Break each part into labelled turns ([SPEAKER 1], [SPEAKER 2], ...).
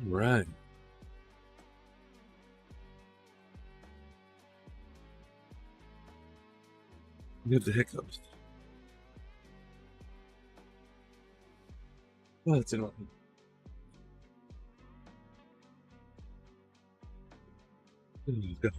[SPEAKER 1] Right. You have the hiccups. Oh, it's annoying. God.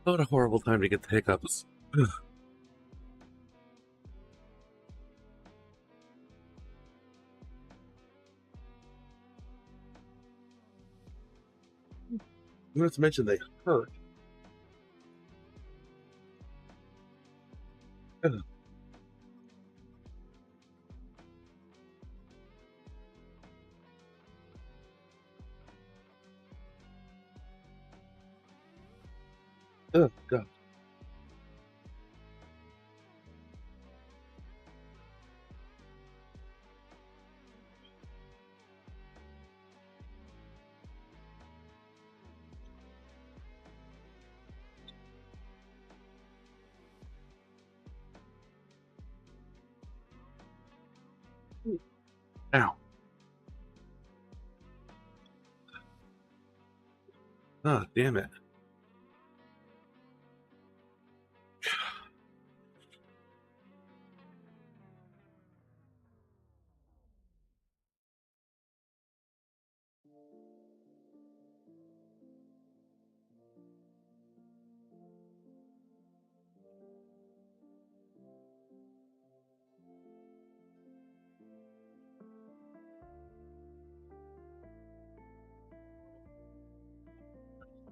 [SPEAKER 1] What a horrible time to get the hiccups. Not to mention they hurt. Oh, God. Ow. Ah, damn it.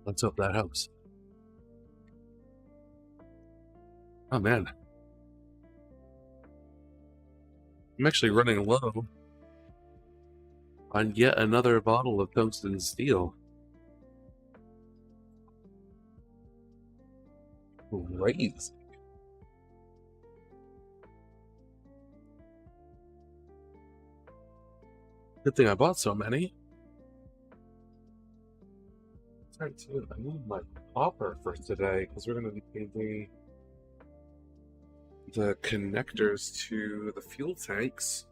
[SPEAKER 1] Let's hope that helps. Oh, man. I'm actually running low on yet another bottle of tungsten steel. Great. Good thing I bought so many. Sorry, too. I need my copper for today because we're going to be painting the connectors to the fuel tanks.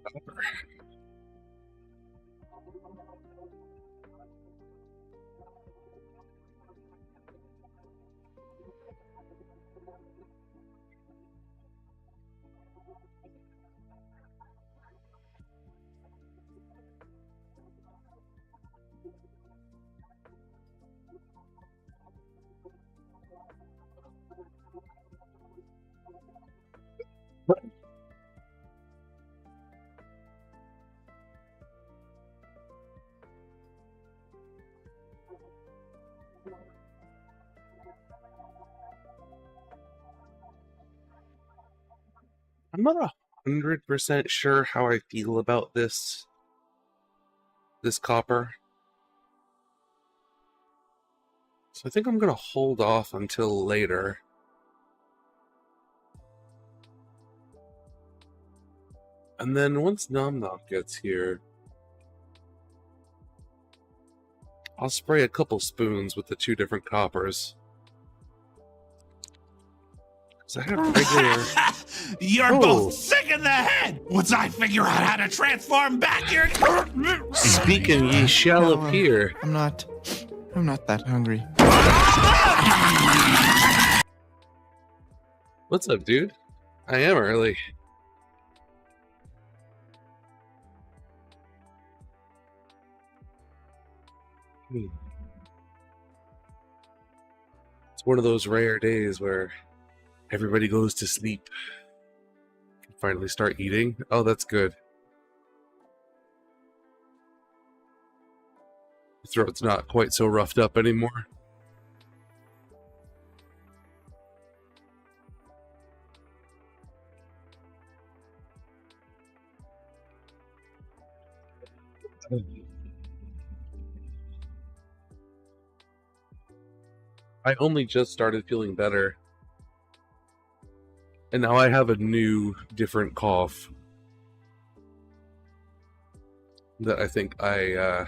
[SPEAKER 1] Copper. I'm not 100% sure how I feel about this copper. So I think I'm going to hold off until later. And then once Nom Nom gets here, I'll spray a couple spoons with the two different coppers. So I have regular...
[SPEAKER 2] You're both sick in the head! Once I figure out how to transform back your...
[SPEAKER 1] Speaking, ye shall appear.
[SPEAKER 3] I'm not that hungry.
[SPEAKER 1] What's up, dude? I am early. It's one of those rare days where everybody goes to sleep. Finally start eating. Oh, that's good. The throat's not quite so roughed up anymore. I only just started feeling better, and now I have a new, different cough that I think I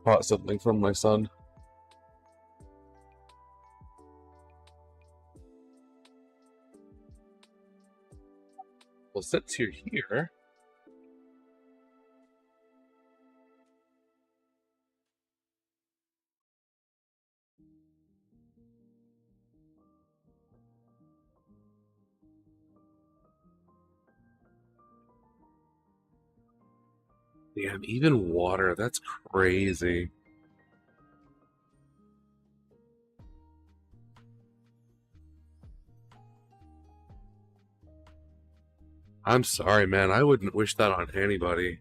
[SPEAKER 1] caught something from my son. Well, since you're here, damn, even water, that's crazy. I'm sorry, man. I wouldn't wish that on anybody.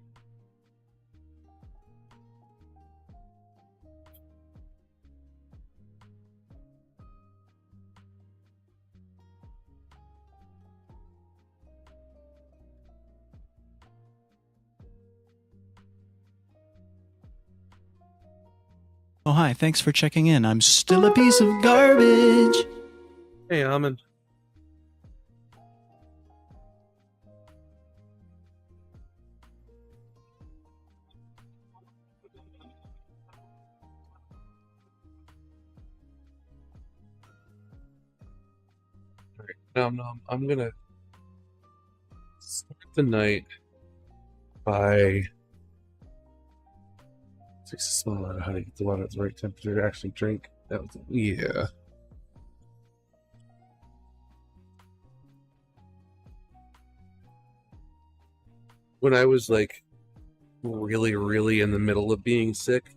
[SPEAKER 4] Oh, hi. Thanks for checking in. I'm still a piece of garbage.
[SPEAKER 1] Hey, Almond. All right, now I'm gonna start the night by takes a small amount of honey, get the water at the right temperature to actually drink. That was, yeah. When I was like really, really in the middle of being sick,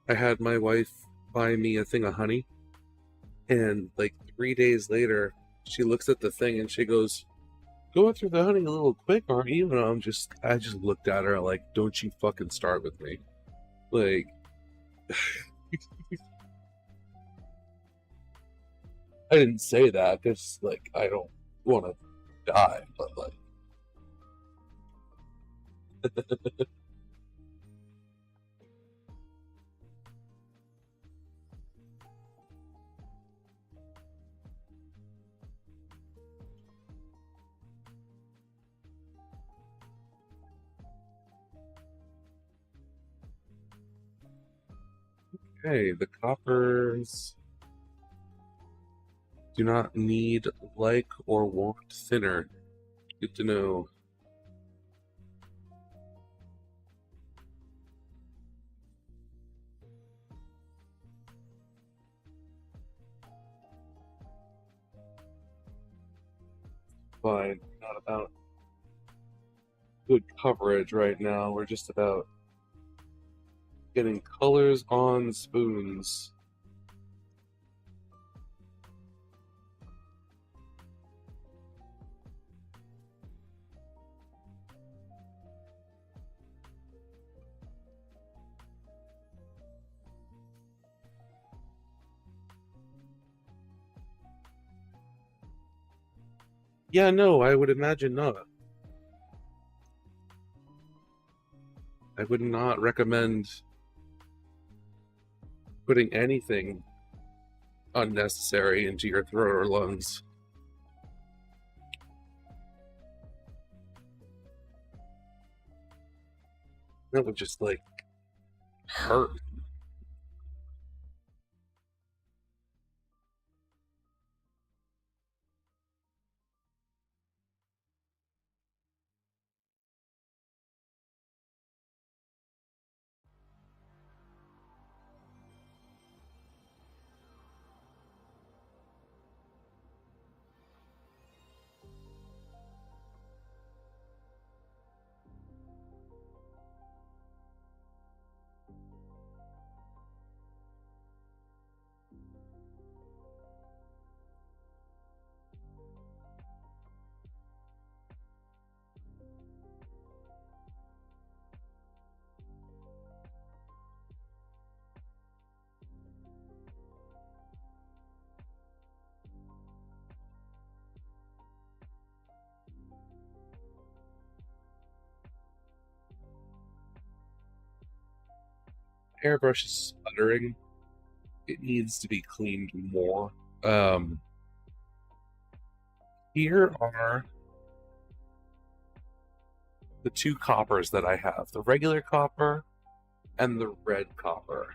[SPEAKER 1] I had my wife buy me a thing of honey, and like 3 days later, she looks at the thing and she goes, "Going through the honey a little quick, aren't you?" And I just looked at her like, "Don't you fucking start with me." Like, I didn't say that because like I don't want to die, but like, hey, the coppers do not need, like, or want thinner. Good to know. Fine, not about good coverage right now. We're just about getting colors on spoons. Yeah, no, I would imagine not. I would not recommend putting anything unnecessary into your throat or lungs. That would just like hurt. Airbrush is sputtering. it needs to be cleaned more. Here are the two coppers that I have, the regular copper and the red copper.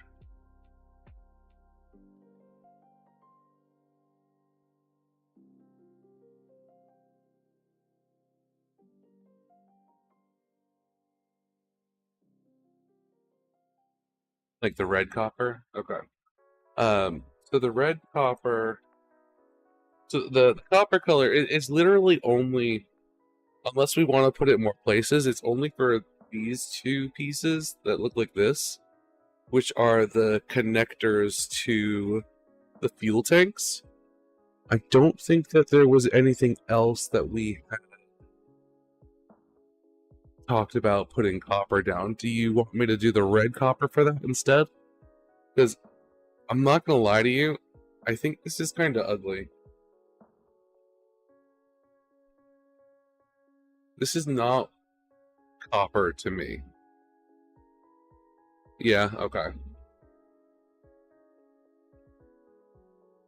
[SPEAKER 1] Like the red copper? Okay. So the red copper, so the copper color is literally only, unless we want to put it more places, it's only for these two pieces that look like this, which are the connectors to the fuel tanks. I don't think that there was anything else that we had talked about putting copper down. Do you want me to do the red copper for that instead? Because I'm not gonna lie to you, I think this is kind of ugly. This is not copper to me. Yeah, okay.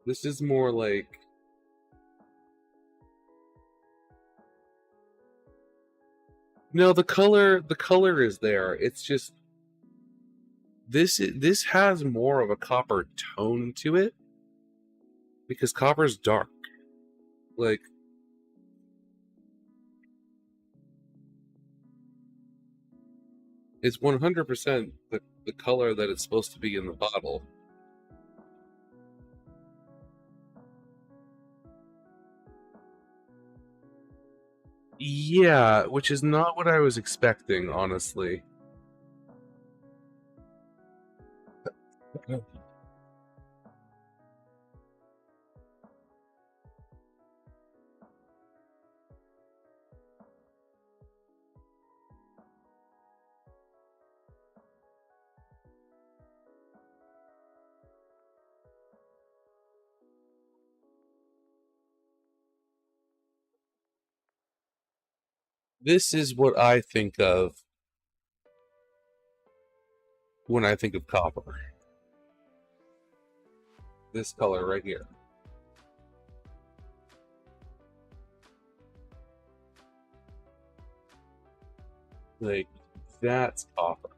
[SPEAKER 1] This is more like... No, the color is there. It's just this has more of a copper tone to it because copper's dark. Like, it's 100% the color that it's supposed to be in the bottle. Yeah, which is not what I was expecting, honestly. This is what I think of when I think of copper. This color right here. Like, that's copper.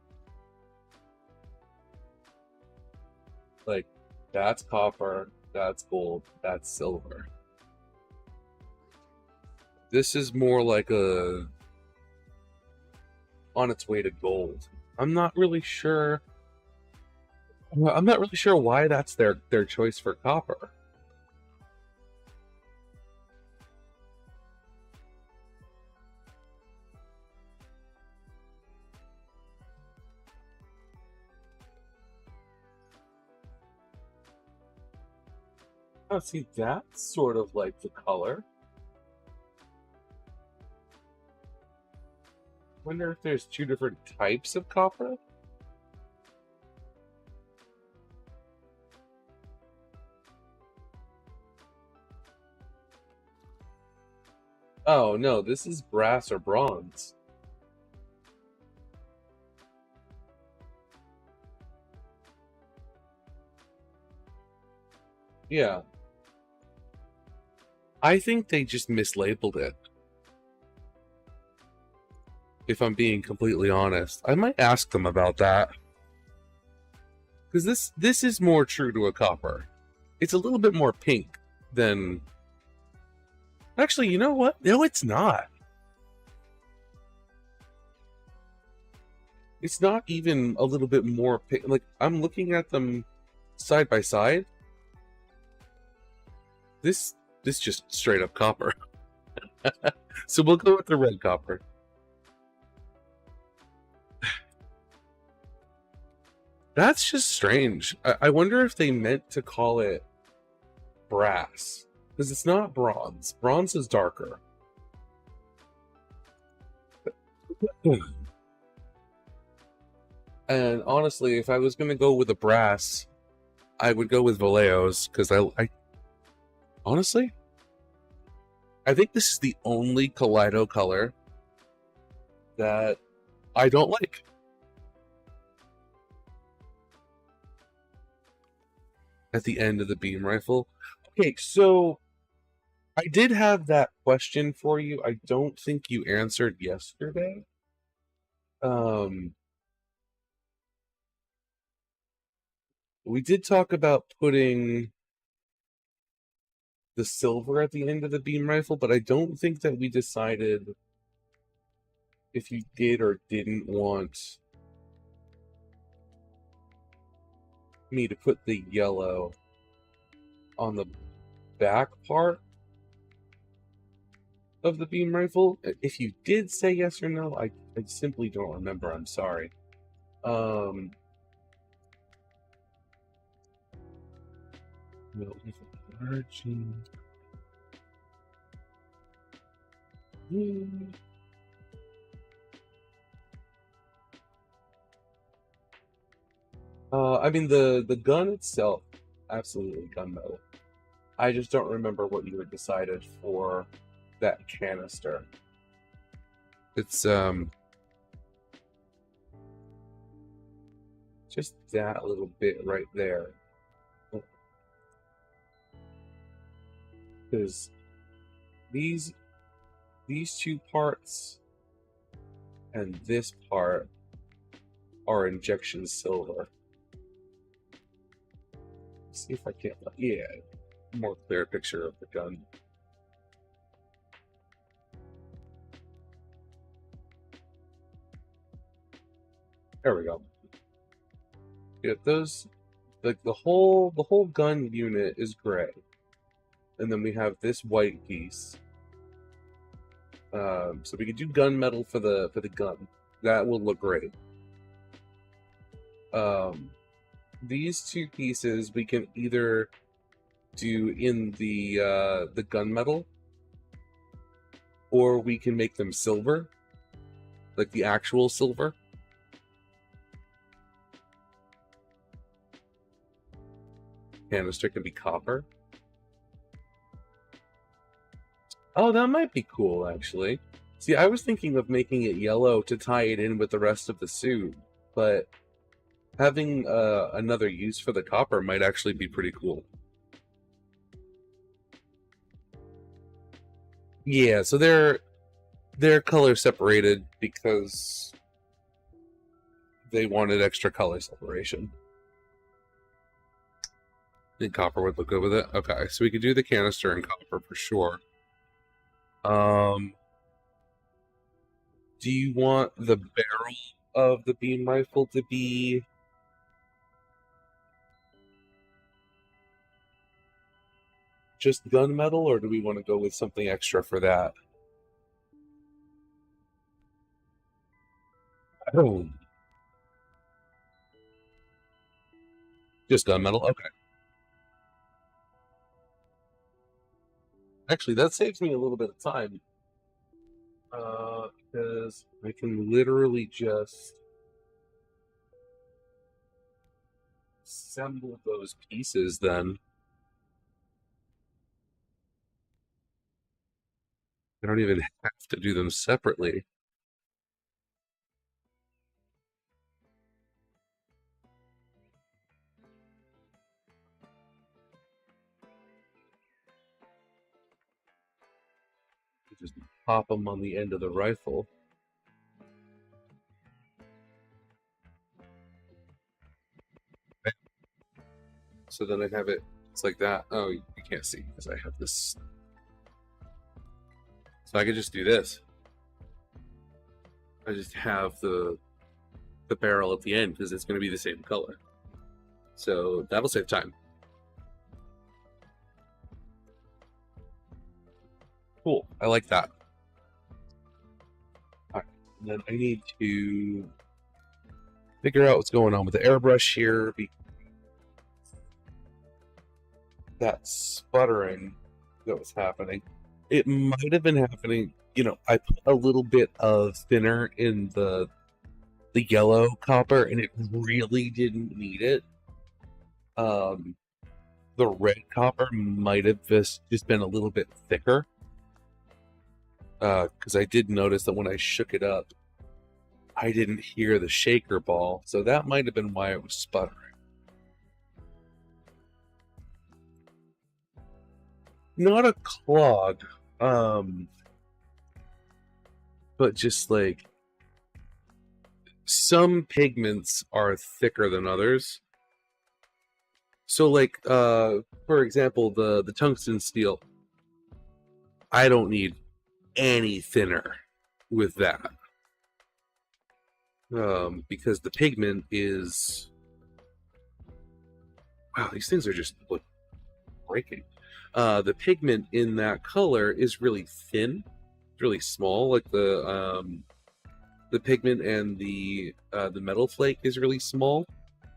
[SPEAKER 1] Like, that's copper, that's gold, that's silver. This is more like a... on its way to gold. I'm not really sure why that's their choice for copper. Oh, see, that's sort of like the color. Wonder if there's two different types of copper? Oh, no, this is brass or bronze. Yeah. I think they just mislabeled it. If I'm being completely honest. I might ask them about that. Because this is more true to a copper. It's a little bit more pink than... Actually, you know what? No, it's not. It's not even a little bit more pink. Like, I'm looking at them side by side. This just straight up copper. So we'll go with the red copper. That's just strange. I wonder if they meant to call it brass. Because it's not bronze. Bronze is darker. And honestly, if I was going to go with a brass, I would go with Vallejo's. Because I honestly, I think this is the only Kaleido color that I don't like. at the end of the beam rifle. Okay, so I did have that question for you. I don't think you answered yesterday. We did talk about putting the silver at the end of the beam rifle, but I don't think that we decided if you did or didn't want me to put the yellow on the back part of the beam rifle. If you did say yes or no, I simply don't remember. I'm sorry. No, margin. I mean the gun itself, absolutely gunmetal. I just don't remember what you had decided for that canister. It's just that little bit right there. Because these two parts and this part are injection silver. Let's see if I can't, yeah, more clear picture of the gun. There we go. Yeah, those, like the whole gun unit is gray, and then we have this white piece. So we could do gunmetal for the gun. That will look great. These two pieces we can either do in the gunmetal, or we can make them silver, like the actual silver. Canister can be copper. Oh, that might be cool, actually. See, I was thinking of making it yellow to tie it in with the rest of the suit, but having another use for the copper might actually be pretty cool. Yeah, so they're color separated because they wanted extra color separation. And copper would look good with it. Okay, so we could do the canister in copper for sure. Do you want the barrel of the beam rifle to be just gunmetal, or do we want to go with something extra for that? Oh, just gunmetal. Okay. Actually, that saves me a little bit of time. Because I can literally just assemble those pieces then. I don't even have to do them separately. Just pop them on the end of the rifle. So then I have it, it's like that. Oh, you can't see because I have this. So I could just do this. I just have the barrel at the end because it's going to be the same color. So that'll save time. Cool. I like that. All right. And then I need to figure out what's going on with the airbrush here. That sputtering that was happening. It might have been happening. You know, I put a little bit of thinner in the yellow copper, and it really didn't need it. The red copper might have just been a little bit thicker. Because I did notice that when I shook it up, I didn't hear the shaker ball, so that might have been why it was sputtering. not a clog, but just like some pigments are thicker than others. So like for example, the tungsten steel, I don't need any thinner with that. Because the pigment is, wow, these things are just like breaking. The pigment in that color is really thin, really small. Like the pigment and the metal flake is really small,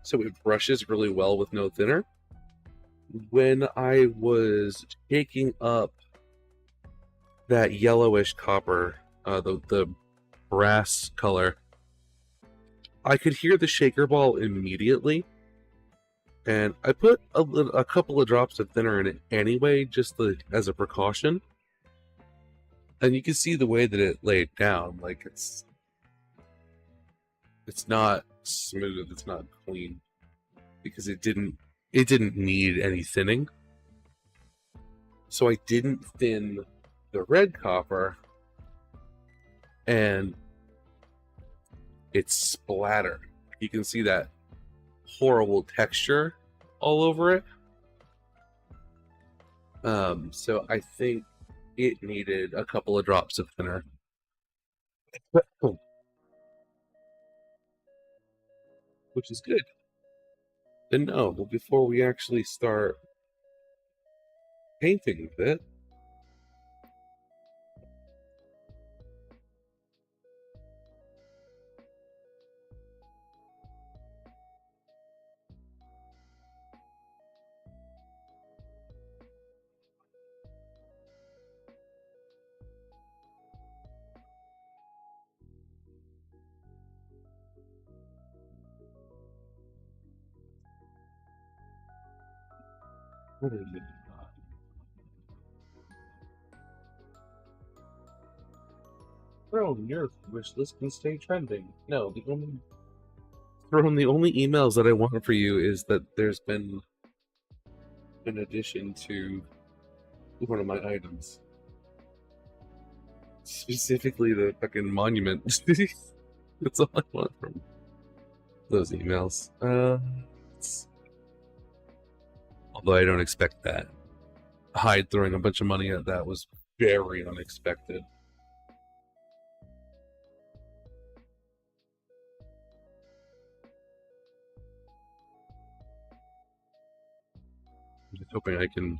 [SPEAKER 1] so it brushes really well with no thinner. When I was taking up that yellowish copper, the brass color, I could hear the shaker ball immediately, and I put a couple of drops of thinner in it anyway, just as a precaution. And you can see the way that it laid down, like it's not smooth, it's not clean, because it didn't need any thinning. So I didn't thin the red copper, and it's splattered. You can see that horrible texture all over it. So I think it needed a couple of drops of thinner. Which is good. And no, but before we actually start painting with it, what is it? Throne, your wish list can stay trending. No, the only emails that I want for you is that there's been an addition to one of my items. Specifically the fucking monument. That's all I want from those emails. Although I don't expect that. Hyde throwing a bunch of money at that was very unexpected. I'm just hoping I can...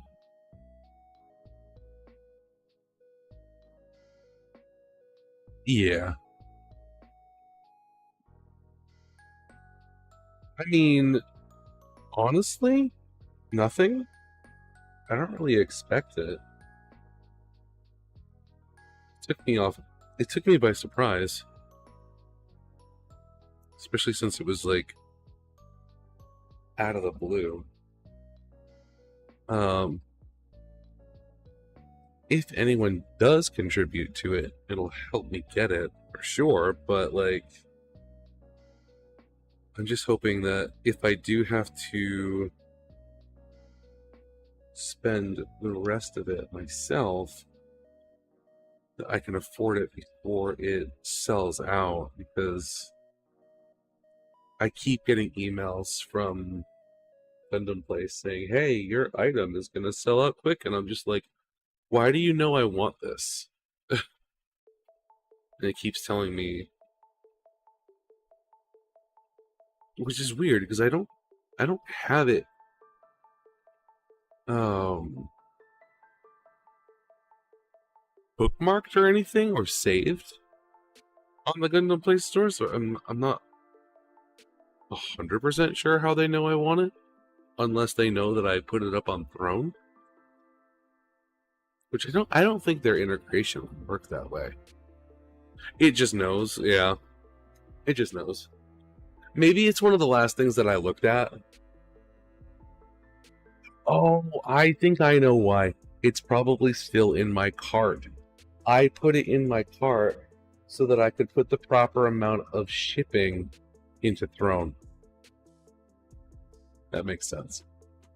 [SPEAKER 1] Yeah. I mean, honestly, nothing. I don't really expect it. It took me by surprise. Especially since it was like out of the blue. If anyone does contribute to it, it'll help me get it for sure, but like I'm just hoping that if I do have to spend the rest of it myself, that I can afford it before it sells out, because I keep getting emails from Gundam Place saying, hey, your item is going to sell out quick, and I'm just like, why do you know I want this? And it keeps telling me, which is weird because I don't have it bookmarked or anything or saved on the Gundam Play store, so I'm not 100% sure how they know I want it, unless they know that I put it up on Throne, which I don't think their integration would work that way. It just knows, yeah. It just knows. Maybe it's one of the last things that I looked at. Oh, I think I know why. It's probably still in my cart. I put it in my cart so that I could put the proper amount of shipping into Throne. That makes sense.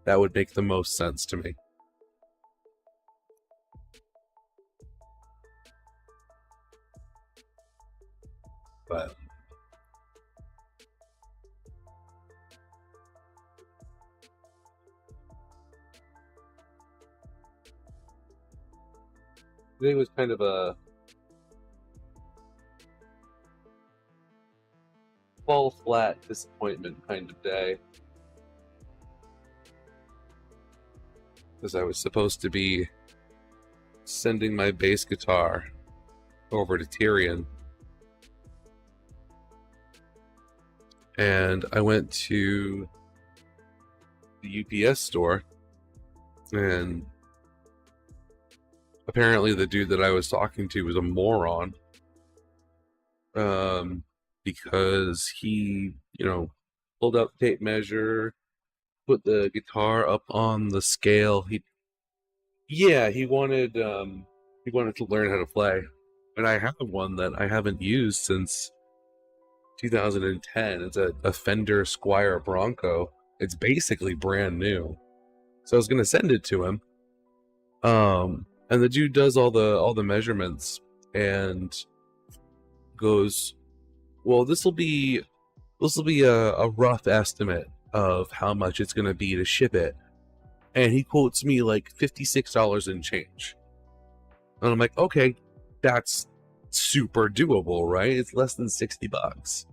[SPEAKER 1] That would make the most sense to me. But today was kind of a fall flat disappointment kind of day. Because I was supposed to be sending my bass guitar over to Tyrion. And I went to the UPS store, and apparently the dude that I was talking to was a moron. Because he, pulled out the tape measure, put the guitar up on the scale. He wanted to learn how to play. And I have one that I haven't used since 2010. It's a Fender Squier Bronco. It's basically brand new. So I was gonna send it to him. And the dude does all the measurements and goes, well, this will be a rough estimate of how much it's gonna be to ship it. And he quotes me like $56 and change. And I'm like, okay, that's super doable, right? It's less than $60.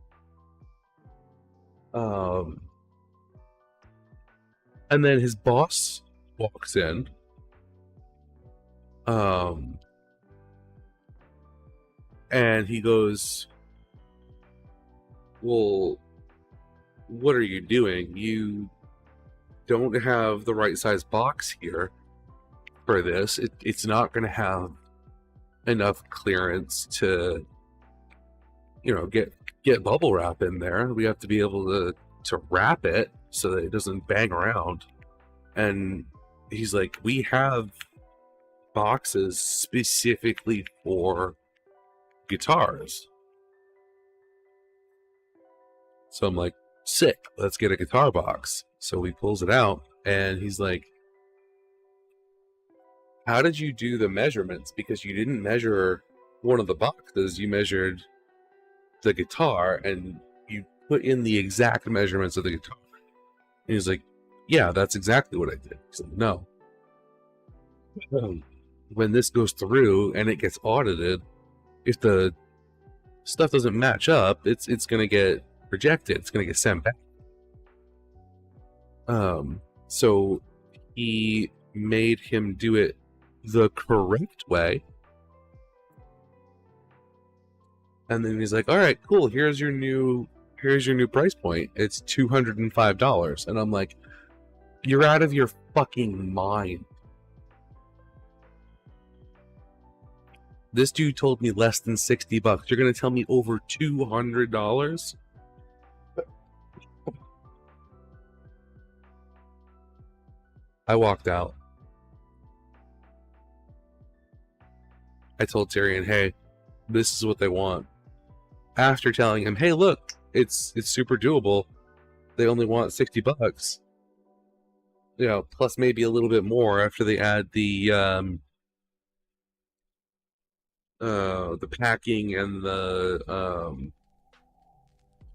[SPEAKER 1] And then his boss walks in. And he goes, well, what are you doing? You don't have the right size box here for this. It's not going to have enough clearance to, get bubble wrap in there. We have to be able to wrap it so that it doesn't bang around. And he's like, we have boxes specifically for guitars. So I'm like, sick, let's get a guitar box. So he pulls it out, and he's like, how did you do the measurements? Because you didn't measure one of the boxes, you measured the guitar, and you put in the exact measurements of the guitar. And he's like, yeah, that's exactly what I did. He's like, no. When this goes through and it gets audited, if the stuff doesn't match up, it's going to get rejected. It's going to get sent back. So he made him do it the correct way. And then he's like, all right, cool. Here's your new price point. It's $205. And I'm like, you're out of your fucking mind. This dude told me less than $60. You're going to tell me over $200? I walked out. I told Tyrion, hey, this is what they want. After telling him, hey, look, it's super doable. They only want $60. Plus maybe a little bit more after they add the packing and the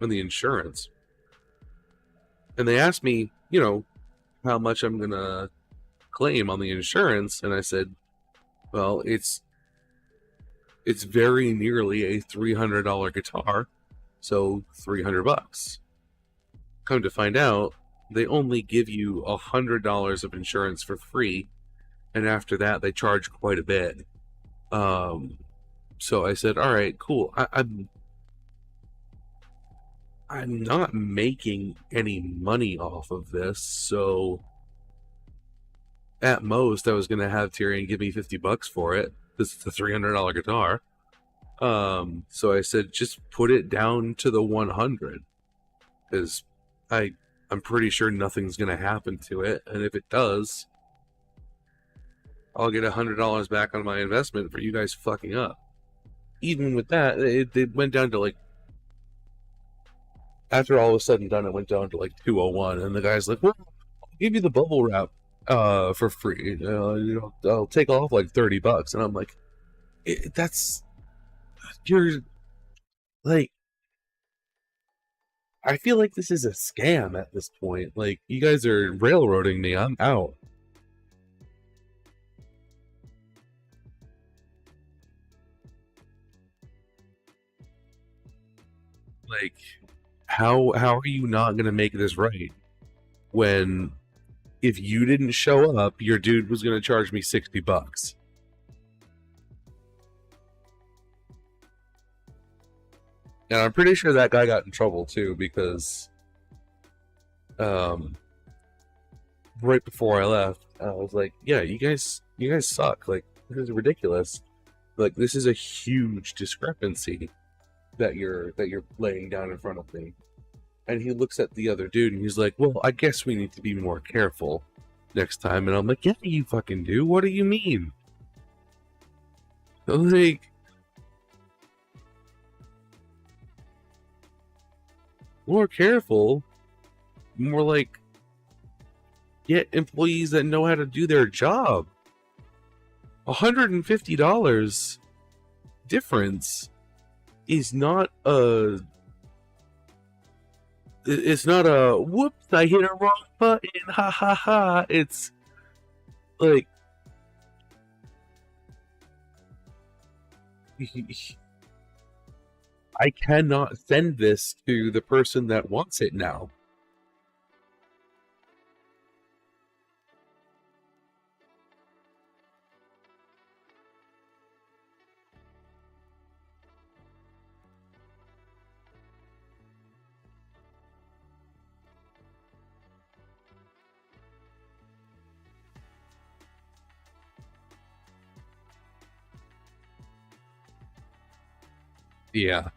[SPEAKER 1] insurance. And they asked me, how much I'm gonna claim on the insurance, and I said, well, it's very nearly a $300 guitar, so $300. Come to find out, they only give you $100 of insurance for free, and after that they charge quite a bit. So I said, all right, cool. I'm not making any money off of this, so at most I was gonna have Tyrion give me $50 for it. This is a $300 guitar. So I said, just put it down to the 100, because I'm pretty sure nothing's gonna happen to it, and if it does, I'll get $100 back on my investment for you guys fucking up. Even with that, it went down to like, after all was said and done, it went down to like 201, and the guy's like, well, I'll give you the bubble wrap for free. I'll take off like $30, and I'm like, you're like, I feel like this is a scam at this point. Like, you guys are railroading me. I'm out. Like, how are you not gonna make this right when if you didn't show up, your dude was gonna charge me $60? And I'm pretty sure that guy got in trouble too because right before I left, I was like, yeah, you guys suck. Like, this is ridiculous. Like, this is a huge discrepancy that you're laying down in front of me. And he looks at the other dude and he's like, well, I guess we need to be more careful next time. And I'm like, yeah, you fucking do. What do you mean? Like, more careful, more like get employees that know how to do their job. $150 difference is not a. It's not a whoops, I hit a wrong button, ha ha ha. It's like I cannot send this to the person that wants it now. Yeah.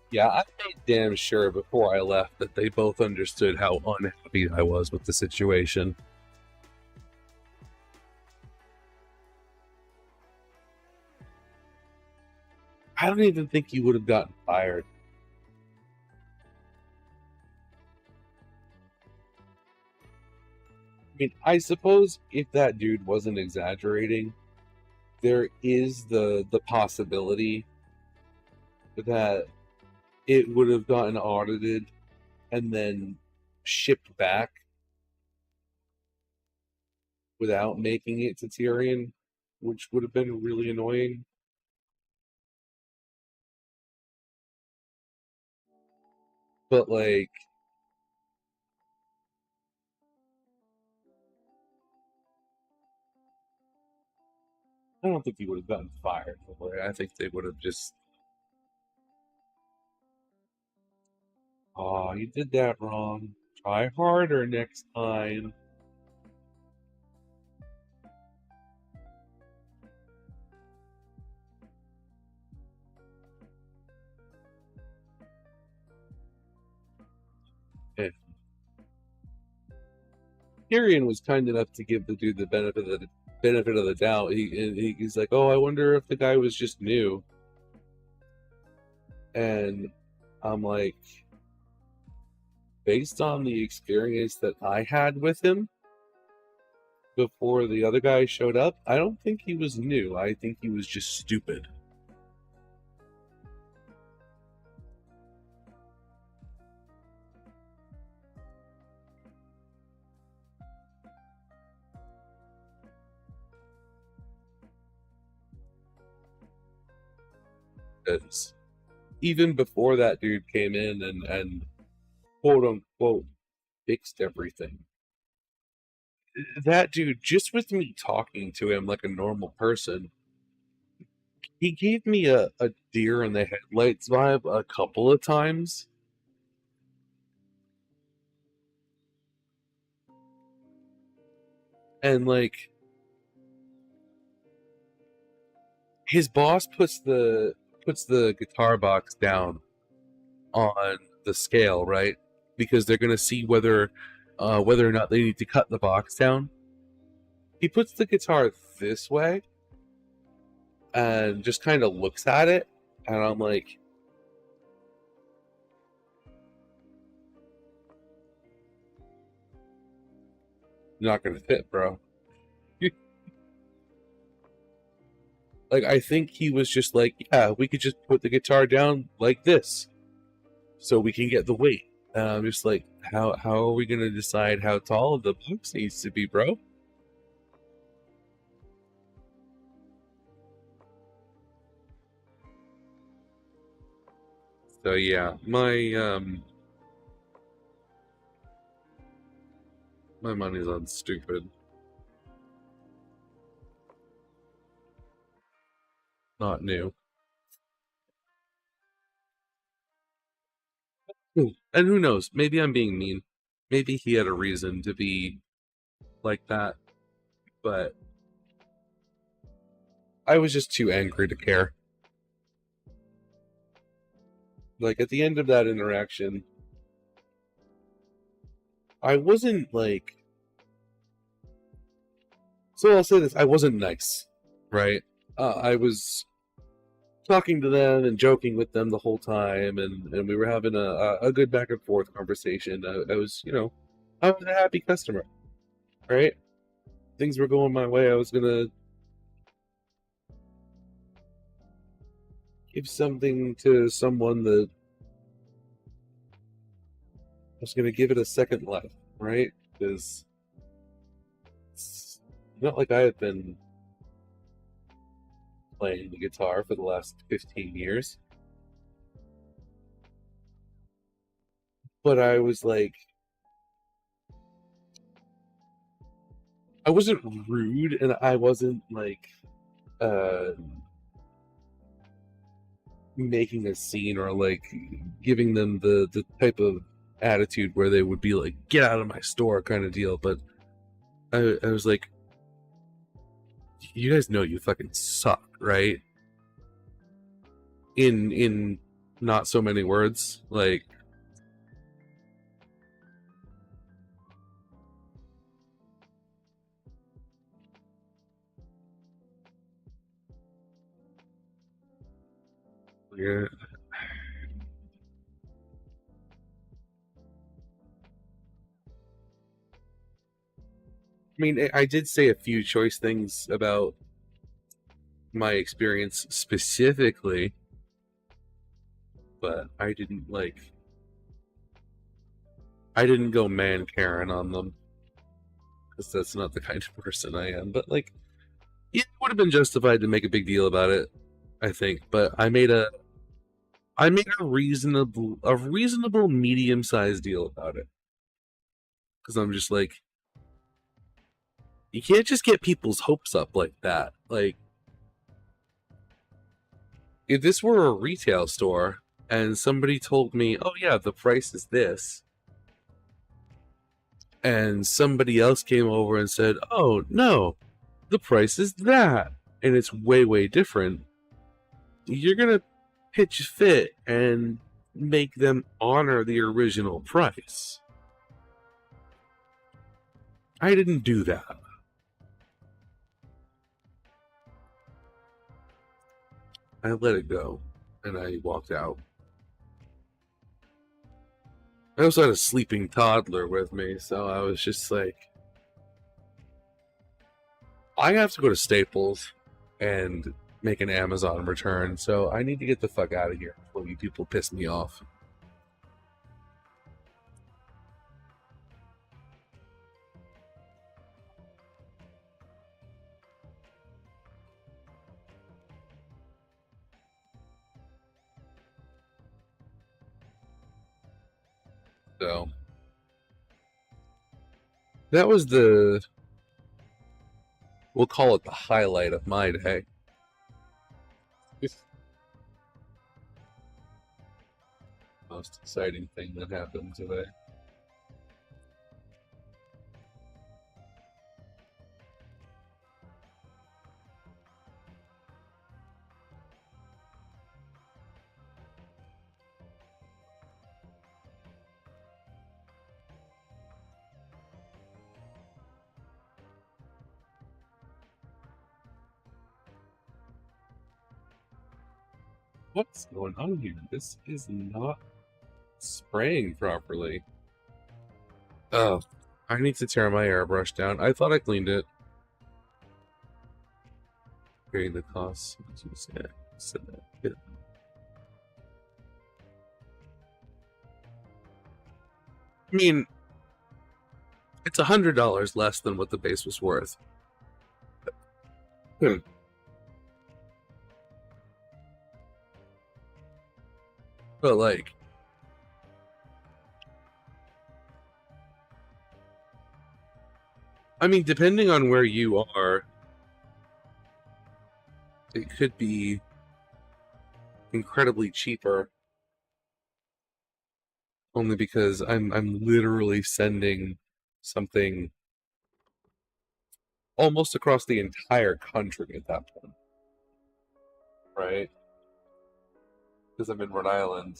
[SPEAKER 1] Yeah, I made damn sure before I left that they both understood how unhappy I was with the situation. I don't even think you would have gotten fired. I mean, I suppose if that dude wasn't exaggerating, there is the possibility that it would have gotten audited and then shipped back without making it to Tyrion, which would have been really annoying. But like, I don't think he would have gotten fired. I think they would have just, oh, you did that wrong. Try harder next time. Eh. Tyrion was kind enough to give the dude the benefit of the doubt. He's like, oh, I wonder if the guy was just new. And I'm like, based on the experience that I had with him before the other guy showed up, I don't think he was new. I think he was just stupid. Because even before that dude came in and quote unquote fixed everything, that dude, just with me talking to him like a normal person, he gave me a deer in the headlights vibe a couple of times. And like, his boss puts the guitar box down on the scale, right? Because they're gonna see whether or not they need to cut the box down. he puts the guitar this way and just kind of looks at it, and I'm like, not gonna fit, bro. Like, I think he was just like, yeah, we could just put the guitar down like this so we can get the weight. And I'm just like, how are we gonna decide how tall the box needs to be, bro? So yeah, my money's on stupid. Not new. Ooh, and who knows? Maybe I'm being mean. Maybe he had a reason to be like that, but I was just too angry to care. Like, at the end of that interaction, I wasn't like. So I'll say this: I wasn't nice, right? I was talking to them and joking with them the whole time, and we were having a good back and forth conversation. I was, I was a happy customer, right? Things were going my way. I was gonna give something to someone that I was gonna give it a second life, right? Because it's not like I had been playing the guitar for the last 15 years. But I was like, I wasn't rude, and I wasn't like making a scene or like giving them the type of attitude where they would be like, get out of my store kind of deal. But I was like, you guys know you fucking suck, right? In not so many words, like, yeah. I mean, I did say a few choice things about my experience specifically, but I didn't go man Karen on them, because that's not the kind of person I am. But like, it would have been justified to make a big deal about it, I think. But I made a reasonable medium sized deal about it, because I'm just like, you can't just get people's hopes up like that. Like, if this were a retail store and somebody told me, oh yeah, the price is this, and somebody else came over and said, oh no, the price is that, and it's way, way different, you're gonna pitch fit and make them honor the original price. I didn't do that. I let it go, and I walked out. I also had a sleeping toddler with me, so I was just like, I have to go to Staples and make an Amazon return, so I need to get the fuck out of here before you people piss me off. So that was we'll call it the highlight of my day. Most exciting thing that happened today. What's going on here? This is not spraying properly. Oh, I need to tear my airbrush down. I thought I cleaned it. Paying the costs. I mean, it's $100 less than what the base was worth. But like, I mean, depending on where you are, it could be incredibly cheaper. Only because I'm literally sending something almost across the entire country at that point, right? Because I'm in Rhode Island.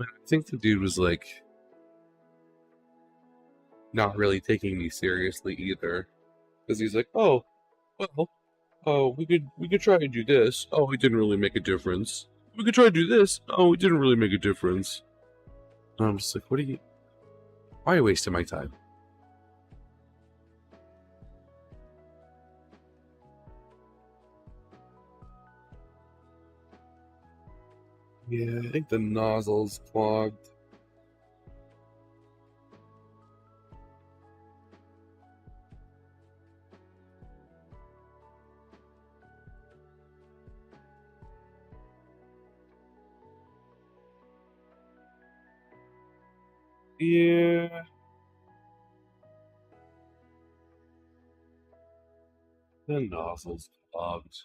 [SPEAKER 1] I think the dude was like not really taking me seriously either, because he's like, "Oh, well, oh, we could try and do this. Oh, it didn't really make a difference. We could try to do this. Oh, it didn't really make a difference." And I'm just like, "What are you? Why are you wasting my time?" Yeah, I think the nozzle's clogged. Yeah. The nozzle's clogged.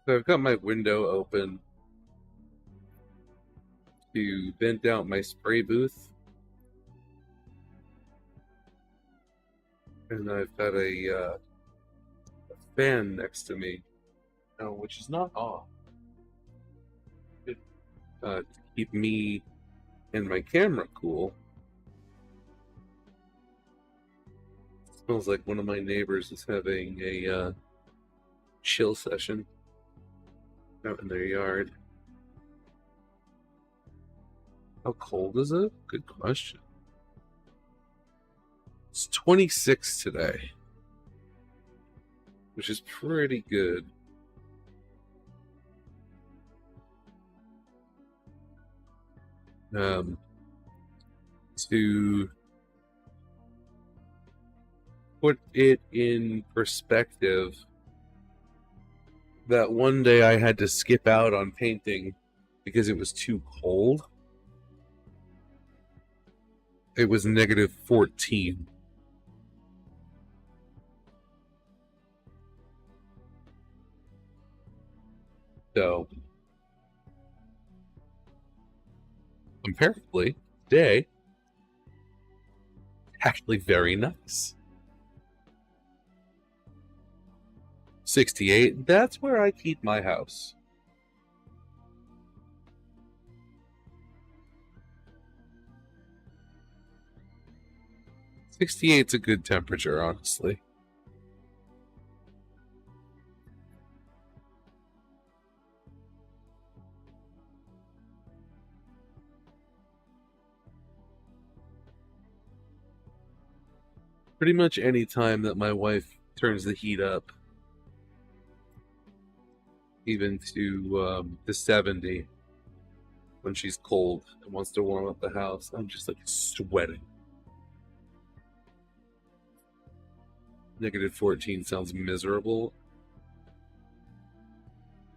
[SPEAKER 1] So I've got my window open to vent out my spray booth, and I've got a fan next to me, which is not on. To keep me and my camera cool. Smells like one of my neighbors is having a chill session out in their yard. How cold is it? Good question. It's 26 today, which is pretty good. To put it in perspective, that one day I had to skip out on painting because it was too cold. It was negative 14. So, comparatively, today, actually very nice. 68, that's where I keep my house. 68's a good temperature, honestly. Pretty much any time that my wife turns the heat up, even to 70, when she's cold and wants to warm up the house, I'm just like sweating. Negative 14 sounds miserable.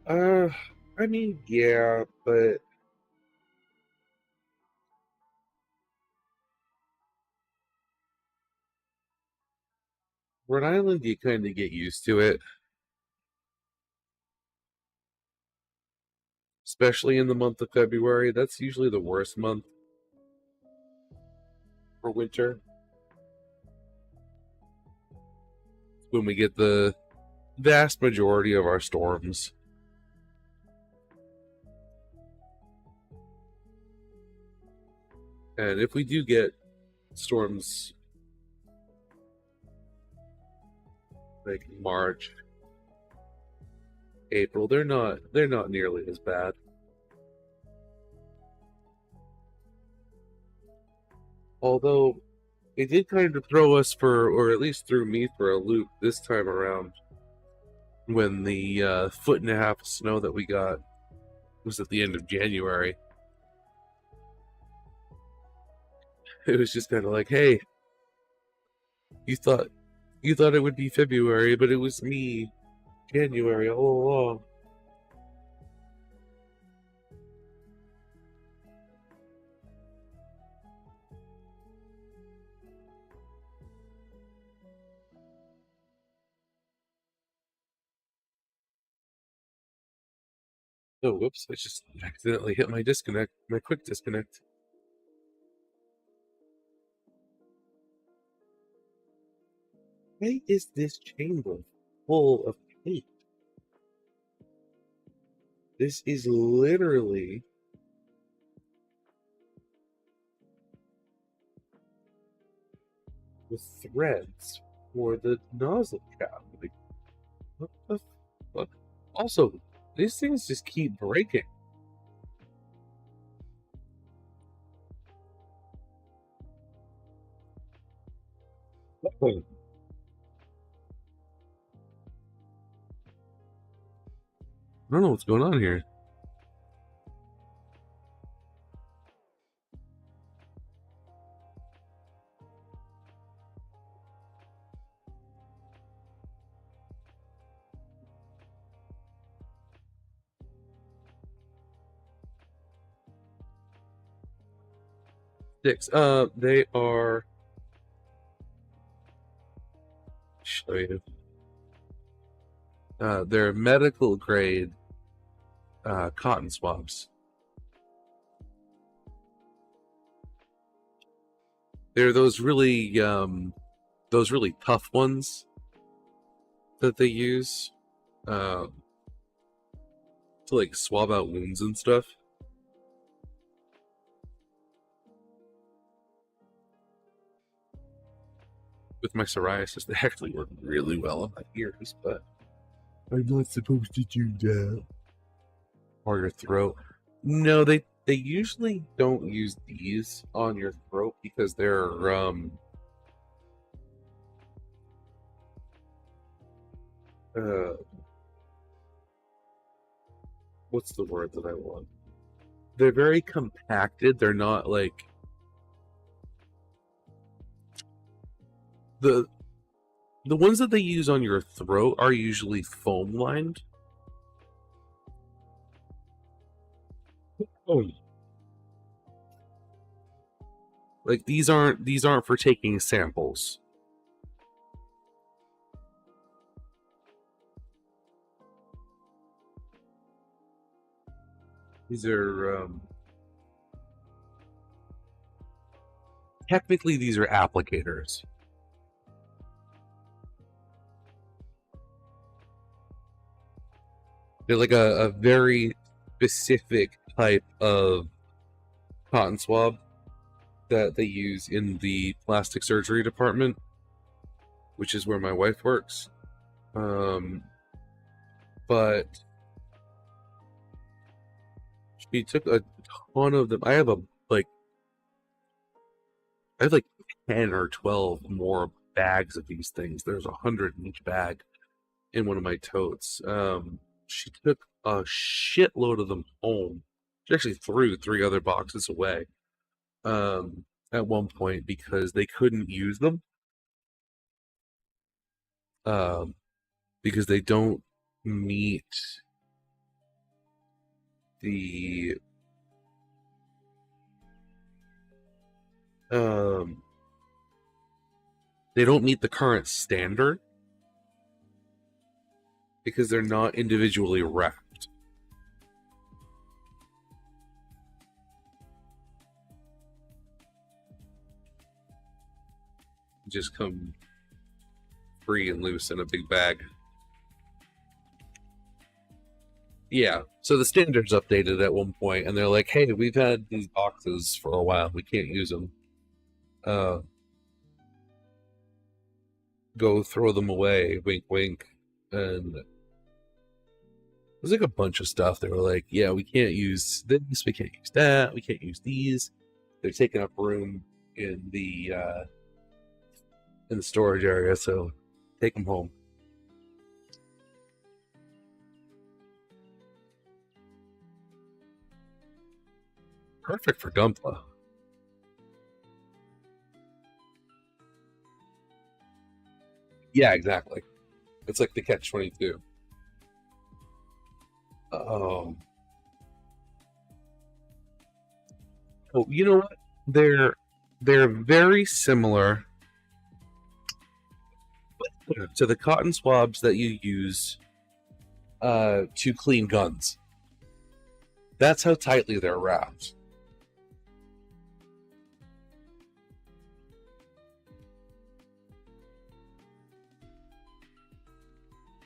[SPEAKER 1] I mean, yeah, but Rhode Island, you kind of get used to it, especially in the month of February. That's usually the worst month for winter, when we get the vast majority of our storms. And if we do get storms like March, April, they're not nearly as bad. Although it did kind of throw us or at least threw me for a loop this time around, when the foot and a half of snow that we got was at the end of January. It was just kind of like, hey, you thought it would be February, but it was me, January, all along. Oh, whoops, I just accidentally hit my quick disconnect. Why is this chamber full of paint? This is literally the threads for the nozzle cap. Like, what the fuck? Also, these things just keep breaking. I don't know what's going on here. Sticks. They are. Show you. They're medical grade cotton swabs. They're those really tough ones that they use to like swab out wounds and stuff. With my psoriasis, they actually work really well on my ears, but I'm not supposed to do that. Or your throat. No, they usually don't use these on your throat because they're what's the word that I want? They're very compacted. They're not like the ones that they use on your throat are usually foam lined. Oh. Like these aren't for taking samples. These are technically these are applicators. They're like a very specific type of cotton swab that they use in the plastic surgery department, which is where my wife works. But she took a ton of them. I have like 10 or 12 more bags of these things. There's 100 in each bag in one of my totes. She took a shitload of them home. She actually threw 3 other boxes away at one point because they couldn't use them, because they don't meet the they don't meet the current standard because they're not individually wrapped. Just come free and loose in a big bag. Yeah, so the standard's updated at one point, and they're like, hey, we've had these boxes for a while. We can't use them. Go throw them away, wink, wink. And there's like a bunch of stuff. They were like, yeah, we can't use this, we can't use that, we can't use these. They're taking up room in the storage area, so take them home. Perfect for gunpla. Yeah, exactly. It's like the catch-22. Oh, you know what? They're very similar to the cotton swabs that you use to clean guns. That's how tightly they're wrapped.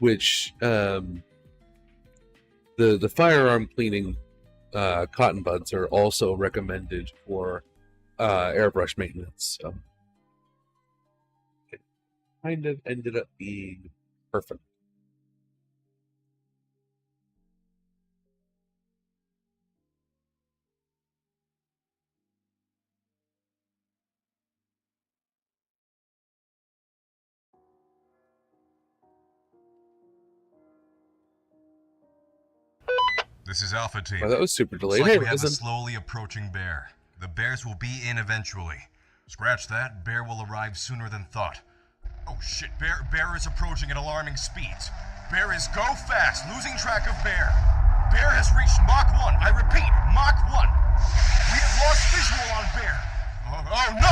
[SPEAKER 1] Which the firearm cleaning cotton buds are also recommended for airbrush maintenance. So it kind of ended up being perfect.
[SPEAKER 5] This is Alpha Team.
[SPEAKER 1] Well, that was super delayed.
[SPEAKER 5] Looks like
[SPEAKER 1] Hey,
[SPEAKER 5] we have a
[SPEAKER 1] listen.
[SPEAKER 5] slowly approaching bear. The bears will be in eventually. Scratch that, bear will arrive sooner than thought. Oh shit, bear is approaching at alarming speeds. Bear is go fast, losing track of bear. Bear has reached Mach 1. I repeat, Mach 1. We have lost visual on bear. Oh no!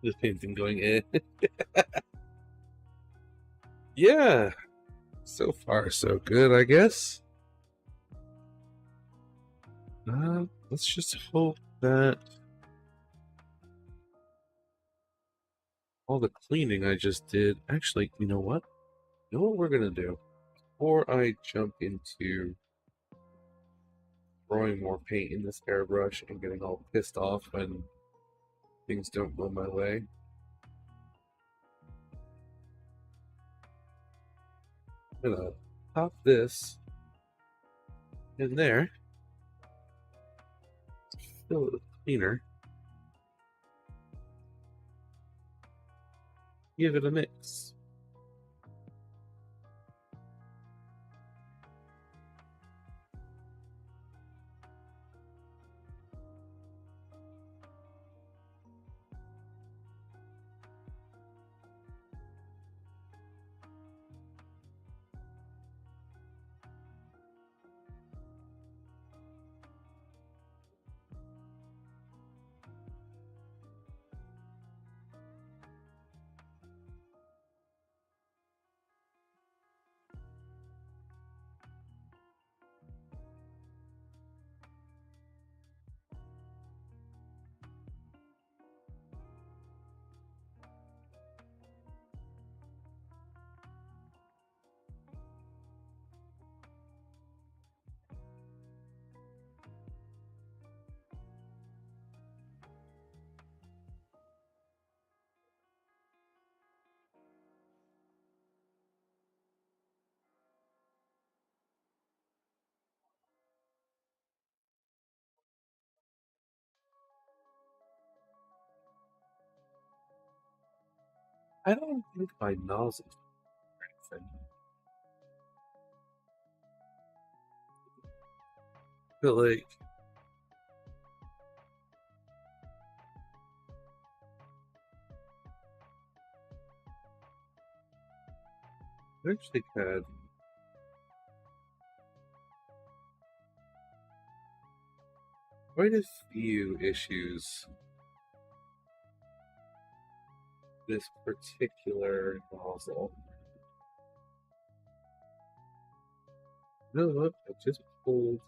[SPEAKER 1] The painting going in. Yeah. So far, so good, I guess. Let's just hope that all the cleaning I just did. Actually, you know what? You know what we're gonna do? Before I jump into throwing more paint in this airbrush and getting all pissed off when things don't go my way. I'm gonna pop this in there, fill it with cleaner, give it a mix. I don't think my nozzles are anything. But like, I actually had quite a few issues with this particular nozzle. No, look, I just pulled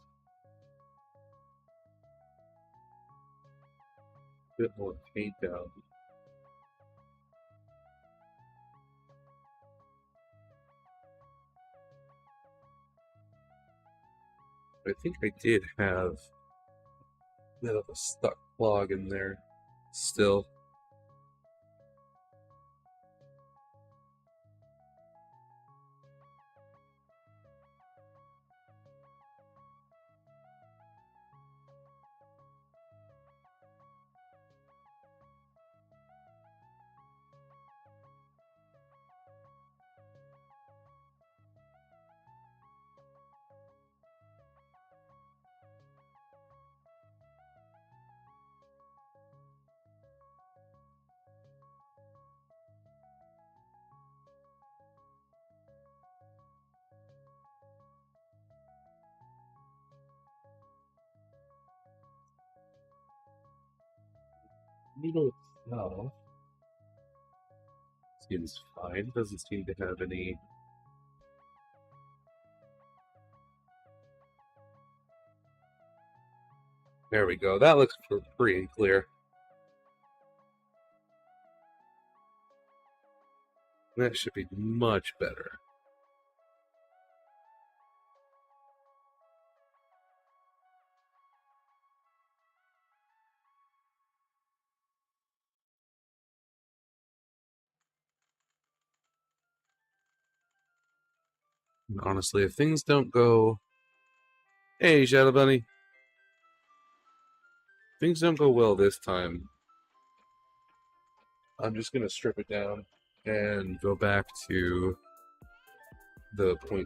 [SPEAKER 1] a bit more paint out. I think I did have a bit of a stuck clog in there still. Needle itself seems fine. Doesn't seem to have any. There we go. That looks free and clear. That should be much better. Honestly, if things don't go... Hey, Shadow Bunny. If things don't go well this time, I'm just going to strip it down and go back to the 0.2.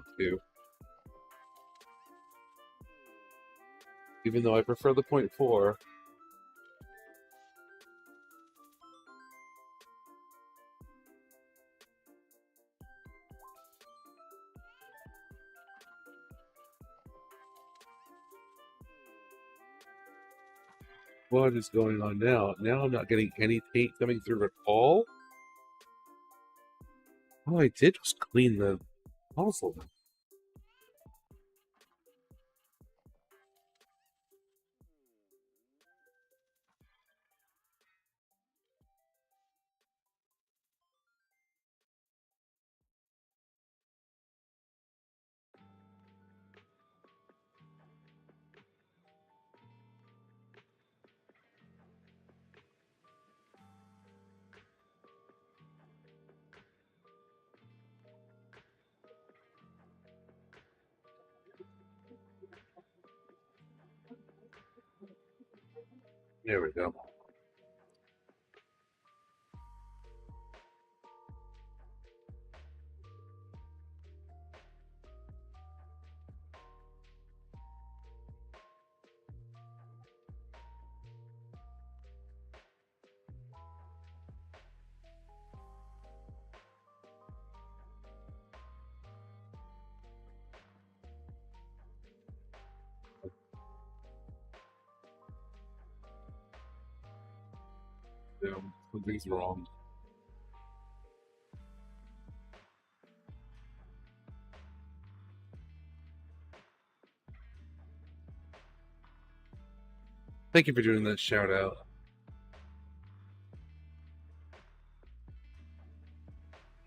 [SPEAKER 1] Even though I prefer the 0.4. What is going on now? Now I'm not getting any paint coming through at all? All I did was clean the nozzle. There we go. Yeah, something's wrong. Thank you for doing that shout out.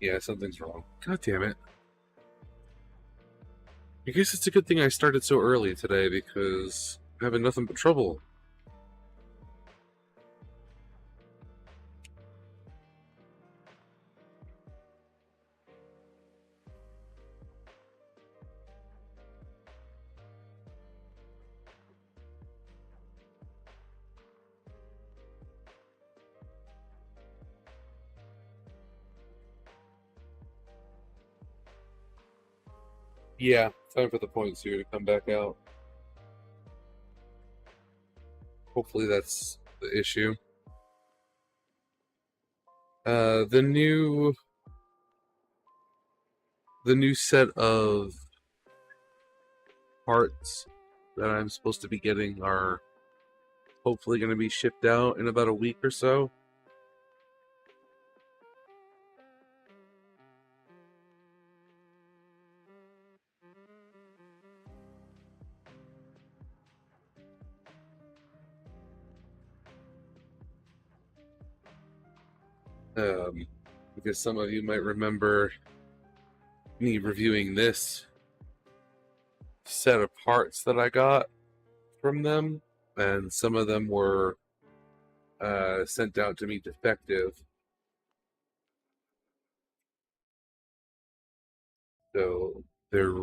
[SPEAKER 1] Yeah, something's wrong. God damn it. I guess it's a good thing I started so early today because I'm having nothing but trouble. Yeah, time for the points here to come back out. Hopefully that's the issue. The new set of parts that I'm supposed to be getting are hopefully going to be shipped out in about a week or so. Because some of you might remember me reviewing this set of parts that I got from them, and some of them were sent out to me defective. So they're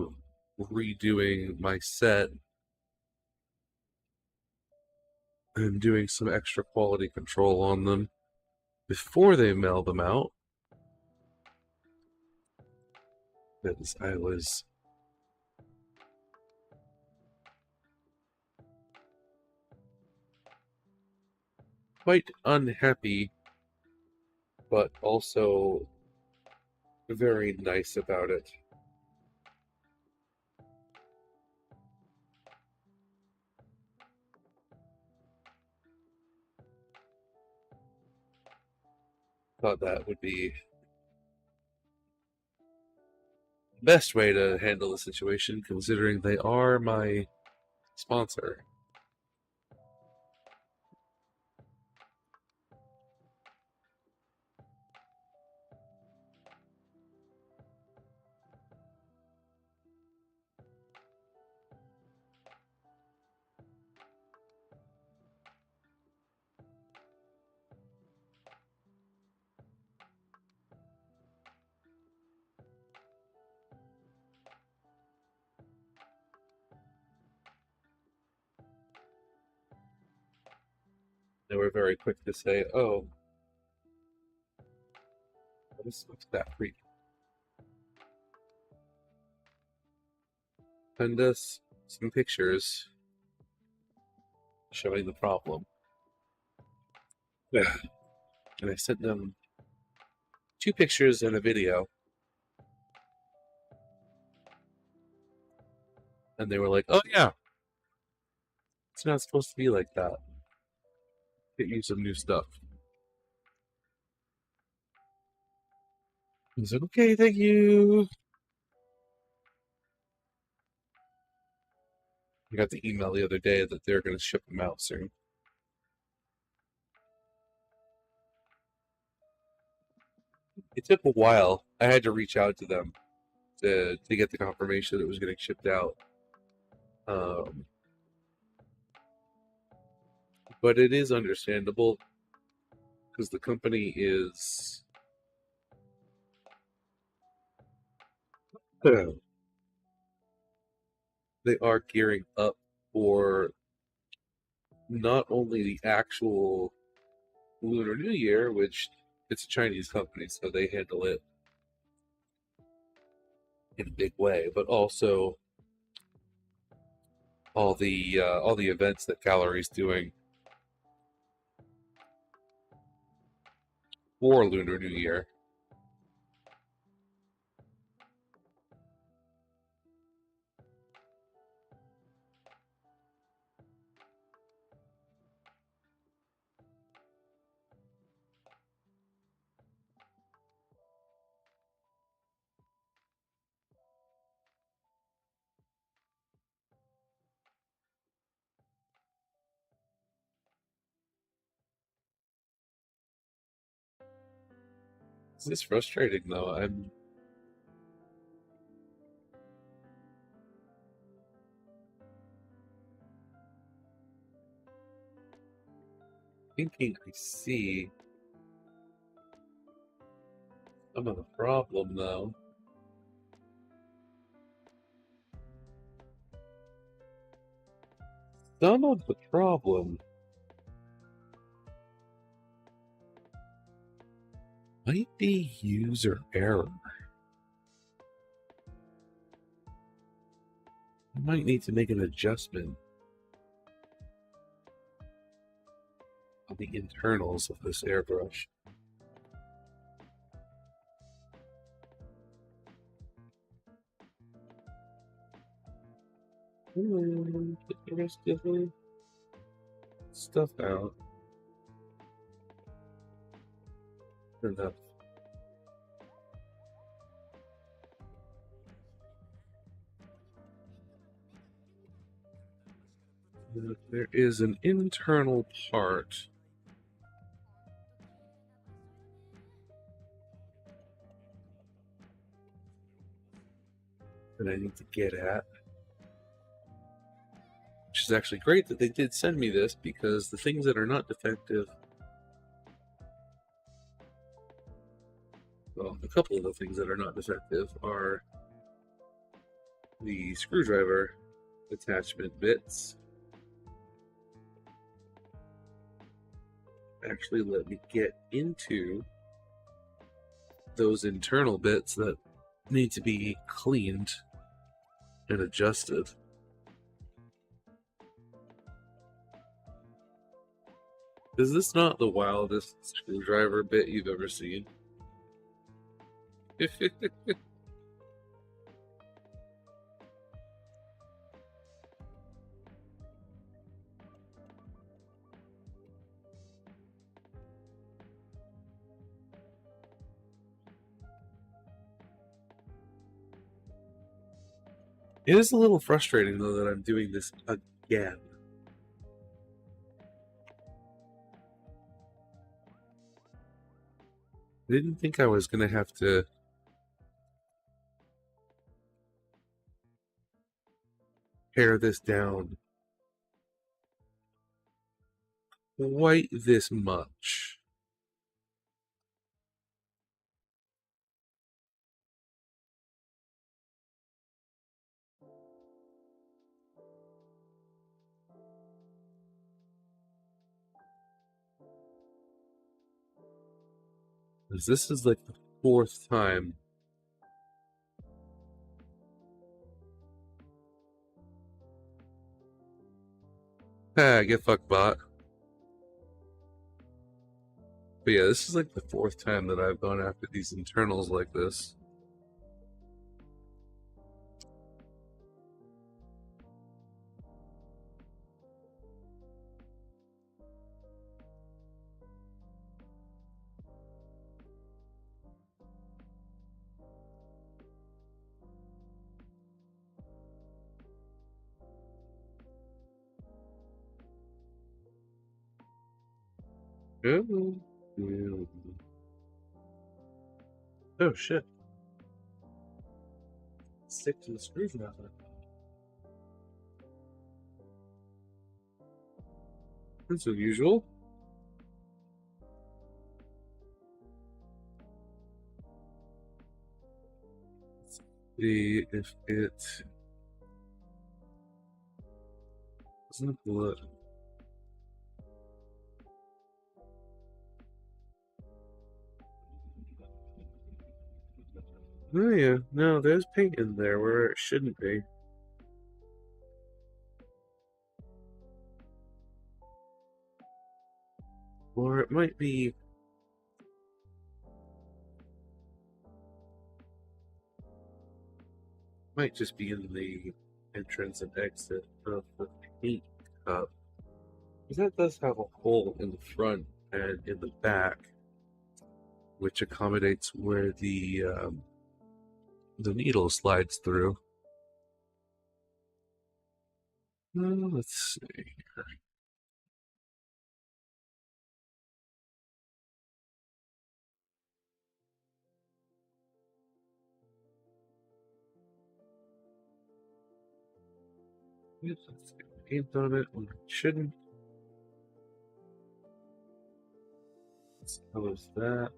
[SPEAKER 1] redoing my set and doing some extra quality control on them before they mail them out. Because I was quite unhappy, but also very nice about it. Thought that would be the best way to handle the situation, considering they are my sponsor. They were very quick to say, "Oh, what's that freak? Send us some pictures showing the problem." Yeah. And I sent them 2 pictures and a video, and they were like, "Oh yeah, it's not supposed to be like that. Get you some new stuff." I was like, "Okay, thank you." I got the email the other day that they're going to ship them out soon. It took a while. I had to reach out to them to get the confirmation that it was getting shipped out. But it is understandable because the company is they are gearing up for not only the actual Lunar New Year, which it's a Chinese company, so they handle it in a big way, but also all the events that Gallery's doing for Lunar New Year. This is frustrating though. I'm thinking I see some of the problem though. Some of the problem might be user error. I might need to make an adjustment on the internals of this airbrush. Get the rest of the stuff out. Enough. There is an internal part that I need to get at. Which is actually great that they did send me this, because the things that are not defective, well, a couple of the things that are not defective are the screwdriver attachment bits. Actually, let me get into those internal bits that need to be cleaned and adjusted. Is this not the wildest screwdriver bit you've ever seen? It is a little frustrating, though, that I'm doing this again. I didn't think I was going to have to pare this down quite this much. Because this is like the fourth time. Get fucked, bot. But yeah, this is like the fourth time that I've gone after these internals like this. Oh, oh shit. Stick to the screwdriver. That's unusual. Let's see if it doesn't look. Oh yeah, no, there's paint in there where it shouldn't be. Or it might be... might just be in the entrance and exit of the paint cup. Because that does have a hole in the front and in the back, which accommodates where the needle slides through. Let's see here. Yes, let's get paint on it when it shouldn't. Let's close that.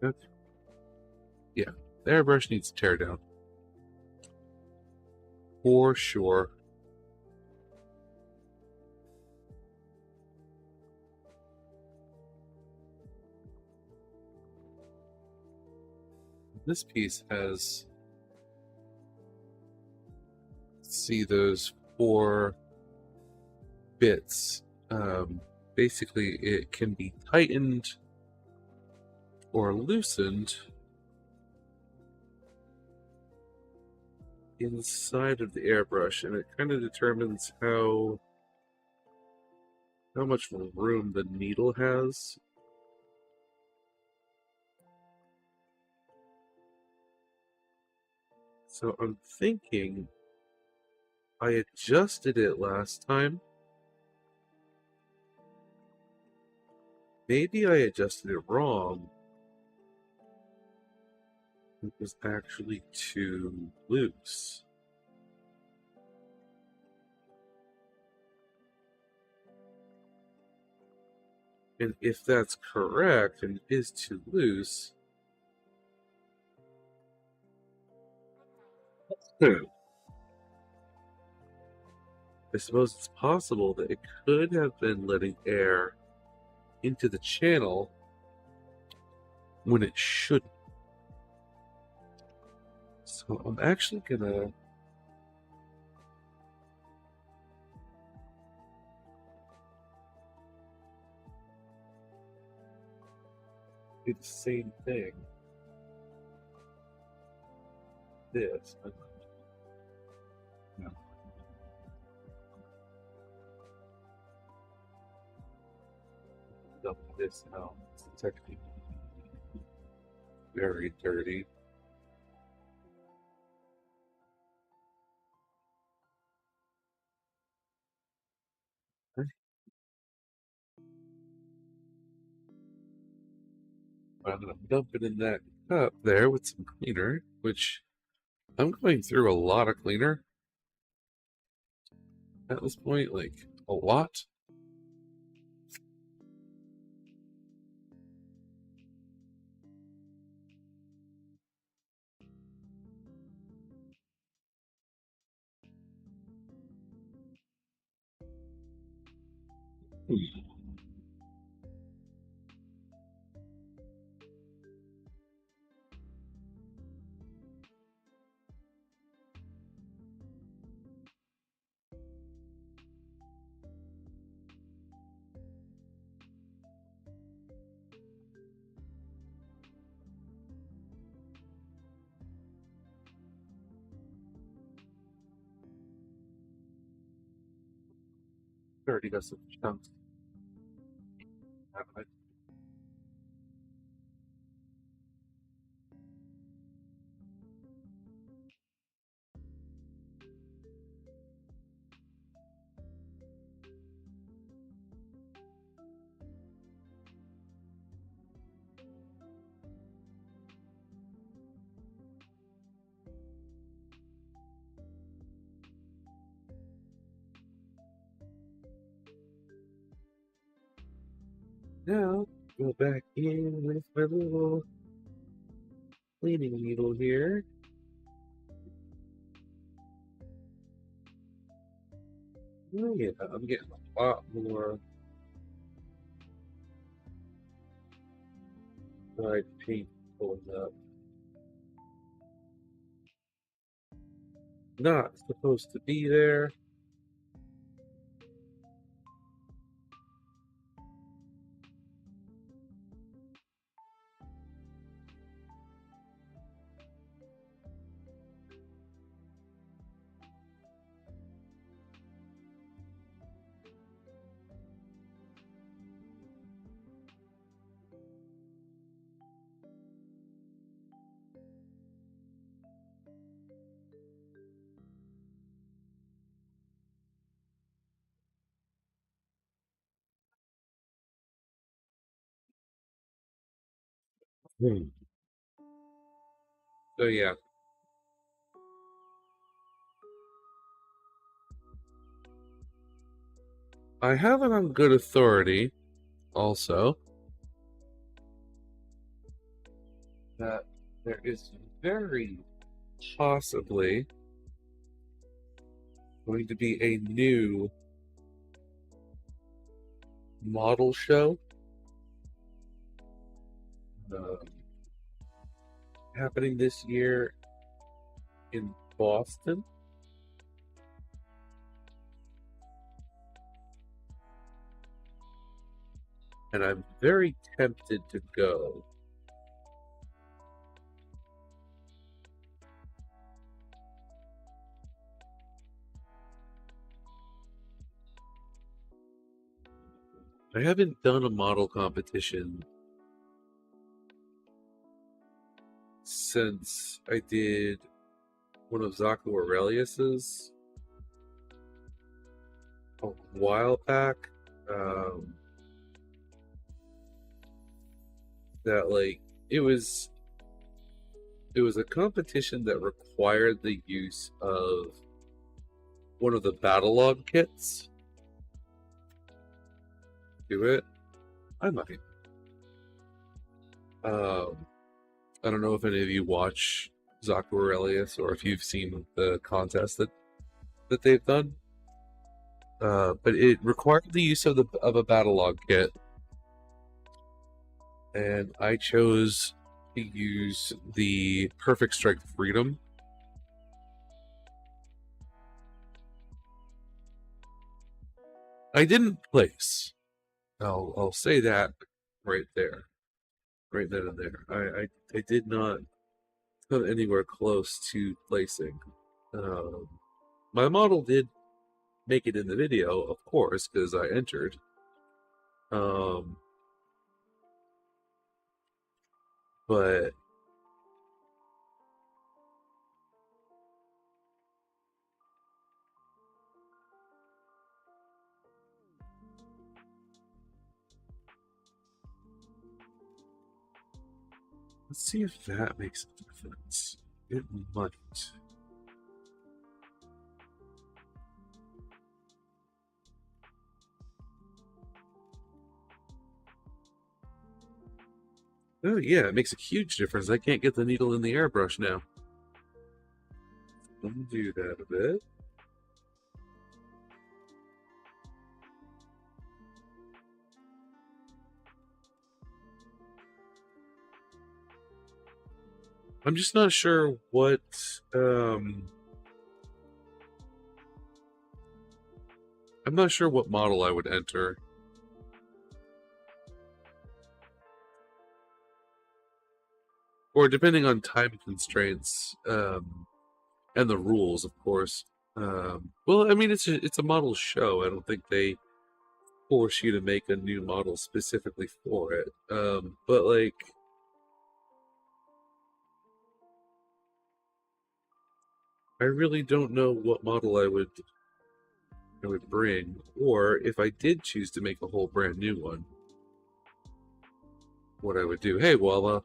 [SPEAKER 1] Good. Yeah, the airbrush needs to tear down. For sure. This piece has see those 4 bits. Basically, it can be tightened or loosened inside of the airbrush, and it kind of determines how much room the needle has. So I'm thinking I adjusted it last time. Maybe I adjusted it wrong. It was actually too loose. And if that's correct, and it is too loose, I suppose it's possible that it could have been letting air into the channel when it shouldn't. So I'm actually gonna do the same thing. This. No. Dump this out. It's actually very dirty. I'm gonna dump it in that cup there with some cleaner, which I'm going through a lot of cleaner at this point, like a lot. Already got some chunks. Now, go back in with my little cleaning needle here. Oh yeah, I'm getting a lot more dried paint pulling up. Not supposed to be there. So yeah, I have it on good authority also that there is very possibly going to be a new model show happening this year in Boston. and I'm very tempted to go. I haven't done a model competition since I did one of Zaku Aurelius's a while back. That like it was a competition that required the use of one of the battle log kits. Do it? I might. I don't know if any of you watch Zaku Aurelius or if you've seen the contest that they've done. But it required the use of a battle log kit, and I chose to use the Perfect Strike Freedom. I didn't place. I'll say that right there, right then and there. I did not come anywhere close to placing. My model did make it in the video, of course, because I entered. But let's see if that makes a difference. It might. Oh yeah, it makes a huge difference. I can't get the needle in the airbrush now. Undo that a bit. I'm just not sure what I'm not sure what model I would enter. Or depending on time constraints, and the rules, of course. Well, I mean, it's a model show. I don't think they force you to make a new model specifically for it. But like, I really don't know what model I would bring, or if I did choose to make a whole brand new one, what I would do. Hey, Walla.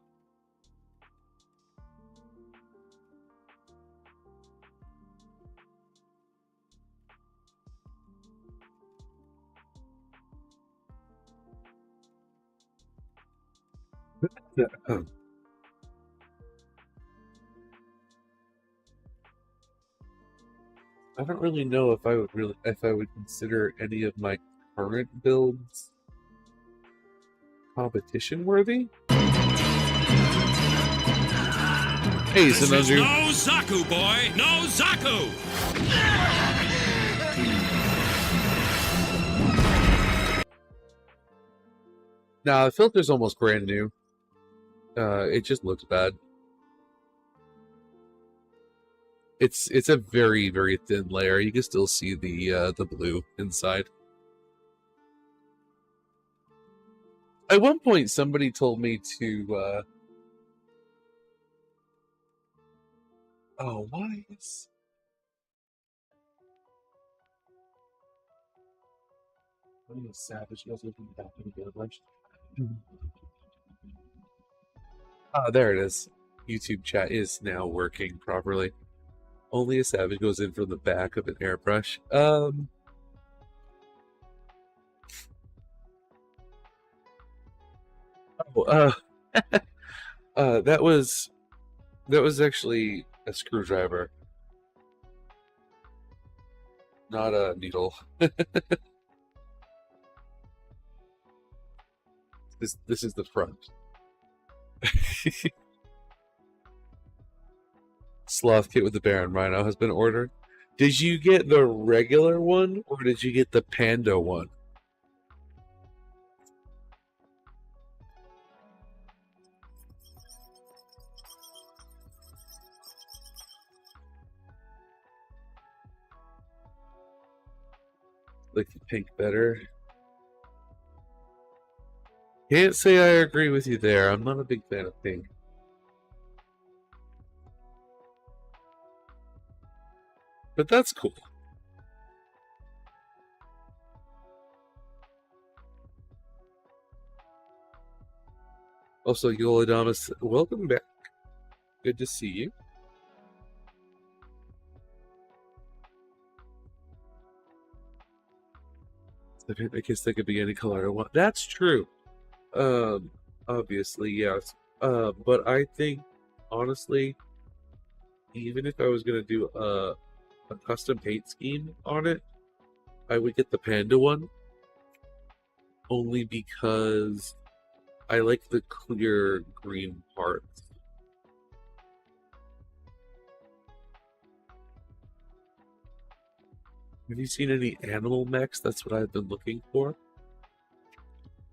[SPEAKER 1] I don't really know if I would consider any of my current builds competition worthy. Hey,
[SPEAKER 2] This is
[SPEAKER 1] Zenandru.
[SPEAKER 2] no Zaku, boy! No Zaku!
[SPEAKER 1] Nah, the filter's almost brand new. It just looks bad. It's a very, very thin layer. You can still see the blue inside. At one point, somebody told me to. Oh, why is? I'm a savage. You guys looking back in the lunch. Ah, there it is. YouTube chat is now working properly. Only a savage goes in from the back of an airbrush. That was actually a screwdriver, not a needle. This is the front. Sloth kit with the Baron Rhino has been ordered. Did you get the regular one or did you get the Panda one? Like the pink better. Can't say I agree with you there. I'm not a big fan of pink. But that's cool. Also, Yoladamas, welcome back. Good to see you. I guess they could be any color I want. That's true. Obviously, yes. But I think, honestly, even if I was gonna do a custom paint scheme on it, I would get the panda one. Only because I like the clear green parts. Have you seen any animal mechs? That's what I've been looking for.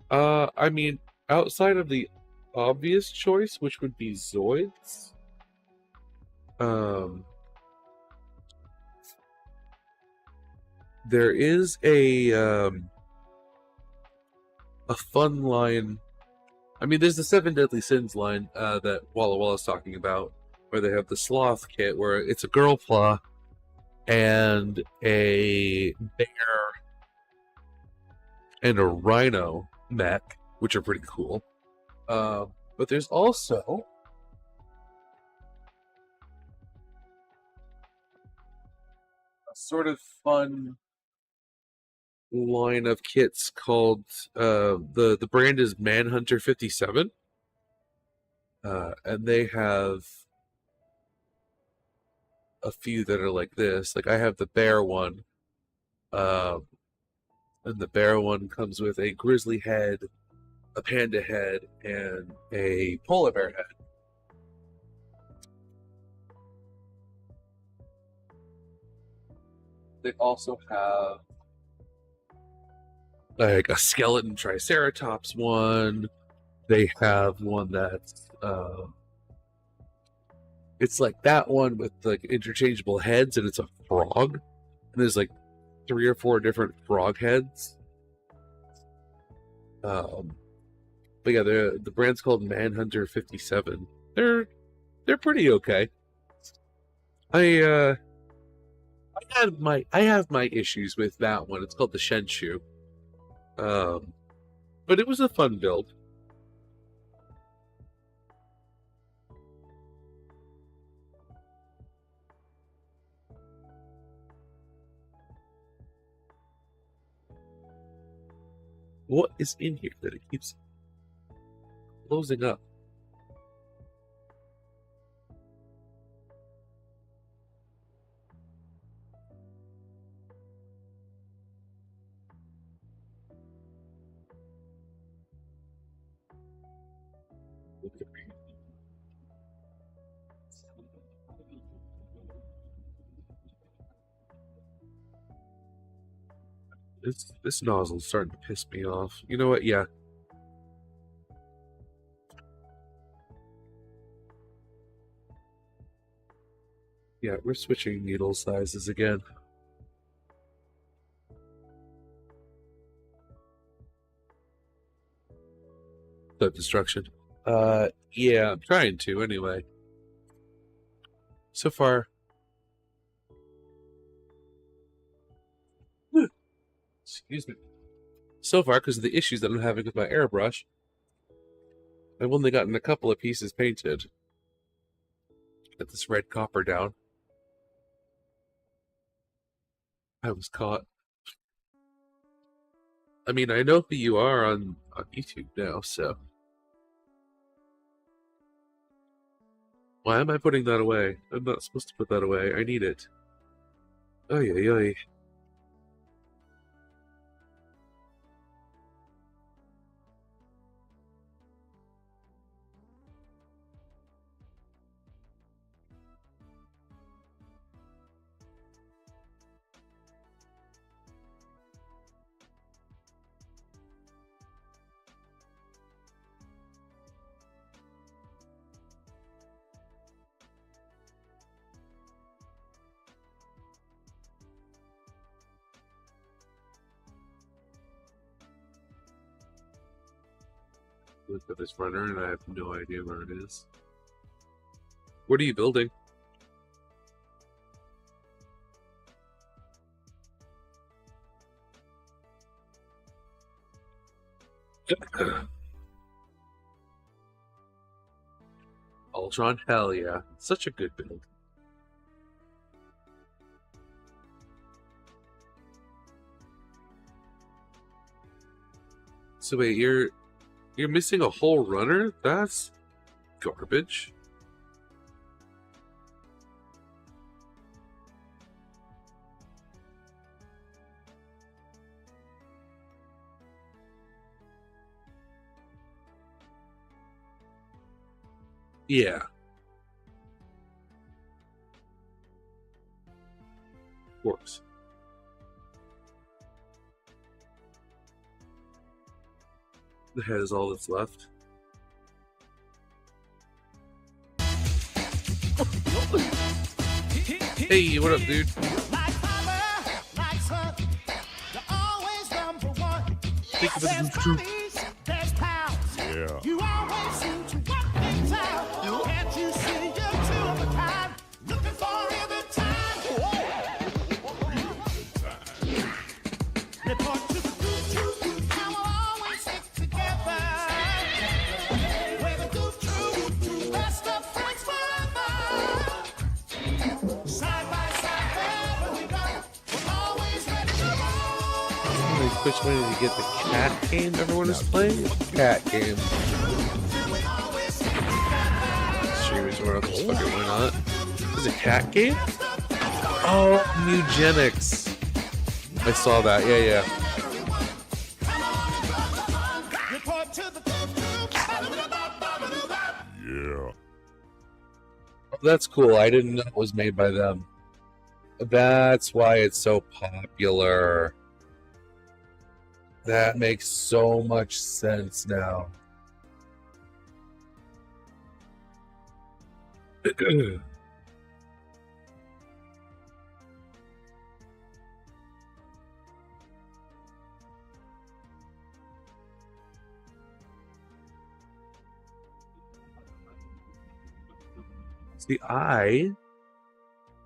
[SPEAKER 1] I mean, outside of the obvious choice, which would be Zoids, there is a fun line. I mean, there's the Seven Deadly Sins line that Walla Walla's talking about, where they have the sloth kit, where it's a gunpla and a bear and a rhino mech, which are pretty cool. But there's also a sort of fun line of kits called the brand is Manhunter 57, and they have a few that are like this. Like I have the bear one, and the bear one comes with a grizzly head, a panda head, and a polar bear head. They also have like a skeleton triceratops one. They have one that's it's like that one with like interchangeable heads, and it's a frog. And there's like 3 or 4 different frog heads. But yeah, the brand's called Manhunter 57. They're pretty okay. I have my issues with that one. It's called the Shenshu. But it was a fun build. What is in here that it keeps closing up? This nozzle's starting to piss me off. You know what? Yeah. Yeah, we're switching needle sizes again. Self-destruction. Yeah, I'm trying to anyway. So far. Excuse me. So far, because of the issues that I'm having with my airbrush, I've only gotten a couple of pieces painted. Get this red copper down. I was caught. I mean, I know who you are on YouTube now, so. Why am I putting that away? I'm not supposed to put that away. I need it. Oy, oy, oy. Look at this runner, and I have no idea where it is. What are you building? Ultron, hell yeah. Such a good build. So wait, you're missing a whole runner? That's garbage. Yeah. Of course. The head is all that's left. Hey, what up, dude? Think of it as true.
[SPEAKER 2] Yeah.
[SPEAKER 6] You always seem to work things out. Can't you see you're two of a kind? Looking for a good time. Report to the goof, how we'll always stick together. We're the goof troop, best of friends forever. Side by side, wherever we go, we're always ready to roll.
[SPEAKER 1] Like, which one did you get? The cat game everyone is playing? Cat game. Streamers were up, fuck it, why not? Is it cat game? Oh, eugenics. I saw that, yeah.
[SPEAKER 6] Report to the goof troop.
[SPEAKER 2] Yeah.
[SPEAKER 1] Oh, that's cool. I didn't know it was made by them. That's why it's so popular. That makes so much sense now. See, I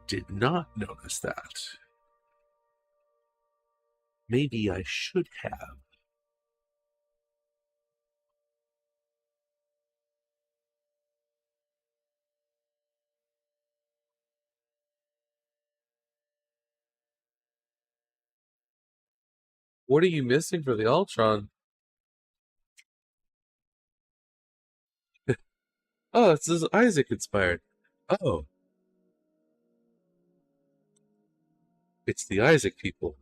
[SPEAKER 1] did not notice that. Maybe I should have. What are you missing for the Ultron? Oh, this is Isaac inspired. Oh. It's the Isaac people.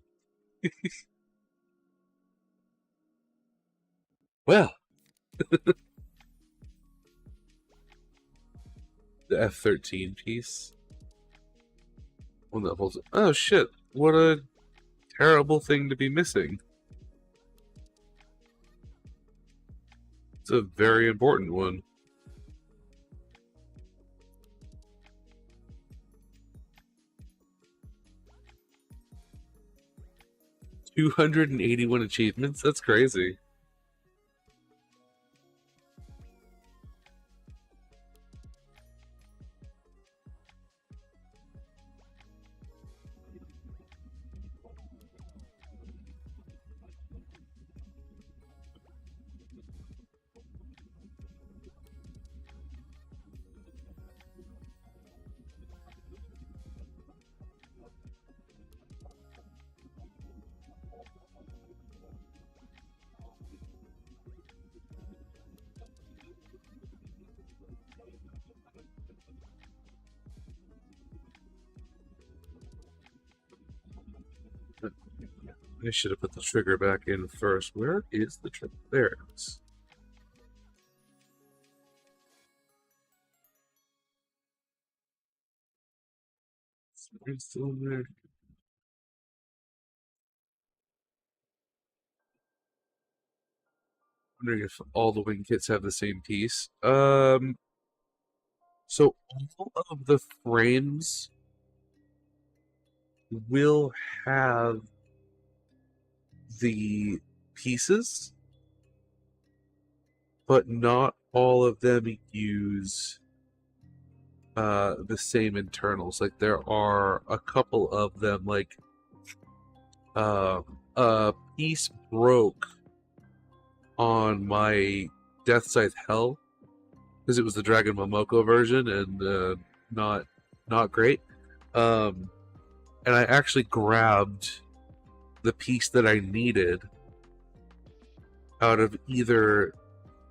[SPEAKER 1] Well. The F-13 piece. One that holds it. Oh shit, what a terrible thing to be missing. It's a very important one. $281 achievements? That's crazy. I should have put the trigger back in first. Where is the trigger? There it is. It's still in there. Wondering if all the wing kits have the same piece. So all of the frames will have the pieces, but not all of them use the same internals. Like there are a couple of them, like a piece broke on my Death Scythe Hell because it was the Dragon Momoko version and not great. And I actually grabbed the piece that I needed out of either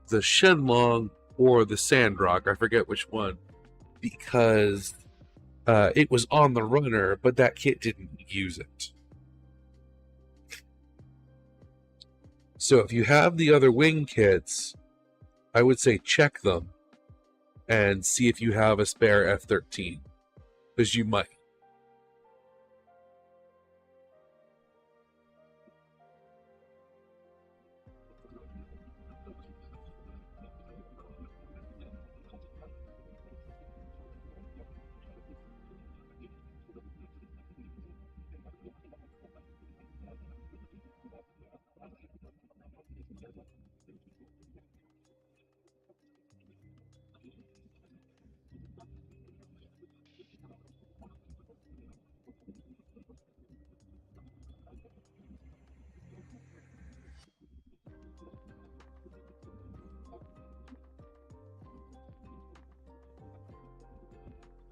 [SPEAKER 1] the Shenlong or the Sandrock. I forget which one, because it was on the runner, but that kit didn't use it. So if you have the other wing kits, I would say check them and see if you have a spare F-13, because you might.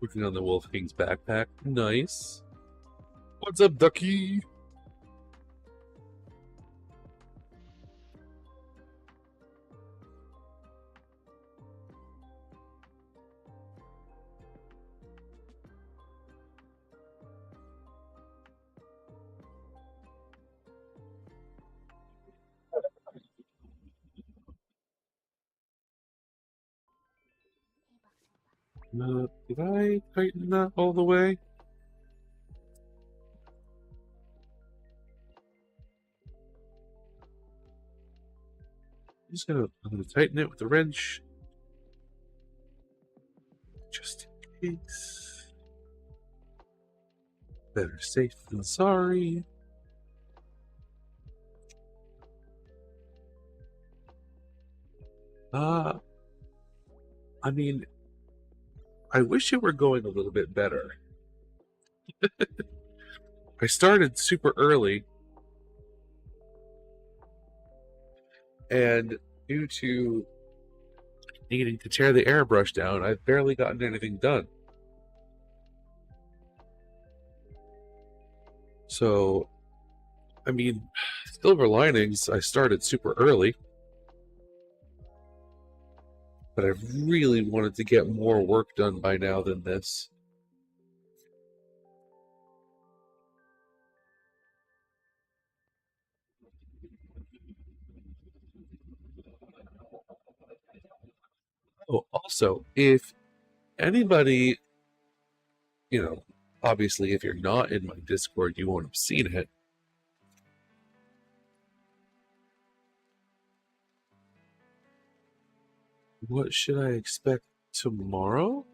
[SPEAKER 1] Working on the Wolf King's backpack. Nice. What's up, Ducky? Did I tighten that all the way? I'm gonna tighten it with the wrench, just in case. Better safe than sorry. I mean, I wish it were going a little bit better. I started super early, and due to needing to tear the airbrush down, I've barely gotten anything done. So, I mean, silver linings, I started super early, but I really wanted to get more work done by now than this. Oh, also, if anybody, obviously if you're not in my Discord, you won't have seen it. What should I expect tomorrow?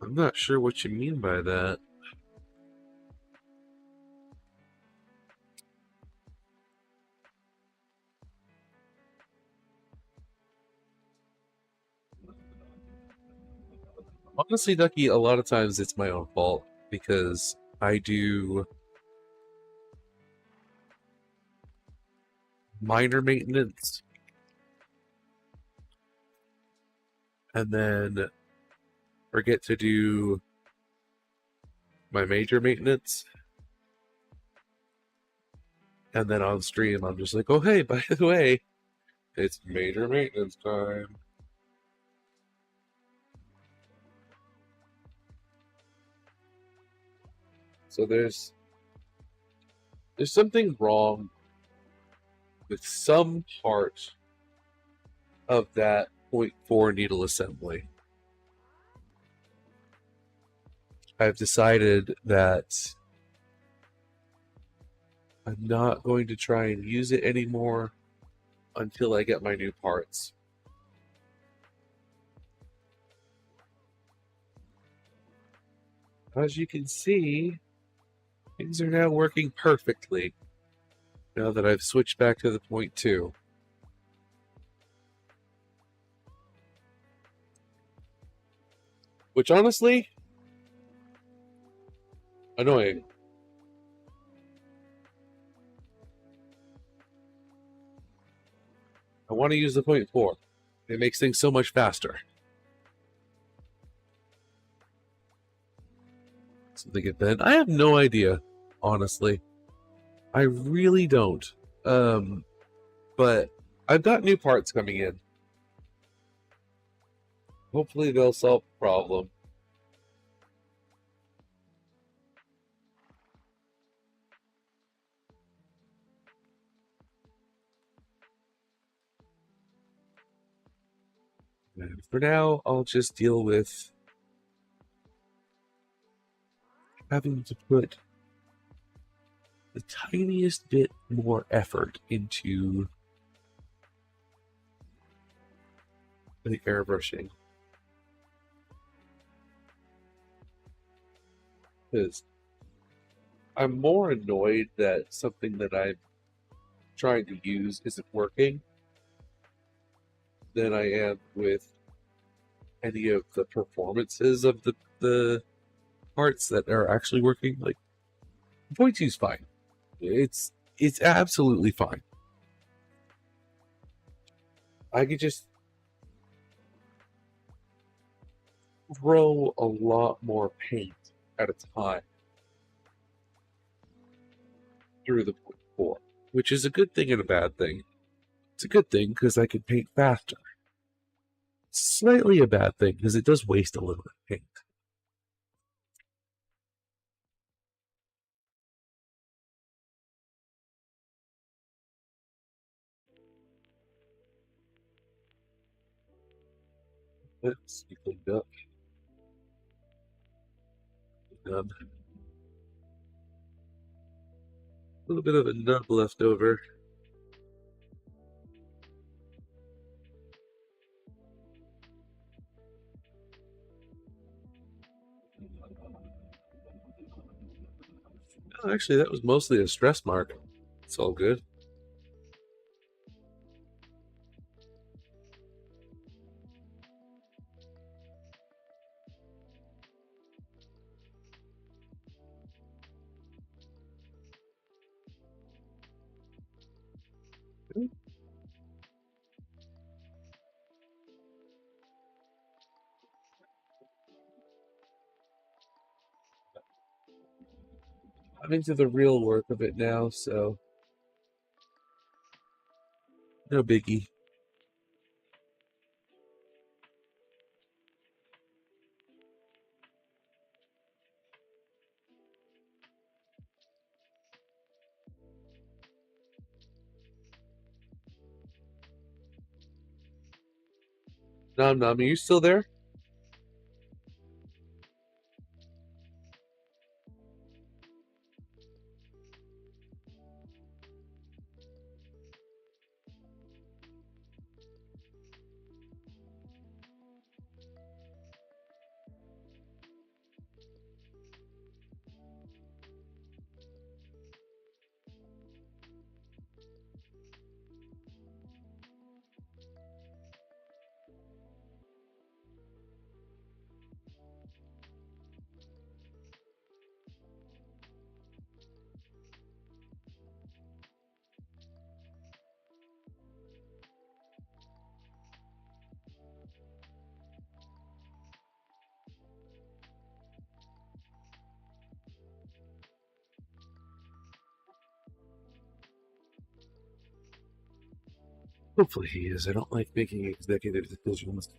[SPEAKER 1] I'm not sure what you mean by that. Honestly, Ducky, a lot of times it's my own fault because I do minor maintenance and then forget to do my major maintenance. And then on stream, I'm just like, oh, hey, by the way, it's major maintenance time. So there's something wrong with some part of that 0.4 needle assembly. I've decided that I'm not going to try and use it anymore until I get my new parts. As you can see, things are now working perfectly now that I've switched back to the 0.2. Which honestly, annoying. I want to use the 0.4. It makes things so much faster. So they get bent. I have no idea, honestly. I really don't. But I've got new parts coming in. Hopefully they'll solve the problem. And for now, I'll just deal with having to put the tiniest bit more effort into the airbrushing. Because I'm more annoyed that something that I'm trying to use isn't working than I am with any of the performances of the parts that are actually working. Like, 0.2 is fine. It's absolutely fine. I could just throw a lot more paint at a time through the 0.4, which is a good thing and a bad thing. It's a good thing because I can paint faster. Slightly a bad thing because it does waste a little bit of paint. Let's be cleaned up. Nub. A little bit of a nub left over. Oh, actually, that was mostly a stress mark. It's all good. I'm into the real work of it now, so no biggie. Nom Nom, are you still there? Hopefully he is. I don't like making executive decisions.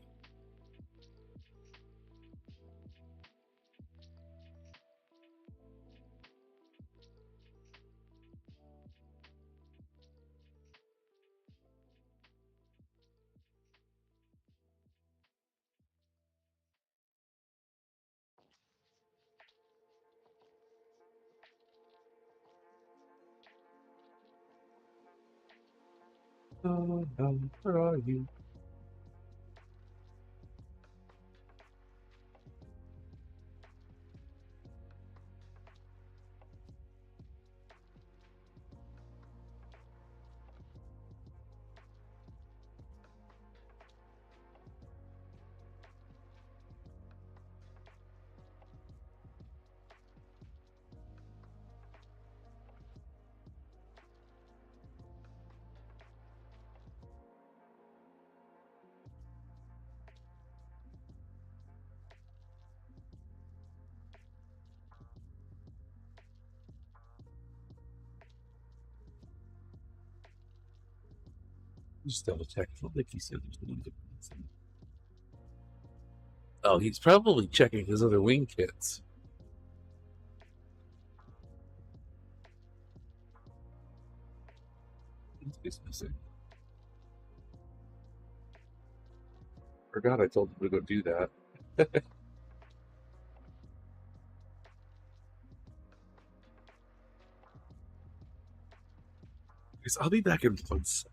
[SPEAKER 1] Oh, where are you? Just double check. I don't think he said there's any difference. Oh, he's probably checking his other wing kits. He's missing. Forgot I told him to go do that. Because I'll be back in 1 second.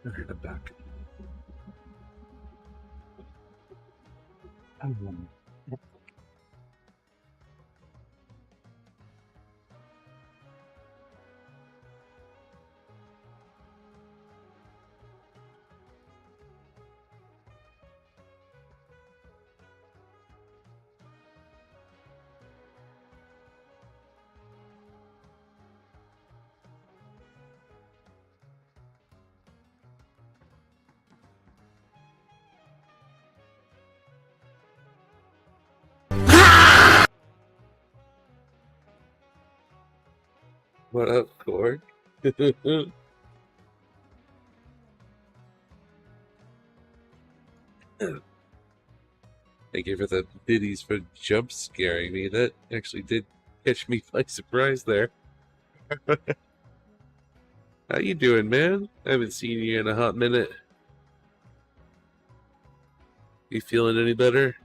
[SPEAKER 1] Okay, I'm back. What up, Cord? Thank you for the biddies for jump scaring me. That actually did catch me by surprise there. How you doing, man? I haven't seen you in a hot minute. You feeling any better?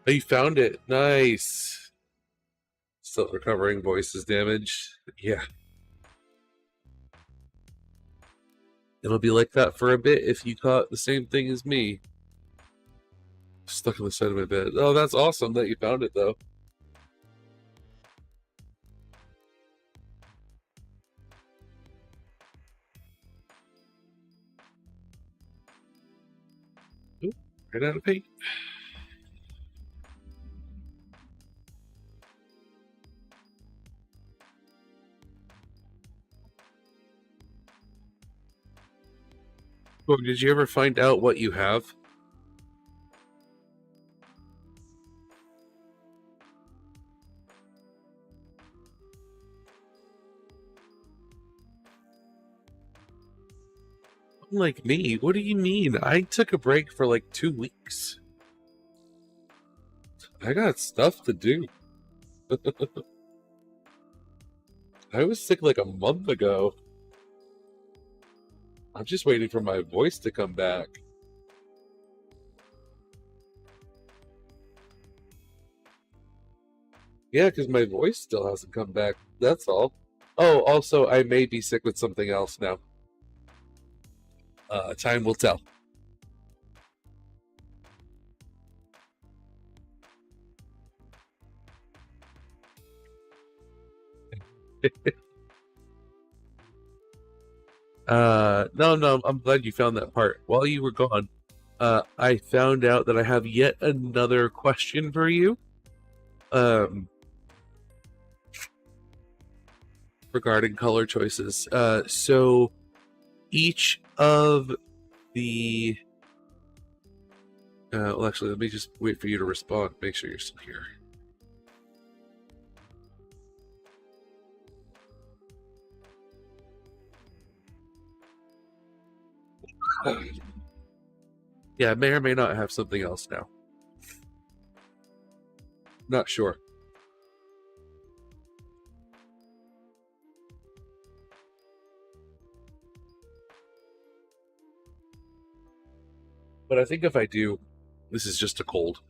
[SPEAKER 1] Oh, you found it. Nice. Still recovering voices damage. Yeah. It'll be like that for a bit if you caught the same thing as me. Stuck on the side of my bed. Oh, that's awesome that you found it, though. Ooh, right out of paint. Oh, did you ever find out what you have? Like me? What do you mean? I took a break for like 2 weeks. I got stuff to do. I was sick like a month ago. I'm just waiting for my voice to come back. Yeah, because my voice still hasn't come back. That's all. Oh, also, I may be sick with something else now. Time will tell. No, I'm glad you found that part. While you were gone, I found out that I have yet another question for you. Regarding color choices. So each of the well, actually, let me just wait for you to respond. Make sure you're still here. Yeah, I may or may not have something else now. Not sure. But I think if I do, this is just a cold.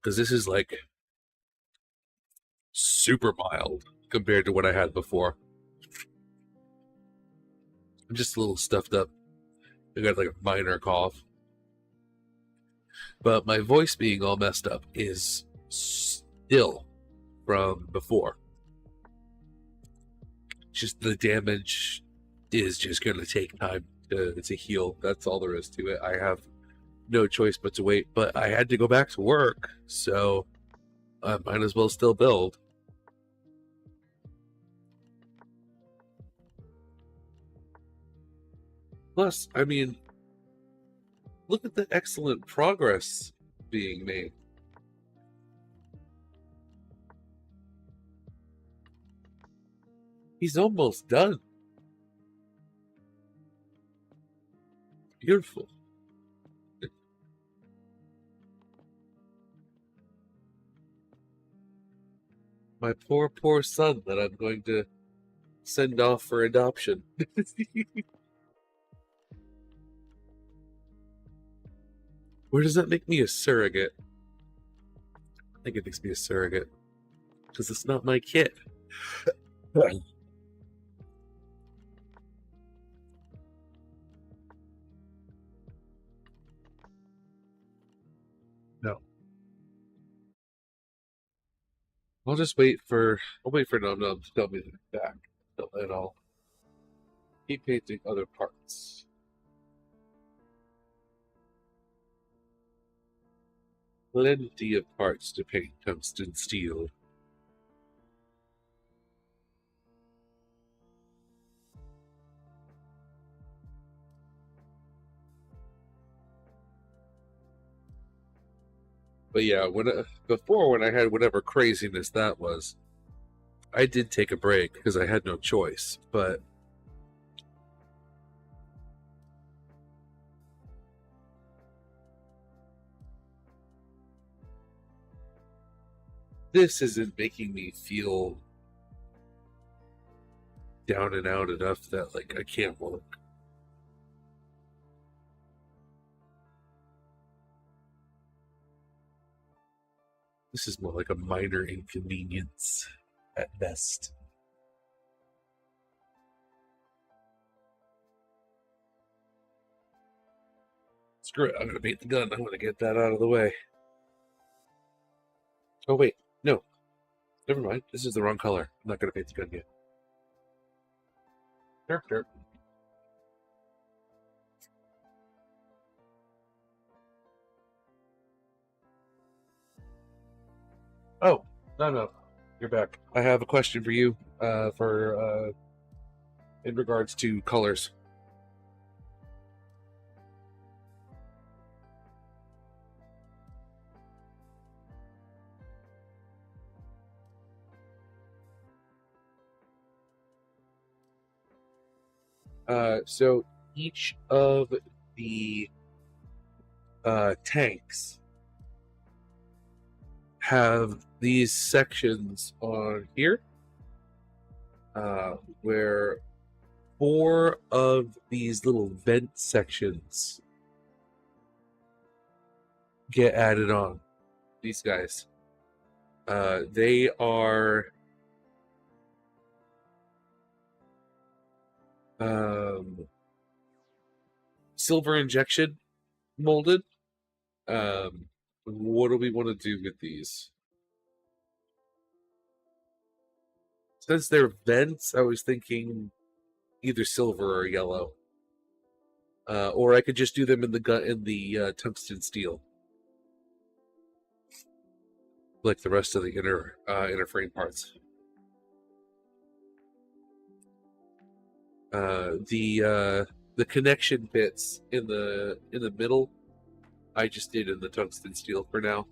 [SPEAKER 1] Because this is like super mild compared to what I had before. I'm just a little stuffed up. I got like a minor cough. But my voice being all messed up is still from before. Just the damage is just going to take time to heal. That's all there is to it. I have no choice but to wait. But I had to go back to work, so I might as well still build. Plus, I mean, look at the excellent progress being made. He's almost done. Beautiful. My poor, poor son that I'm going to send off for adoption. Where does that make me a surrogate? I think it makes me a surrogate. Because it's not my kid. No. I'll wait for Num Num to tell me to be back. And I'll keep painting other parts. Plenty of parts to paint tungsten steel. But yeah, before when I had whatever craziness that was, I did take a break because I had no choice. But this isn't making me feel down and out enough that like I can't work. This is more like a minor inconvenience at best. Screw it, I'm gonna paint the gun. I want to get that out of the way. Oh wait, no. Never mind. This is the wrong color. I'm not gonna paint the gun yet. Derp derp. Oh, no. You're back. I have a question for you, in regards to colors. So each of the tanks have these sections on here where 4 of these little vent sections get added on. These guys. They are silver injection molded. What do we want to do with these? Since they're vents, I was thinking either silver or yellow. Or I could just do them in the tungsten steel, like the rest of the inner frame parts. The connection bits in the middle, I just did in the tungsten steel for now.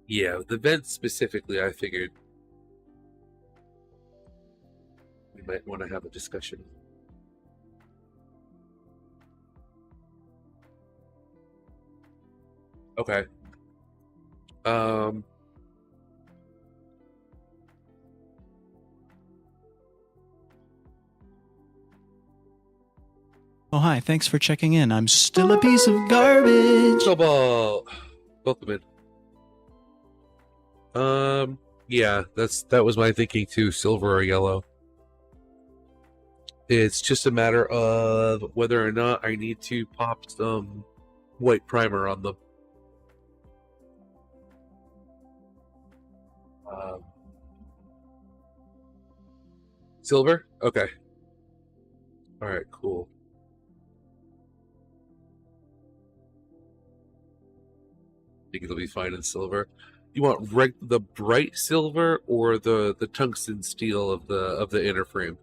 [SPEAKER 1] Yeah, the vents specifically, I figured we might want to have a discussion. Okay.
[SPEAKER 4] Oh, hi. Thanks for checking in. I'm still a piece of garbage.
[SPEAKER 1] Cobalt. Welcome in. Yeah, that was my thinking too, silver or yellow. It's just a matter of whether or not I need to pop some white primer on them. Silver? Okay. Alright, cool. I think it'll be fine in silver. You want the bright silver or the tungsten steel of the inner frame?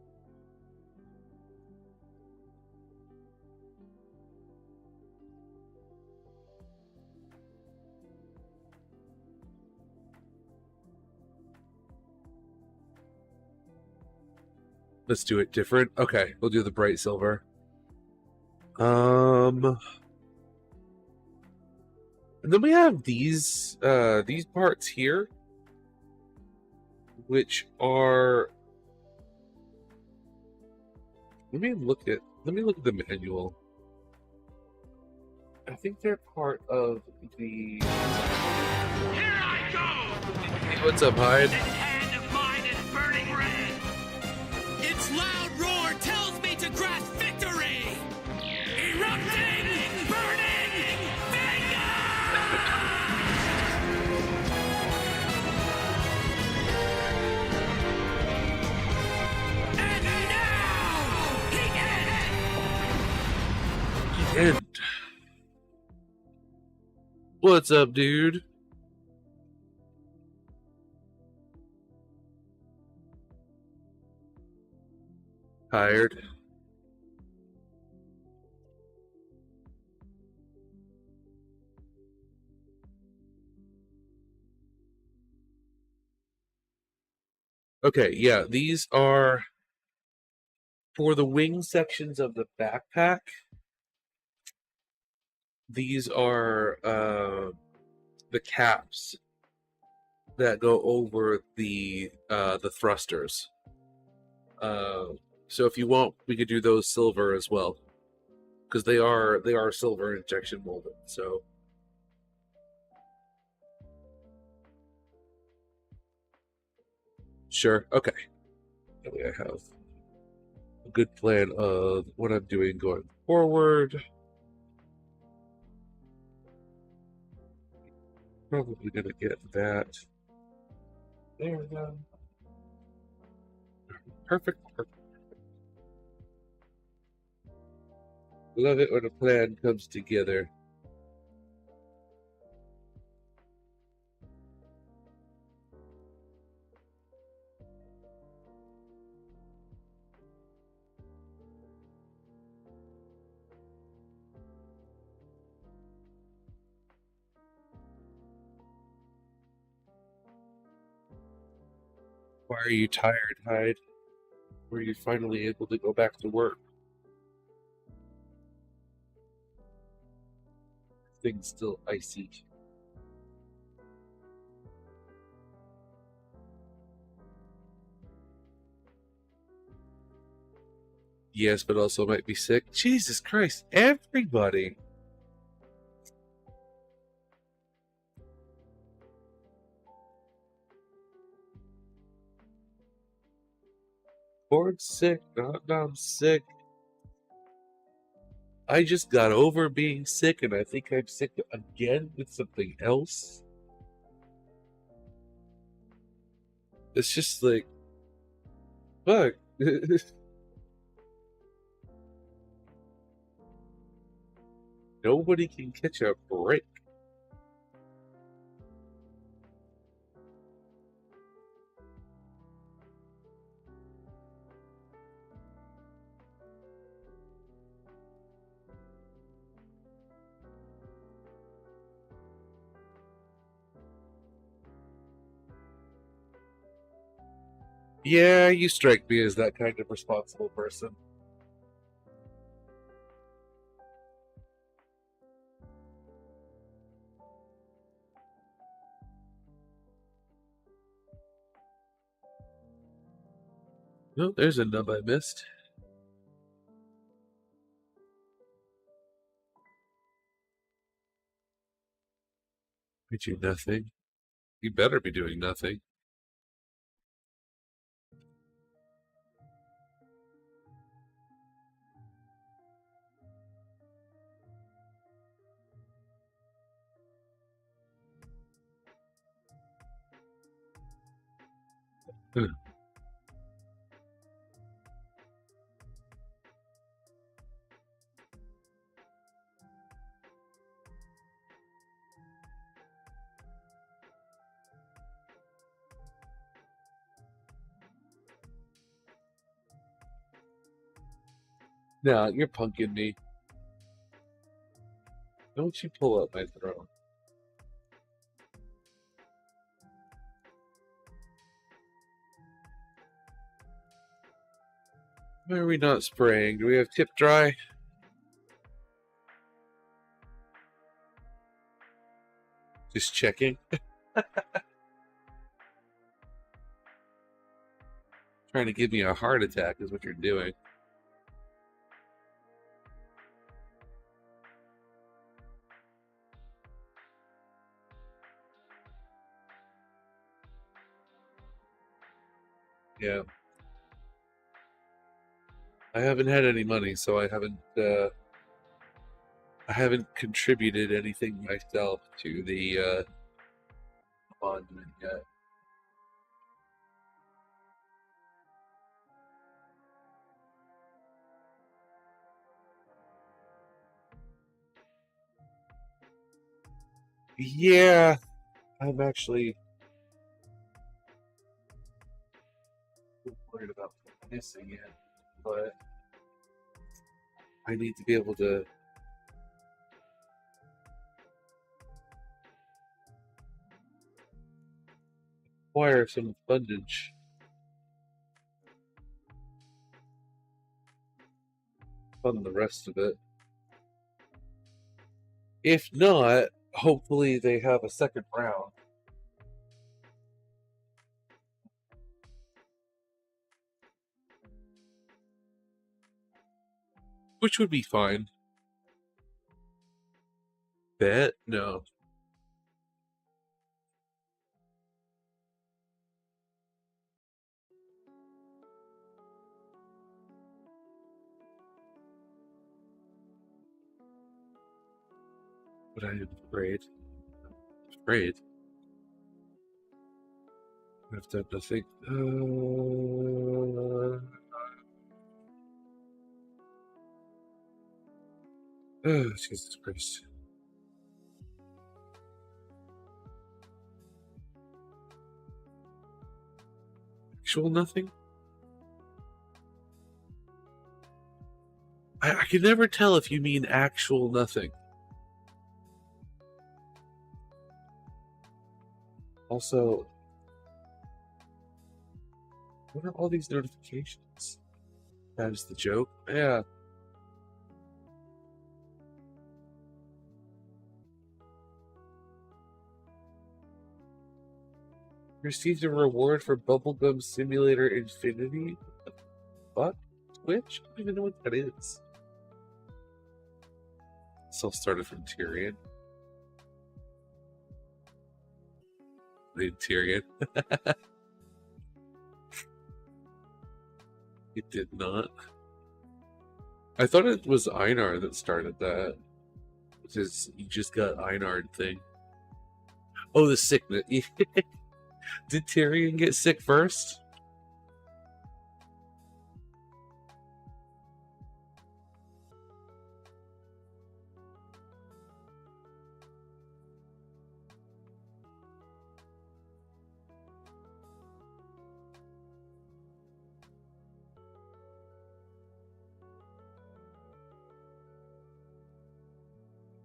[SPEAKER 1] Let's do it different. Okay, we'll do the bright silver. And then we have these parts here, which are. Let me look at the manual. I think they're part of the.
[SPEAKER 6] Here I go!
[SPEAKER 1] Hey, what's up, Hyde?
[SPEAKER 6] This hand of mine is burning red! Its loud roar tells me to grasp victory! Erupting, burning finger! And now, he
[SPEAKER 1] And what's up, dude? Tired. Okay, yeah, these are for the wing sections of the backpack. These are the caps that go over the thrusters. So if you want, we could do those silver as well, because they are silver injection molded. So sure, okay. That way I have a good plan of what I'm doing going forward. Probably gonna get that. There we go. Perfect. Love it when a plan comes together. Why are you tired, Hyde? Were you finally able to go back to work? Things still icy. Yes, but also might be sick. Jesus Christ, everybody! Ford's sick, Gundam's sick. I just got over being sick, and I think I'm sick again with something else. It's just like, fuck. Nobody can catch a break. Yeah, you strike me as that kind of responsible person. No, there's a nub I missed. I do nothing. You better be doing nothing. Nah, you're punking me. Don't you pull up my throne. Why are we not spraying? Do we have tip dry? Just checking. Trying to give me a heart attack is what you're doing. Yeah. I haven't had any money, so I haven't contributed anything myself to the monument yet. Yeah, I'm actually worried about missing it, but I need to be able to acquire some fundage. Fund the rest of it. If not, hopefully they have a second round. Which would be fine. Bet? No. But I am afraid. Afraid. I've done nothing. Oh, Jesus Christ. Actual nothing? I can never tell if you mean actual nothing. Also, What are all these notifications? That is the joke. Yeah. Received a reward for Bubblegum Simulator Infinity? What? Twitch? I don't even know what that is. This all started from Tyrion. Tyrion. It did not. I thought it was Einar that started that. Because you just got Einar thing. Oh, the sickness. Did Tyrion get sick first?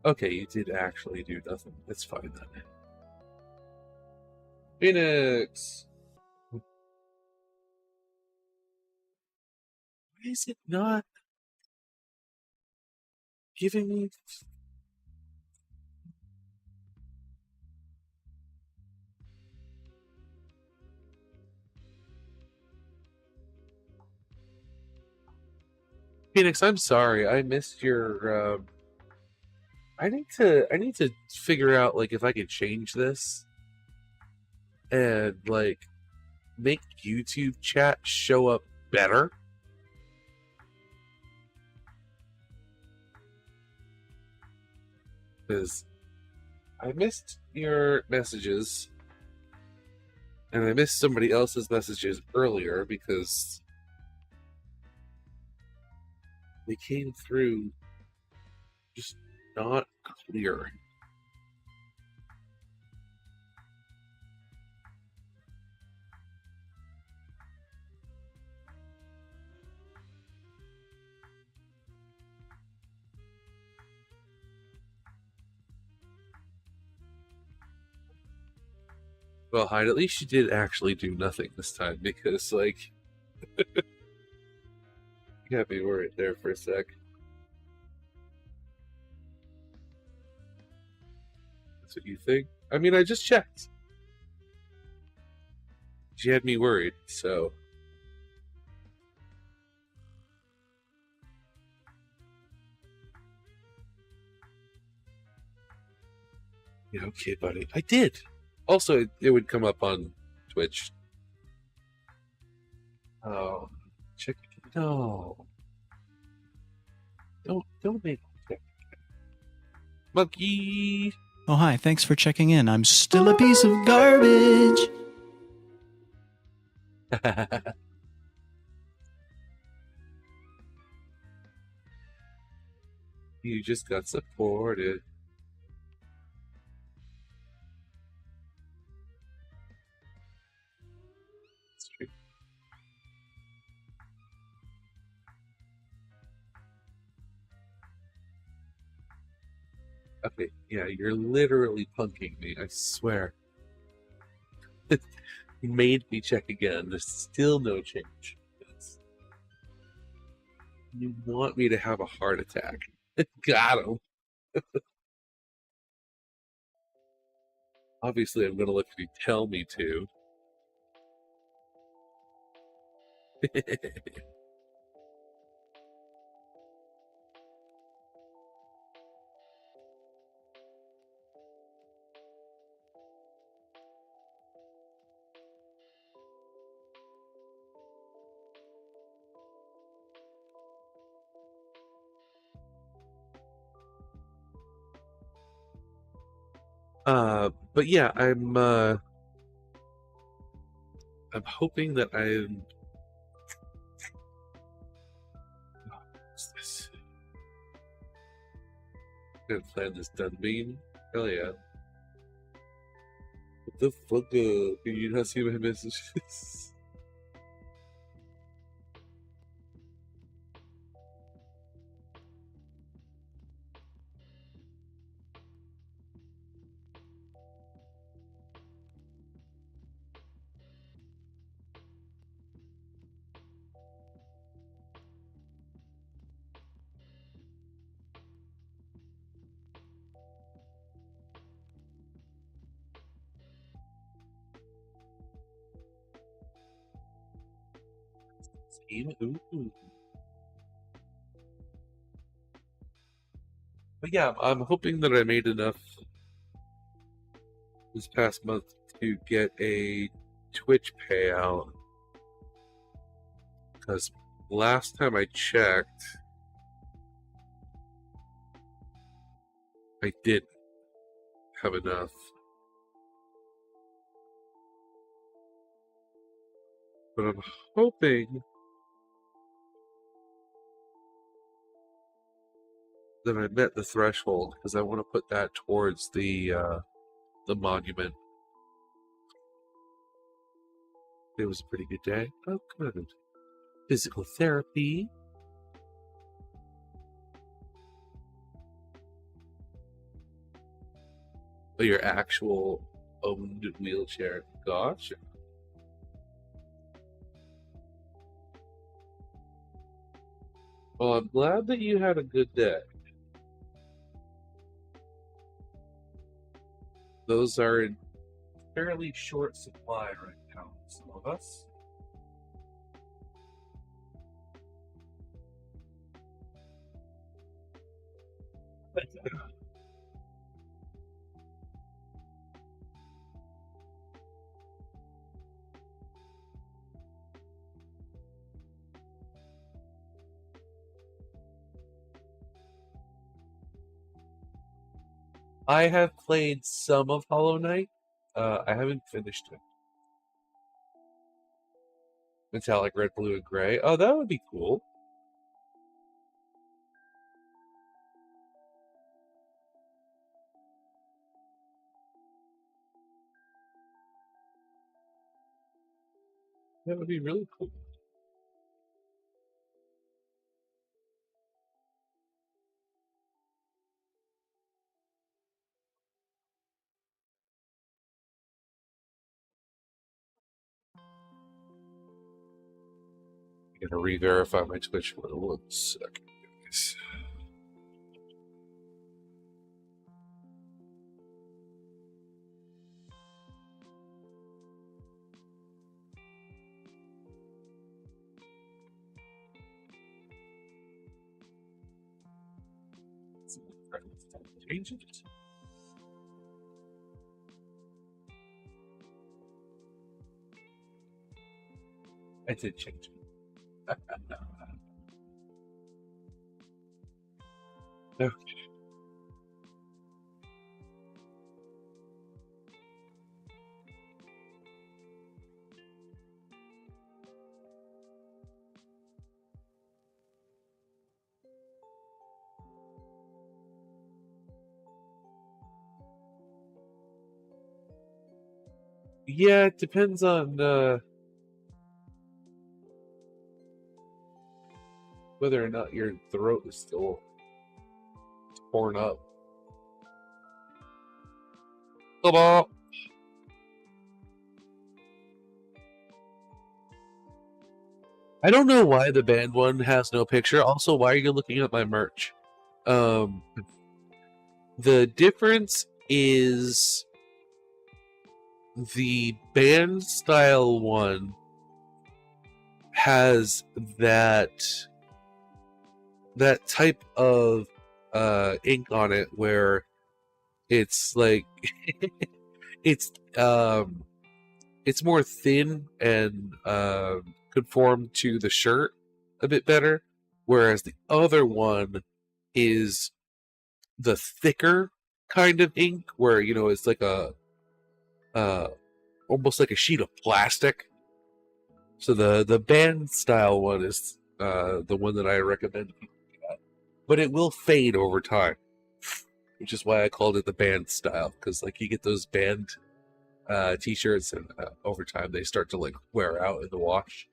[SPEAKER 1] Okay, you did actually do nothing. That's fine then. Phoenix! Why is it not giving me... Phoenix, I'm sorry. I missed your... I need to figure out, like, if I can change this and, like, make YouTube chat show up better. Because I missed your messages, and I missed somebody else's messages earlier because they came through just not clear. Well, Hyde, at least you did actually do nothing this time because, like, you got me worried there for a sec. That's what you think? I mean, I just checked. She had me worried, so... Yeah, okay, buddy. I did! Also, it would come up on Twitch. Oh, check it. No. Don't make me check. Monkey!
[SPEAKER 4] Oh, hi. Thanks for checking in. I'm still a piece of garbage.
[SPEAKER 1] You just got supported. That's true. Okay, yeah, you're literally punking me, I swear. You made me check again. There's still no change. You want me to have a heart attack. Got him. Obviously, I'm going to look if you tell me to. But yeah, I'm hoping that I'm... What's this? I'm gonna plan this done beam. Hell yeah. What the fuck? Can you not see my messages? Ooh. But yeah, I'm hoping that I made enough this past month to get a Twitch payout. Because last time I checked, I didn't have enough. But I'm hoping that I met the threshold because I want to put that towards the monument. It was a pretty good day. Oh, good. Physical therapy. Oh, your actual owned wheelchair. Gotcha. Well, I'm glad that you had a good day. Those are in fairly short supply right now, some of us. I have played some of Hollow Knight. I haven't finished it. Metallic Red, Blue, and Gray. Oh, that would be cool. That would be really cool. I'm gonna re-verify my Twitch for 1 second, guys. Change it. I did change it. Okay. Yeah, it depends on whether or not your throat is still torn up. Hello. I don't know why the band one has no picture. Also, why are you looking at my merch? The difference is the band style one has that type of ink on it where it's like it's more thin and conform to the shirt a bit better, whereas the other one is the thicker kind of ink where it's like a almost like a sheet of plastic. So the band style one is the one that I recommend people get, but it will fade over time, which is why I called it the band style, because like you get those band t-shirts and over time they start to like wear out in the wash.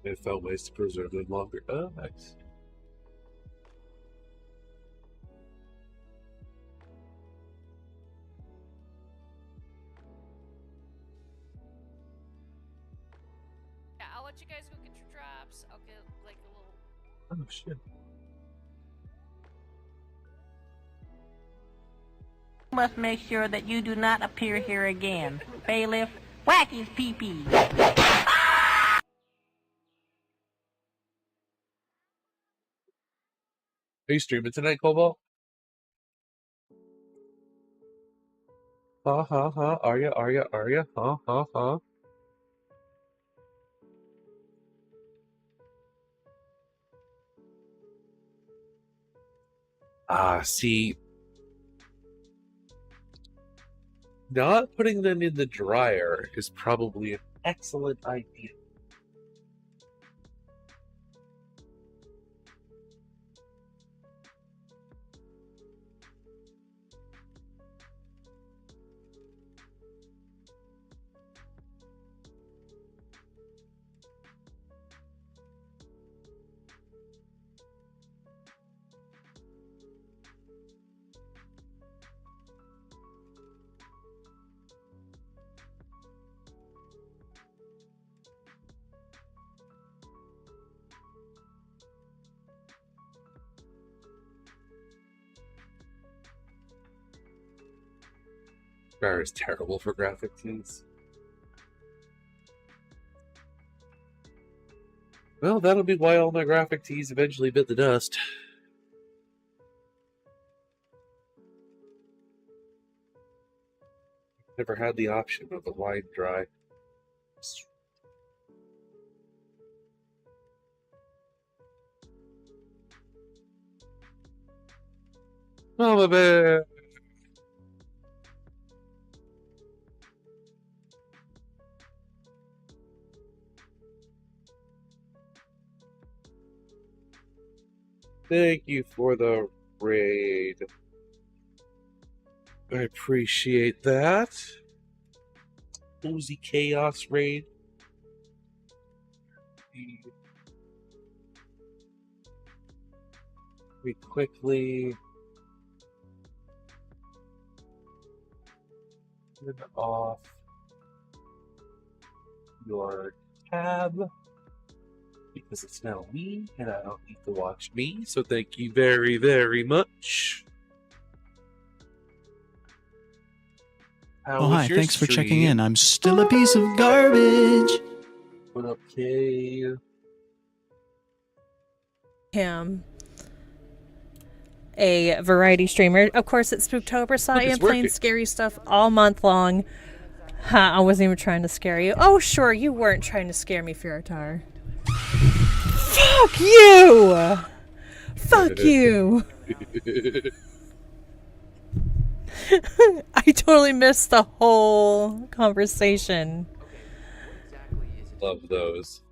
[SPEAKER 1] They found ways to preserve them longer. Oh, nice.
[SPEAKER 7] Yeah, I'll let you
[SPEAKER 1] Oh shit.
[SPEAKER 7] Must make sure that you do not appear here again. Bailiff, whack his pee-pee.
[SPEAKER 1] Are you streaming tonight, Cobalt? Huh? Are ya? Huh? See, not putting them in the dryer is probably an excellent idea. Dryer is terrible for graphic tees. Well, that'll be why all my graphic tees eventually bit the dust. Never had the option of a wide dry. Mama bear! Thank you for the raid. I appreciate that. Cozy Chaos raid. We quickly turn off your tab because it's now me and I don't need to watch me. So thank you very, very much. How
[SPEAKER 4] Oh,
[SPEAKER 1] was
[SPEAKER 4] hi.
[SPEAKER 1] your
[SPEAKER 4] Thanks for checking
[SPEAKER 1] stream?
[SPEAKER 4] in. I'm still a piece of garbage.
[SPEAKER 1] What up, Kay?
[SPEAKER 8] Him a variety streamer. Of course, it's Spooktober, so I
[SPEAKER 1] it's
[SPEAKER 8] am playing
[SPEAKER 1] working.
[SPEAKER 8] scary stuff all month long. I wasn't even trying to scare you. Oh, sure, you weren't trying to scare me, Firatar. Fuck you! Fuck you! I totally missed the whole conversation.
[SPEAKER 1] Love those.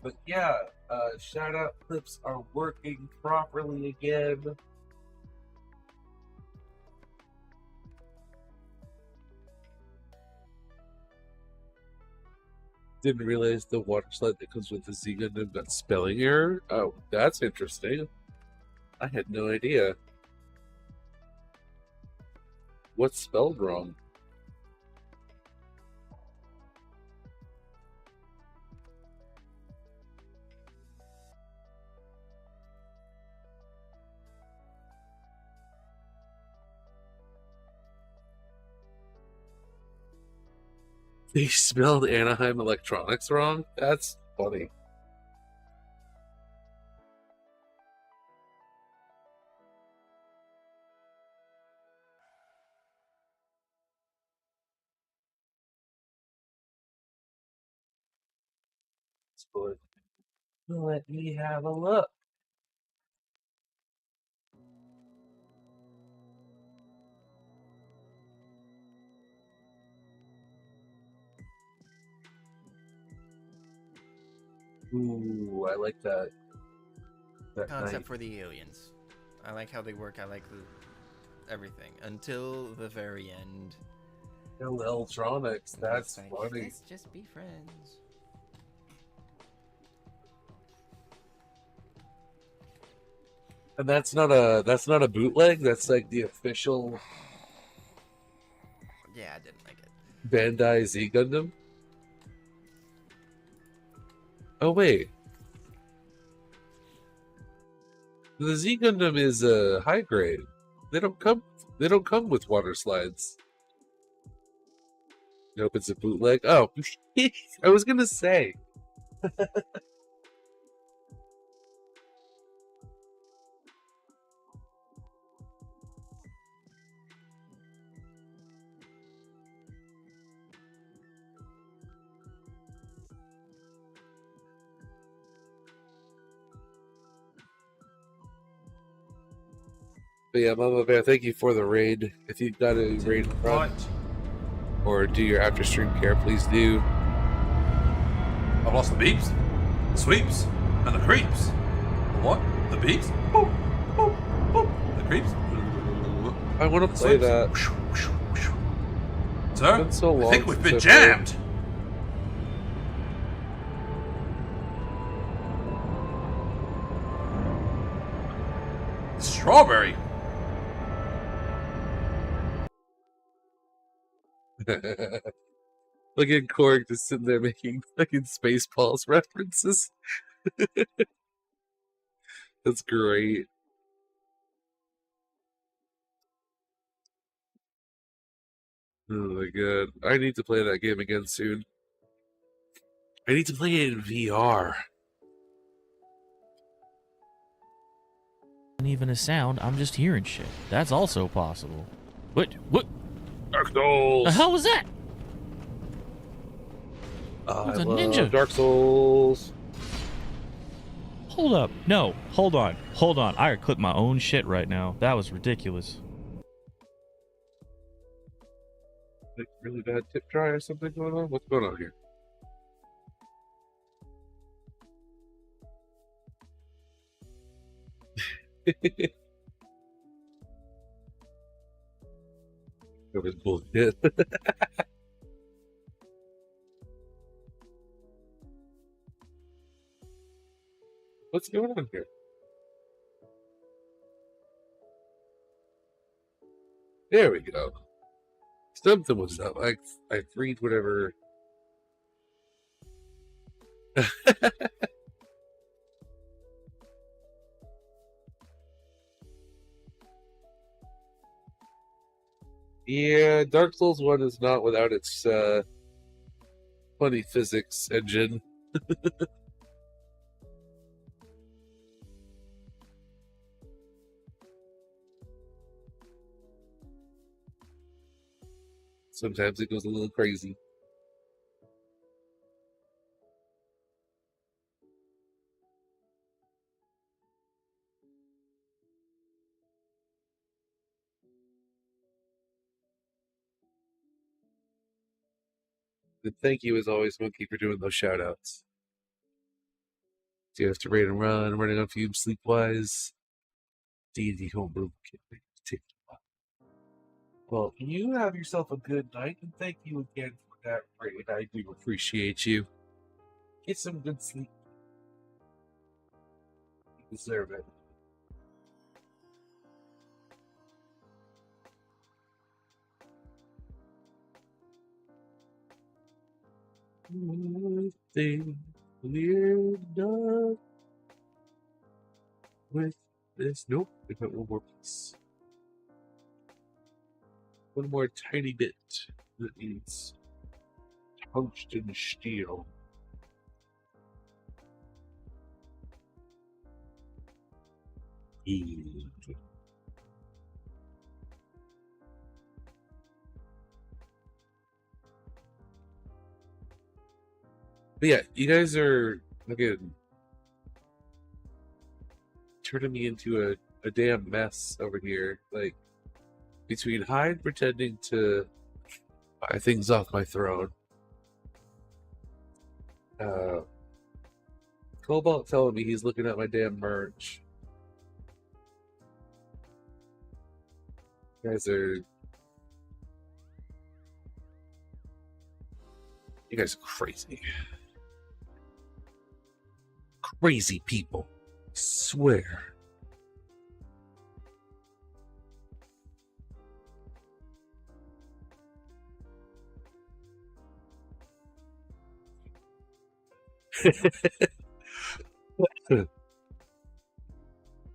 [SPEAKER 1] But yeah, shout out clips are working properly again. Didn't realize the water slide that comes with the Z Gundam got spelling error. Oh, that's interesting. I had no idea. What's spelled wrong? They spelled Anaheim Electronics wrong? That's funny. But let me have a look. Ooh, I like that.
[SPEAKER 9] Concept
[SPEAKER 1] Knight.
[SPEAKER 9] for the aliens. I like how they work. I like everything until the very end.
[SPEAKER 1] Electronics.
[SPEAKER 9] And
[SPEAKER 1] That's
[SPEAKER 9] it's like,
[SPEAKER 1] funny.
[SPEAKER 9] let's just be friends.
[SPEAKER 1] And that's not a bootleg. That's like the official
[SPEAKER 9] Yeah, I didn't like it.
[SPEAKER 1] Bandai Z Gundam. Oh wait, the Z Gundam is high grade. They don't come. They don't come with water slides. Nope, it's a bootleg. Oh, I was gonna say. But yeah, Mama Bear, thank you for the raid. If you've got a raid in front or do your after stream care, please do.
[SPEAKER 10] I've lost the beeps, the sweeps, and the creeps. The what? The beeps? Boop, boop, boop. The creeps?
[SPEAKER 1] I want to play that.
[SPEAKER 10] Sir,
[SPEAKER 1] It's been so long
[SPEAKER 10] I think we've been
[SPEAKER 1] since I've played.
[SPEAKER 10] jammed. Strawberry.
[SPEAKER 1] Look at Korg just sitting there making fucking Spaceballs references. That's great. Oh my god. I need to play that game again soon. I need to play it in VR.
[SPEAKER 11] Not even a sound. I'm just hearing shit. That's also possible. What?
[SPEAKER 1] Dark Souls!
[SPEAKER 11] The hell was that?
[SPEAKER 1] I
[SPEAKER 11] It's a
[SPEAKER 1] love
[SPEAKER 11] ninja.
[SPEAKER 1] Dark Souls.
[SPEAKER 11] Hold up. No. Hold on. Hold on. I could clip my own shit right now. That was ridiculous.
[SPEAKER 1] Like really bad tip dry or something going on? What's going on here? That was bullshit. What's going on here? There we go. Something was up. I freed whatever. Yeah, Dark Souls 1 is not without its funny physics engine. Sometimes it goes a little crazy. And thank you, as always, Monkey, for doing those shout outs. Do you have to raid and run, running on fumes, sleepwise? D&D homebrew. Well, you have yourself a good night, and thank you again for that raid. I do appreciate you. Get some good sleep. You deserve it. Thing we're done with this. Nope, we got one more piece. One more tiny bit that needs tungsten steel. Good. But yeah, you guys are again turning me into a damn mess over here. Like between Hyde pretending to buy things off my throne, Cobalt telling me he's looking at my damn merch. You guys are crazy. Crazy people. I swear.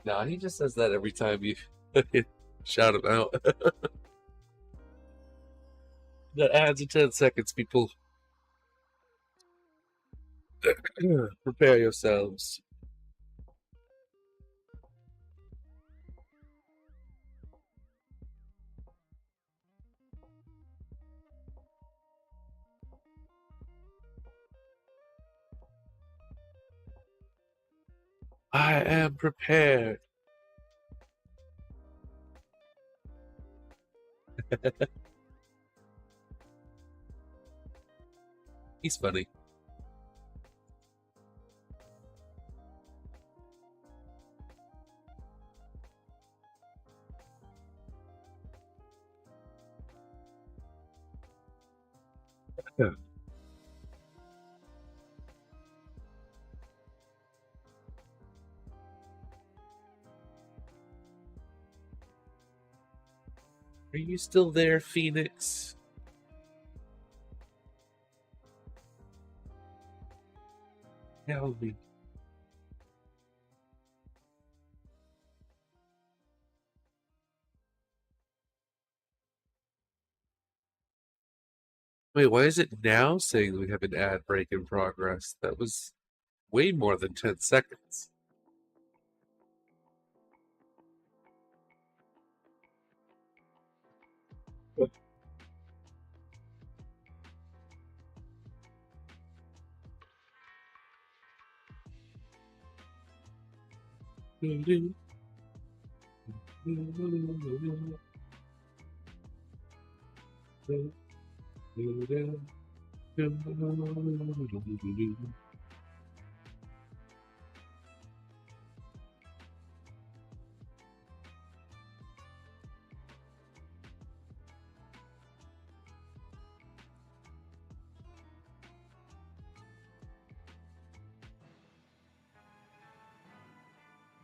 [SPEAKER 1] Nah, he just says that every time you shout him out. That adds in 10 seconds, people. Prepare yourselves. I am prepared. He's funny. Yeah. Are you still there, Phoenix? Tell me. Wait, why is it now saying we have an ad break in progress? That was way more than 10 seconds.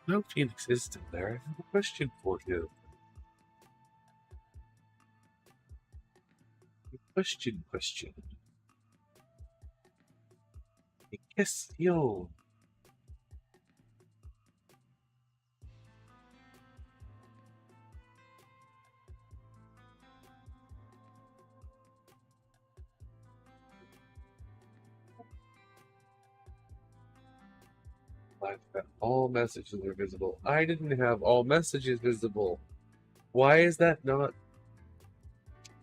[SPEAKER 1] No, Phoenix is still there. I have a question for you. Question. Question. All messages are visible. I didn't have all messages visible. Why is that not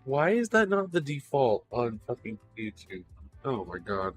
[SPEAKER 1] the default on fucking YouTube? Oh my god.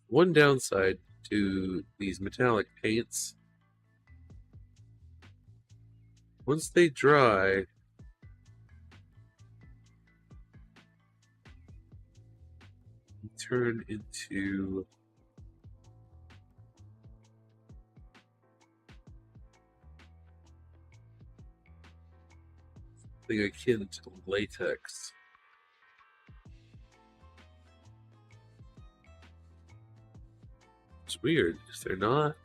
[SPEAKER 1] One downside to these metallic paints, once they dry, they turn into something akin to latex. It's weird because they're not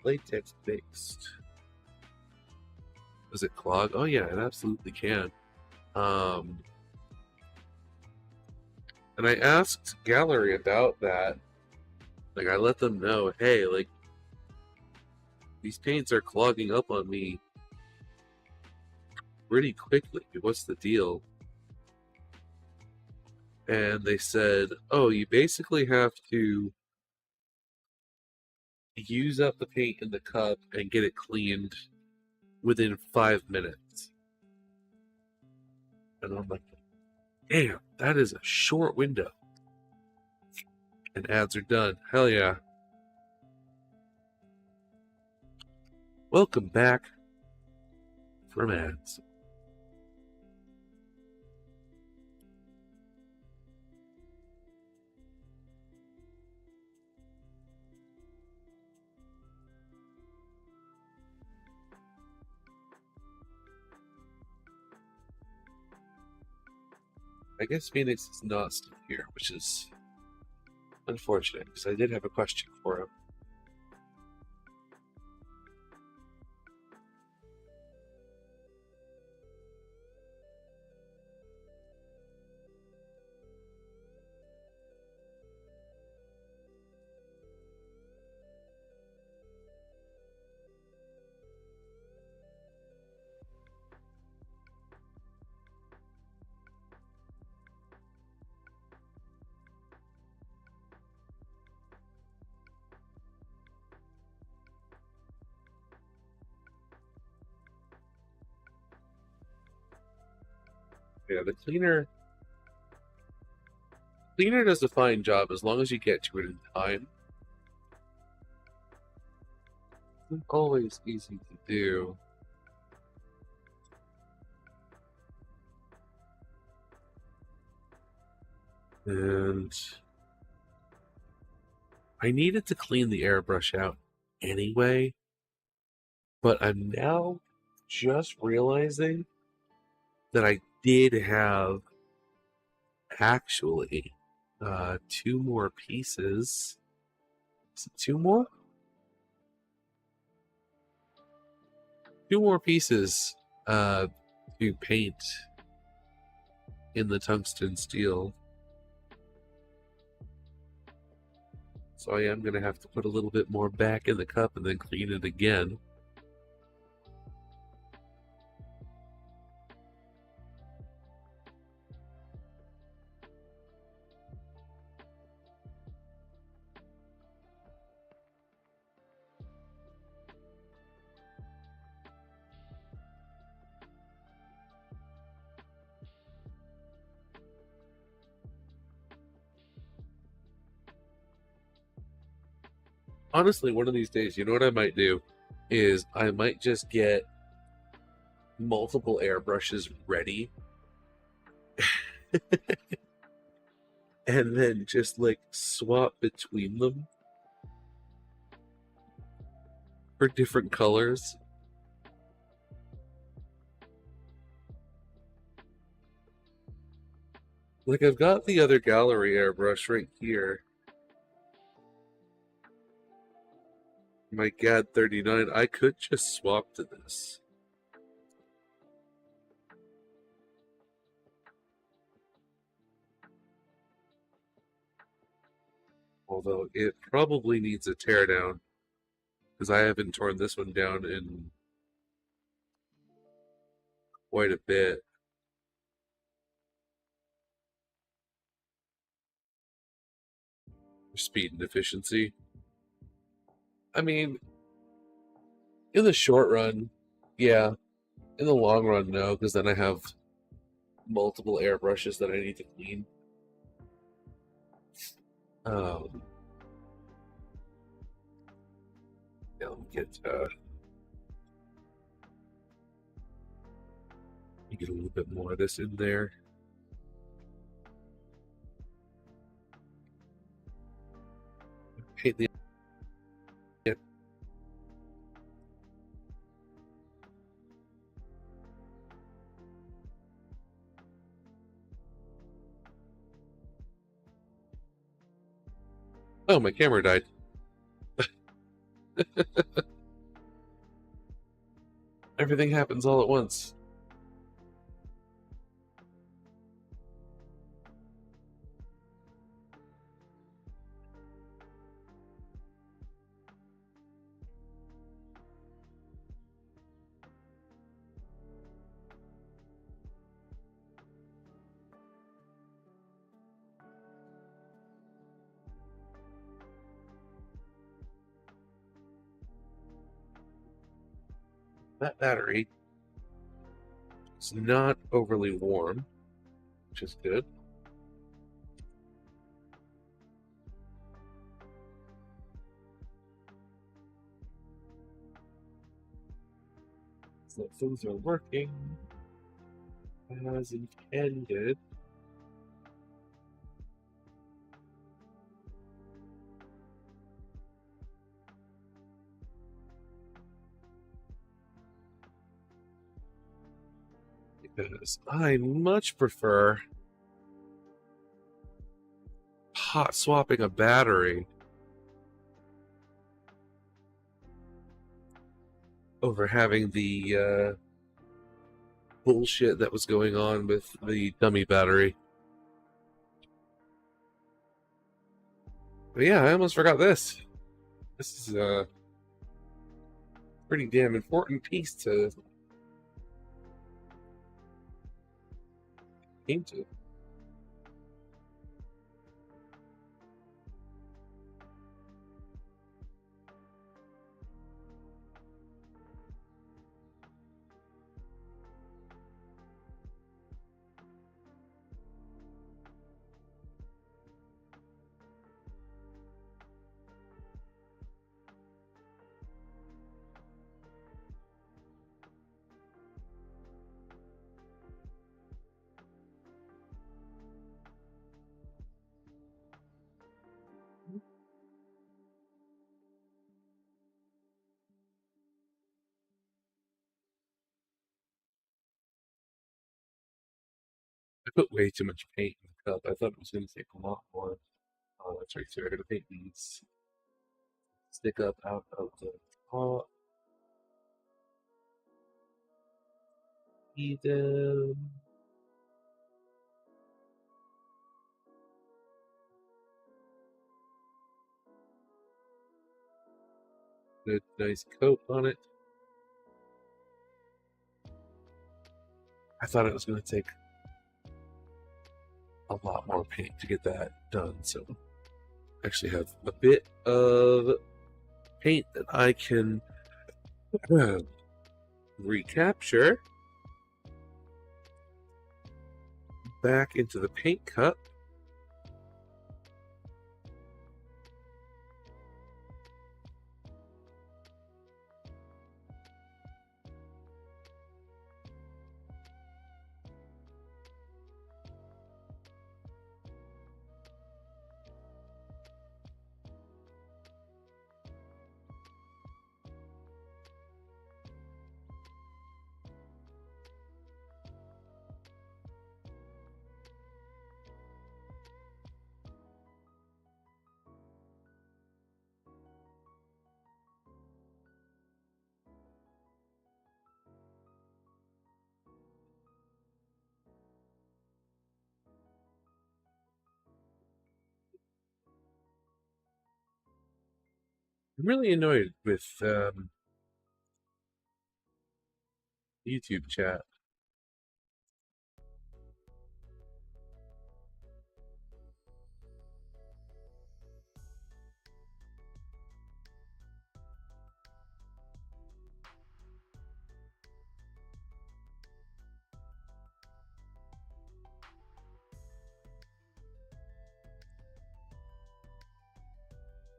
[SPEAKER 1] latex based. Does it clog? Oh yeah, it absolutely can. And I asked Gallery about that. Like, I let them know, hey, like, these paints are clogging up on me pretty quickly. What's the deal? And they said, oh, you basically have to use up the paint in the cup and get it cleaned within 5 minutes. And I'm like, damn, that is a short window. And ads are done. Hell yeah. Welcome back from ads. I guess Phoenix is not still here, which is unfortunate, because I did have a question for him. Yeah, the cleaner does a fine job as long as you get to it in time. It's always easy to do. And I needed to clean the airbrush out anyway, but I'm now just realizing that I did have actually 2 more pieces. Is it 2 more? 2 more pieces to paint in the tungsten steel. So I am going to have to put a little bit more back in the cup and then clean it again. Honestly, one of these days, you know what I might do? Is I might just get multiple airbrushes ready and then just like swap between them for different colors. Like, I've got the other gallery airbrush right here. My GAD 39, I could just swap to this. Although it probably needs a teardown, because I haven't torn this one down in quite a bit. For speed and efficiency. I mean, in the short run, yeah. In the long run, no, because then I have multiple airbrushes that I need to clean. Yeah, let me get a little bit more of this in there. Paint the Oh, my camera died. Everything happens all at once. That battery is not overly warm, which is good. So things are working as intended. Because I much prefer hot swapping a battery over having the bullshit that was going on with the dummy battery. But yeah, I almost forgot this. This is a pretty damn important piece to aim to. I put way too much paint in the cup. I thought it was going to take a lot more. Oh, that's right. So I got to paint these stick up out of the pot. Eat them. Good, nice coat on it. I thought it was going to take a lot more paint to get that done, so I actually have a bit of paint that I can recapture back into the paint cup. I'm really annoyed with YouTube chat.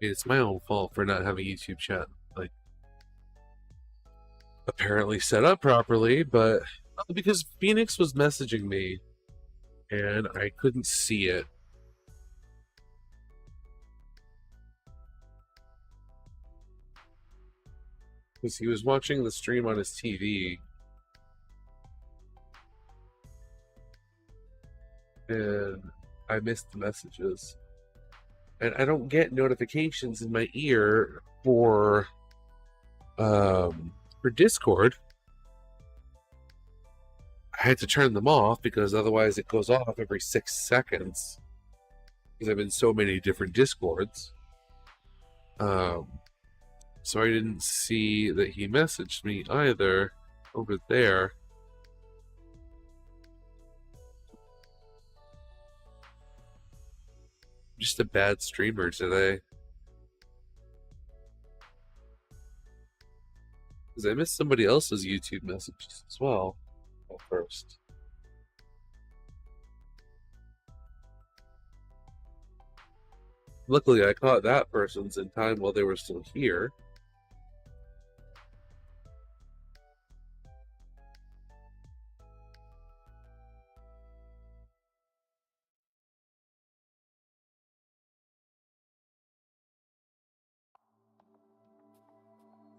[SPEAKER 1] It's my own fault for not having YouTube chat like apparently set up properly, but because Phoenix was messaging me and I couldn't see it. Because he was watching the stream on his TV. And I missed the messages. And I don't get notifications in my ear for Discord. I had to turn them off because otherwise it goes off every 6 seconds. Because I'm in so many different Discords. So I didn't see that he messaged me either over there. Just a bad streamer today. Because I missed somebody else's YouTube messages as well at first. Luckily, I caught that person's in time while they were still here.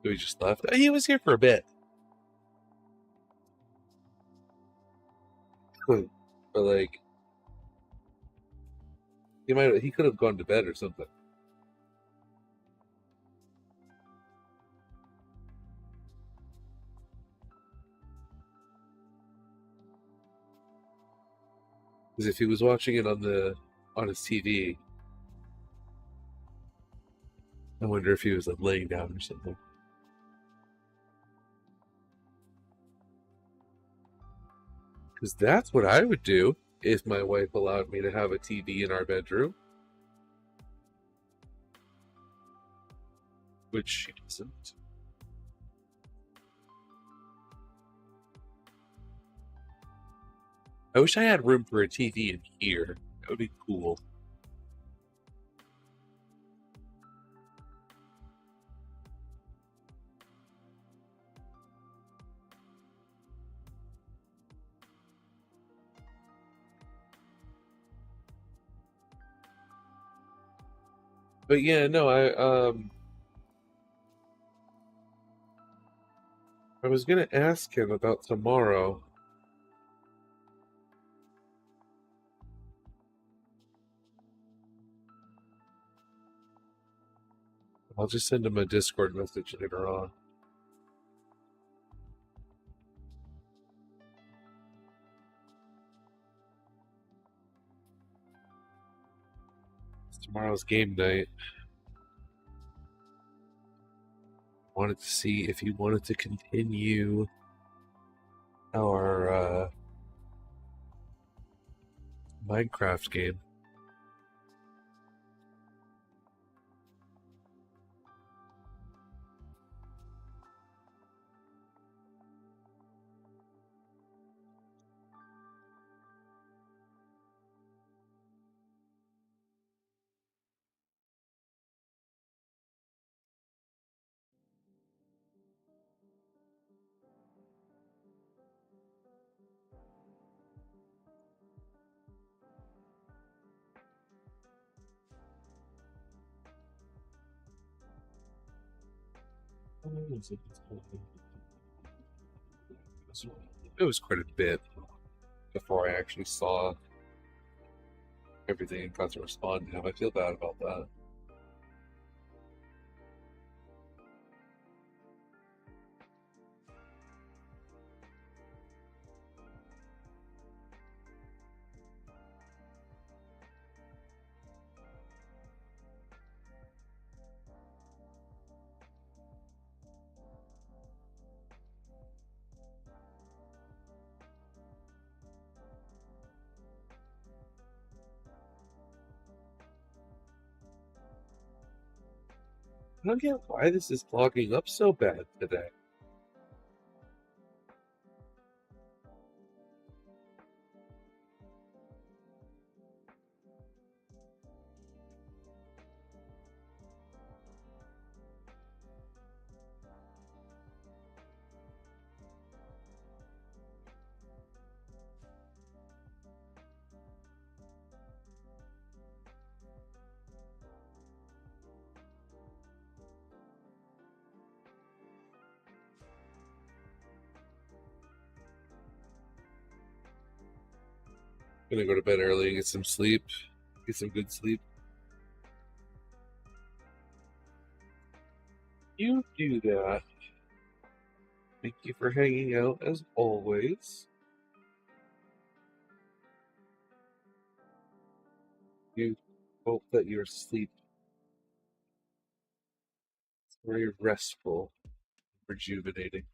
[SPEAKER 1] So he just left. He was here for a bit. But like, he could have gone to bed or something. Because if he was watching it on his TV, I wonder if he was like laying down or something. Because that's what I would do if my wife allowed me to have a TV in our bedroom. Which she doesn't. I wish I had room for a TV in here. That would be cool. But yeah, no, I was gonna ask him about tomorrow. I'll just send him a Discord message later on. It's tomorrow's game night. Wanted to see if you wanted to continue our Minecraft game. It was quite a bit before I actually saw everything and got to respond to him. I feel bad about that. I don't get why this is clogging up so bad today. I'm gonna go to bed early and get some sleep. Get some good sleep. You do that. Thank you for hanging out as always. You hope that your sleep is very restful, rejuvenating.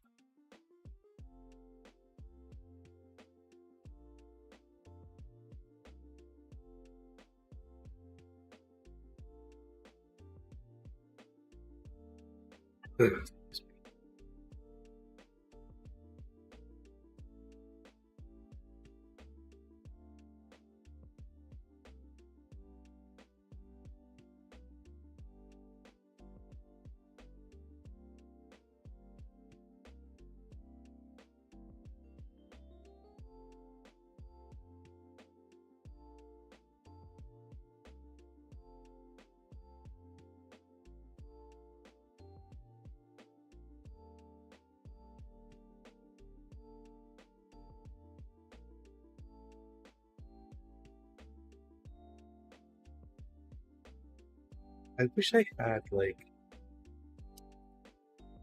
[SPEAKER 1] I wish I had like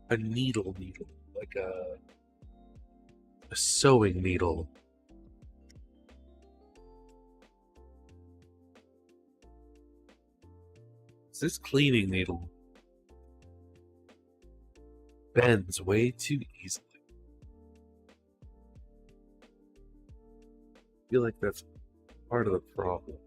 [SPEAKER 1] a needle, like a sewing needle. This cleaning needle bends way too easily. I feel like that's part of the problem.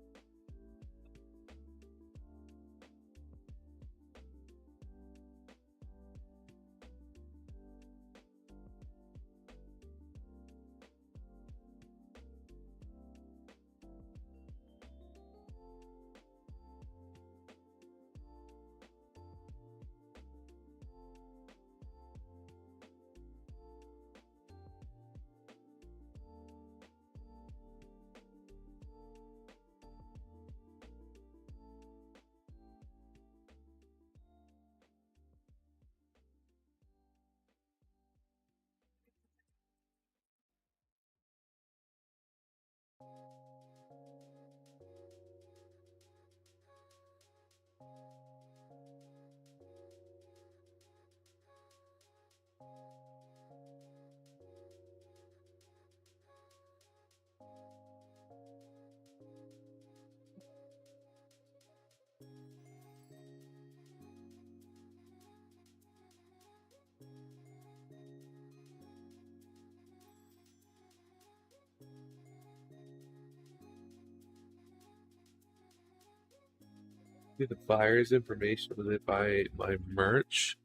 [SPEAKER 1] Do the buyer's information when they buy my merch?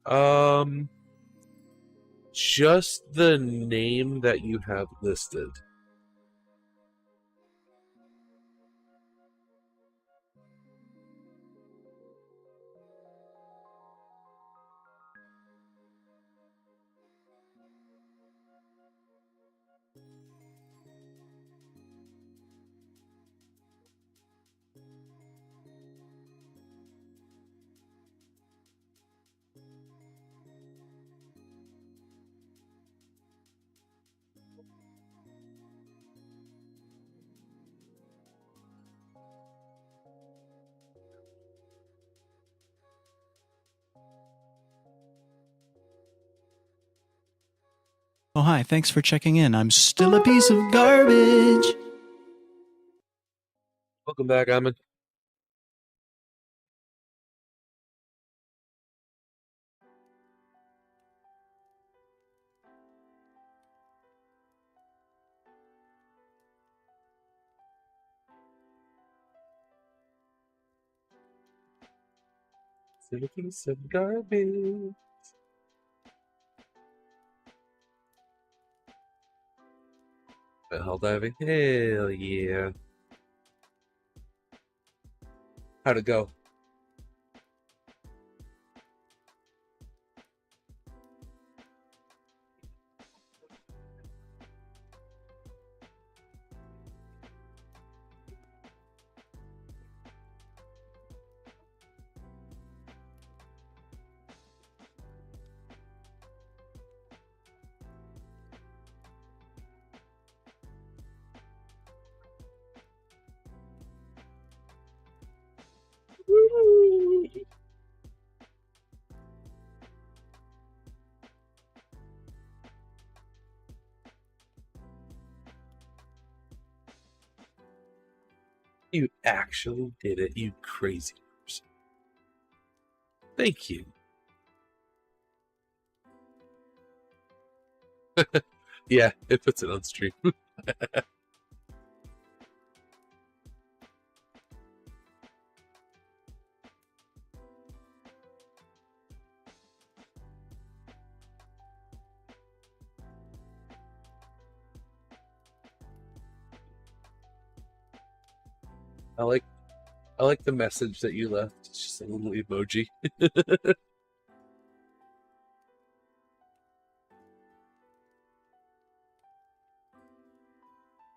[SPEAKER 1] Just the name that you have listed.
[SPEAKER 4] Oh, hi. Thanks for checking in. I'm still a piece of garbage.
[SPEAKER 1] Welcome back, Amon. Still a piece of garbage. Hell diving? Hell yeah. How'd it go? You actually did it, you crazy person. Thank you. Yeah, it puts it on stream. I like the message that you left. It's just a little emoji.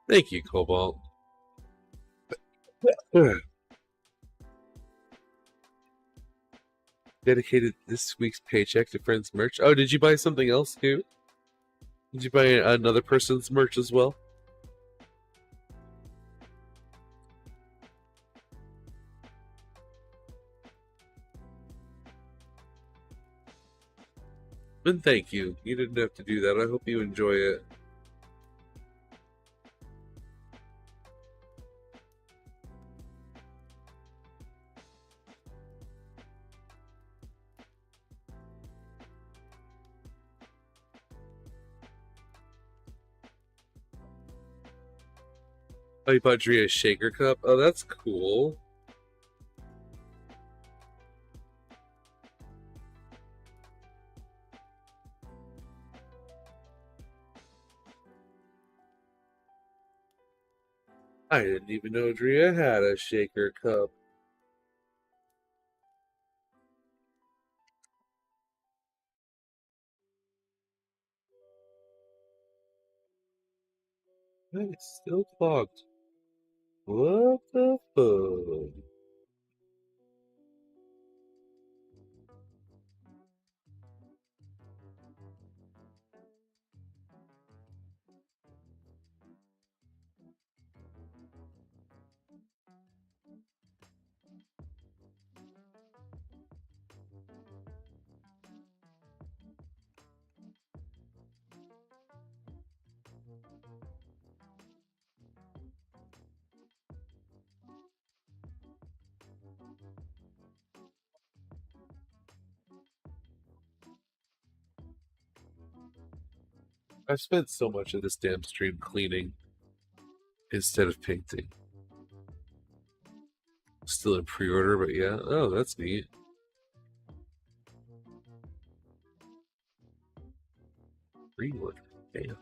[SPEAKER 1] Thank you, Cobalt. Dedicated this week's paycheck to friends' merch. Oh, did you buy something else too? Did you buy another person's merch as well? And thank you. You didn't have to do that. I hope you enjoy it. Oh, you bought Drea a shaker cup? Oh, that's cool. I didn't even know Drea had a shaker cup. It's still clogged. What the fuck? I've spent so much of this damn stream cleaning instead of painting. Still in pre-order, but yeah. Oh, that's neat. Pre-order. Damn.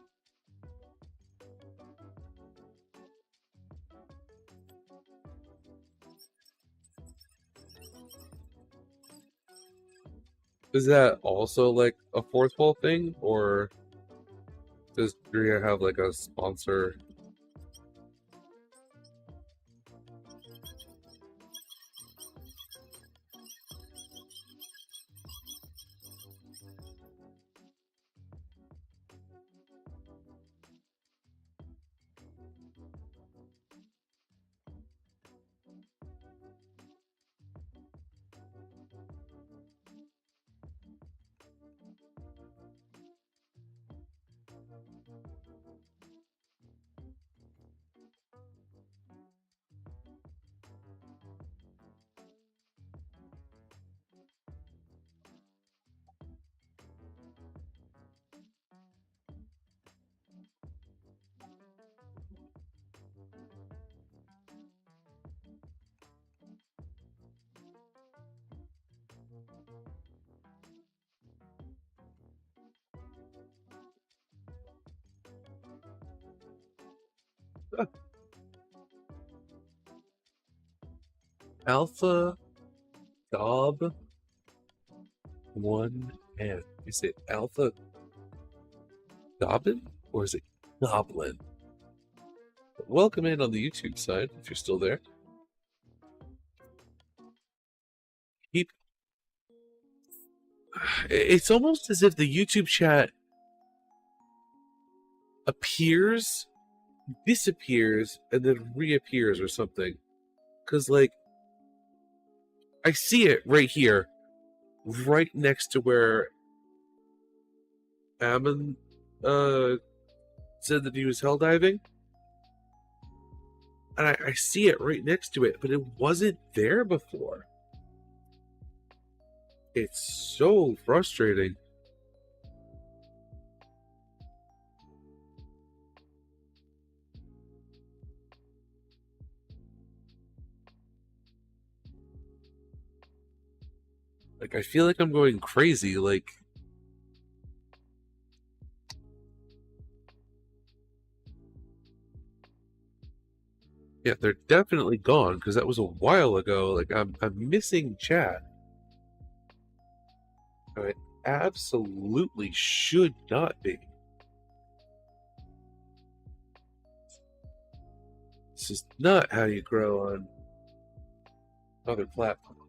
[SPEAKER 1] Is that also like a fourth wall thing, or does Drea have like a sponsor? Alpha Dob 1N. Is it Alpha Dobbin or is it Goblin? Welcome in on the YouTube side if you're still there. Keep. It's almost as if the YouTube chat appears, disappears, and then reappears or something. Because, like, I see it right here, right next to where Ammon said that he was hell diving. And I see it right next to it, but it wasn't there before. It's so frustrating. Like, I feel like I'm going crazy, like... Yeah, they're definitely gone, because that was a while ago. Like, I'm missing chat. I absolutely should not be. This is not how you grow on other platforms.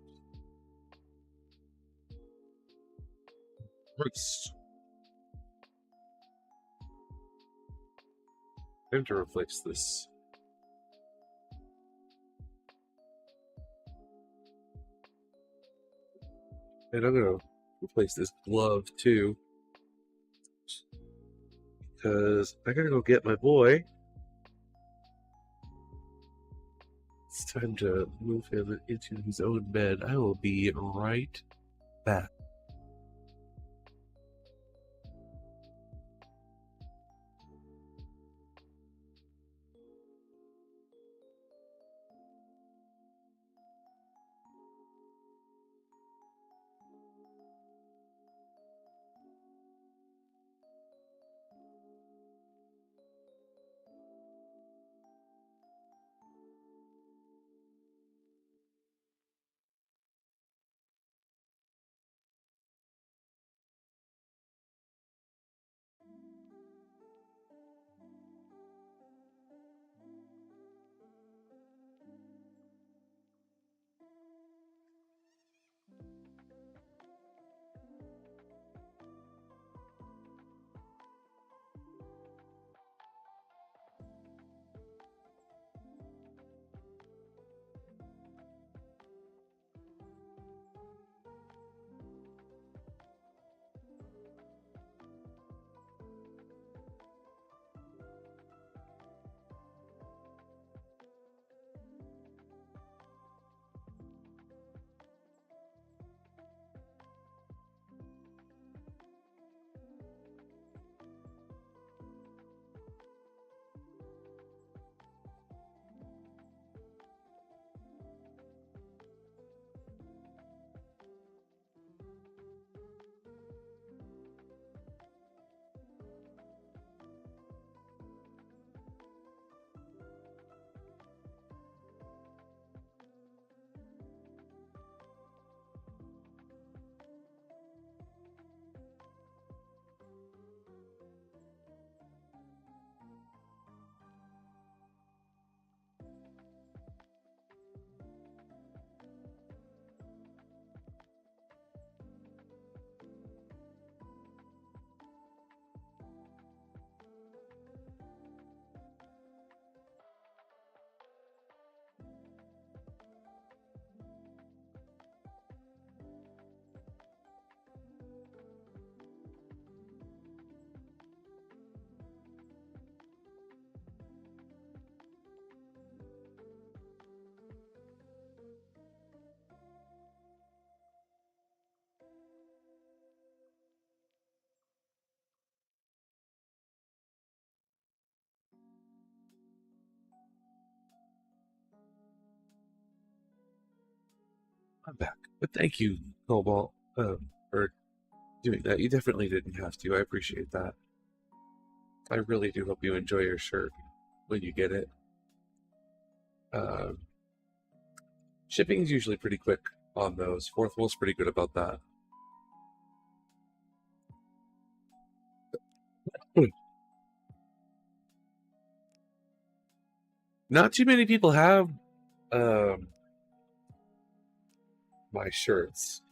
[SPEAKER 1] Christ. I have to replace this. And I'm gonna replace this glove too. because I gotta go get my boy. It's time to move him into his own bed. I will be right back. I'm back. But thank you, Cobalt, for doing that. You definitely didn't have to. I appreciate that. I really do hope you enjoy your shirt when you get it. Shipping is usually pretty quick on those. Fourth Wall's pretty good about that. Not too many people have my shirts.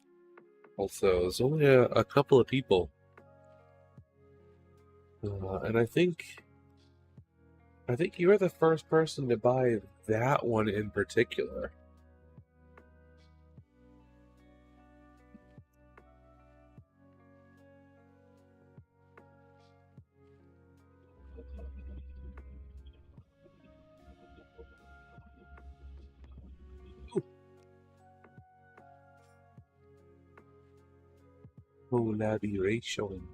[SPEAKER 1] Also, there's only a couple of people. And I think you are the first person to buy that one in particular. Collaboration.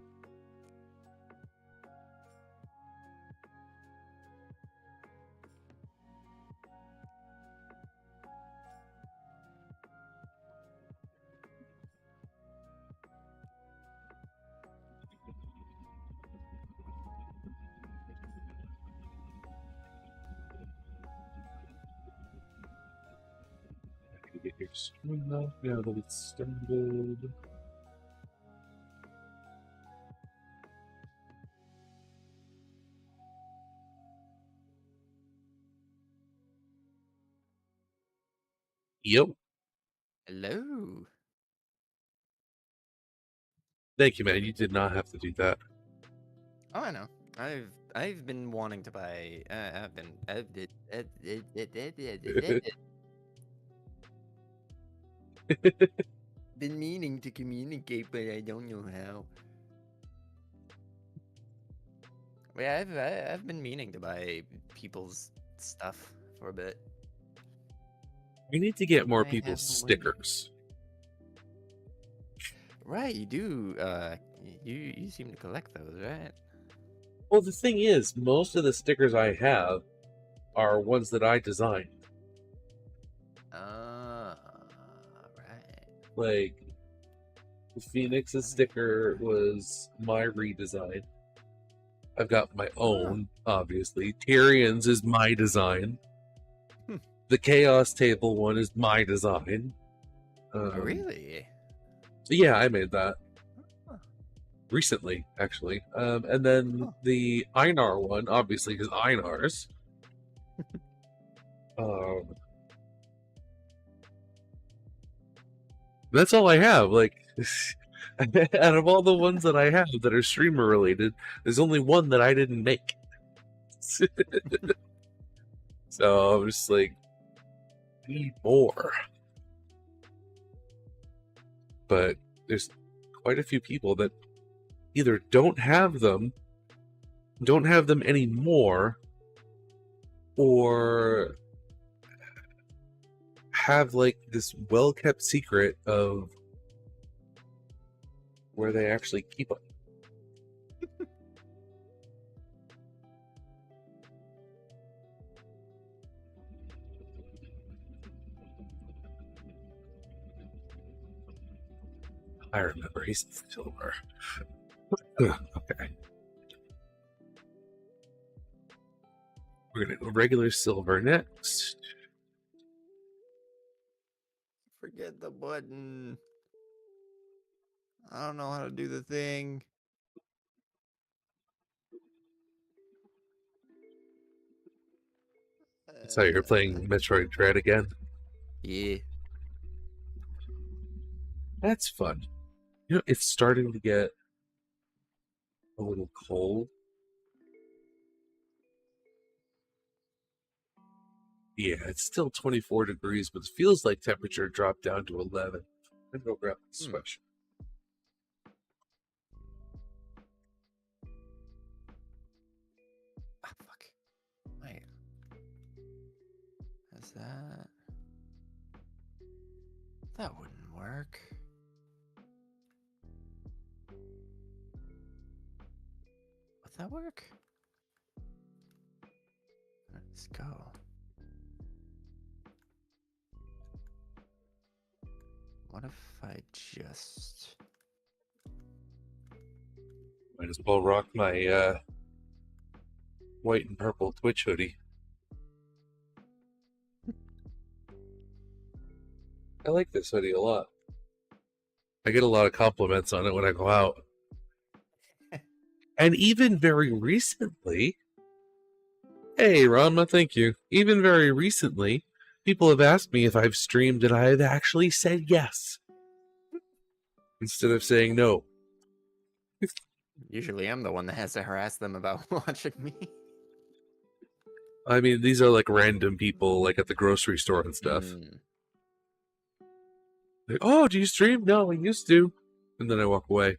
[SPEAKER 1] Get your screen up now that it's started. Yep.
[SPEAKER 9] Hello.
[SPEAKER 1] Thank you, man. You did not have to do that.
[SPEAKER 9] Oh, I know. I've been wanting to buy. Been meaning to communicate, but I don't know how. Well, yeah, I've been meaning to buy people's stuff for a bit.
[SPEAKER 1] We need to get more
[SPEAKER 9] I
[SPEAKER 1] people's
[SPEAKER 9] have the money.
[SPEAKER 1] stickers.
[SPEAKER 9] Right, you do. You seem to collect those, right?
[SPEAKER 1] Well, the thing is, most of the stickers I have are ones that I designed.
[SPEAKER 9] Right.
[SPEAKER 1] Like, Phoenix's sticker was my redesign. I've got my own, obviously. Tyrion's is my design. The Chaos Table one is my design.
[SPEAKER 9] Really?
[SPEAKER 1] Yeah, I made that. Recently, actually. And then the Einar one, obviously, is Einar's. That's all I have. Like, out of all the ones that I have that are streamer related, there's only one that I didn't make. So I'm just like, need more. But there's quite a few people that either don't have them anymore, or have like this well-kept secret of where they actually keep them. I remember, he's silver. Okay. We're gonna go regular silver next.
[SPEAKER 9] Forget the button. I don't know how to do the thing.
[SPEAKER 1] So you're playing Metroid Dread again?
[SPEAKER 9] Yeah.
[SPEAKER 1] That's fun. You know, it's starting to get a little cold. Yeah, it's still 24 degrees, but it feels like temperature dropped down to 11. I'm gonna go grab the sweatshirt.
[SPEAKER 9] Ah, fuck. Wait. Is that... That wouldn't work. Would that work? Let's go. What if I just...
[SPEAKER 1] Might as well rock my white and purple Twitch hoodie. I like this hoodie a lot. I get a lot of compliments on it when I go out. And even very recently, hey Ranma, thank you. Even very recently, people have asked me if I've streamed, and I've actually said yes. Instead of saying no.
[SPEAKER 9] Usually I'm the one that has to harass them about watching me.
[SPEAKER 1] I mean, these are like random people, like at the grocery store and stuff. Like, oh, do you stream? No, I used to. And then I walk away.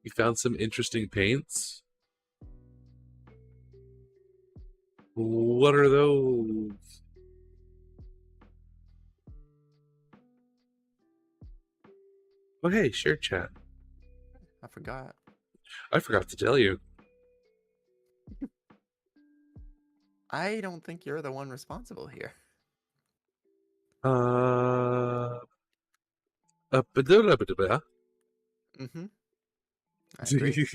[SPEAKER 1] You found some interesting paints? What are those? Oh, hey, share chat.
[SPEAKER 9] I forgot.
[SPEAKER 1] I forgot to tell you.
[SPEAKER 9] I don't think you're the one responsible here. Mm-hmm. I agree.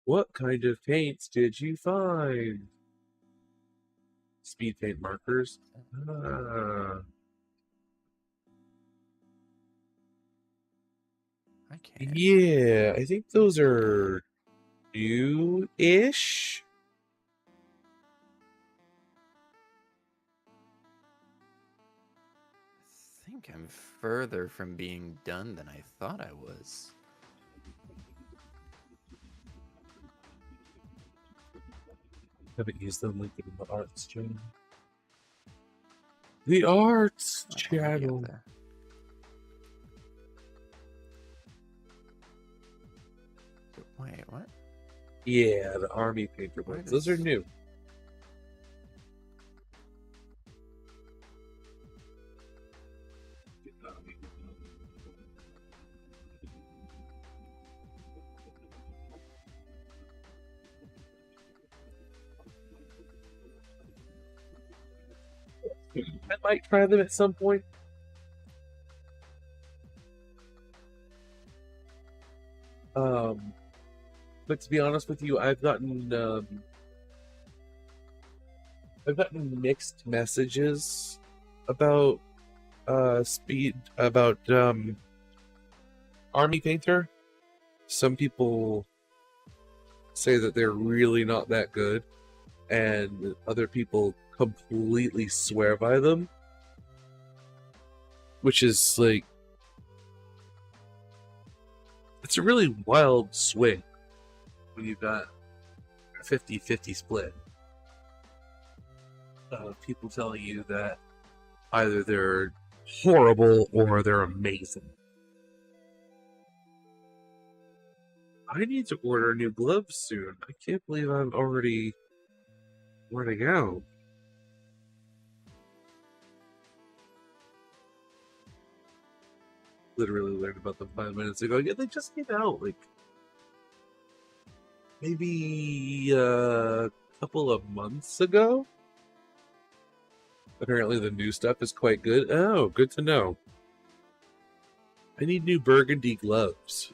[SPEAKER 1] What kind of paints did you find? Speed paint markers.
[SPEAKER 9] I can't.
[SPEAKER 1] Yeah, I think those are new-ish.
[SPEAKER 9] I think I'm further from being done than I thought I was.
[SPEAKER 1] Haven't used them linked in the arts channel. The Arts
[SPEAKER 9] Oh, I get
[SPEAKER 1] Channel.
[SPEAKER 9] that. Wait, what?
[SPEAKER 1] Yeah, the Army paper
[SPEAKER 9] What
[SPEAKER 1] ones. Those are
[SPEAKER 9] is-
[SPEAKER 1] new. I might try them at some point. But to be honest with you, I've gotten mixed messages about Army Painter. Some people say that they're really not that good, and other people completely swear by them, which is like, it's a really wild swing when you've got a 50-50 split of people telling you that either they're horrible or they're amazing. I need to order new gloves soon. I can't believe I'm already running out. Literally learned about them 5 minutes ago. Yeah, they just came out like maybe a couple of months ago. Apparently the new stuff is quite good. Oh, good to know. I need new burgundy gloves.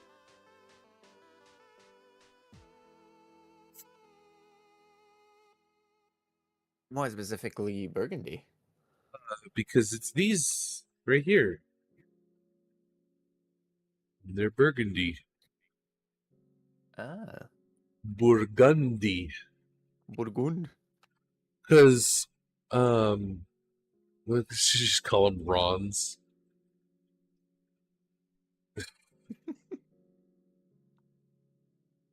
[SPEAKER 9] Why specifically burgundy?
[SPEAKER 1] Because it's these right here. They're burgundy.
[SPEAKER 9] Ah,
[SPEAKER 1] Burgundy.
[SPEAKER 9] Burgund.
[SPEAKER 1] Because, let's just call them Rons.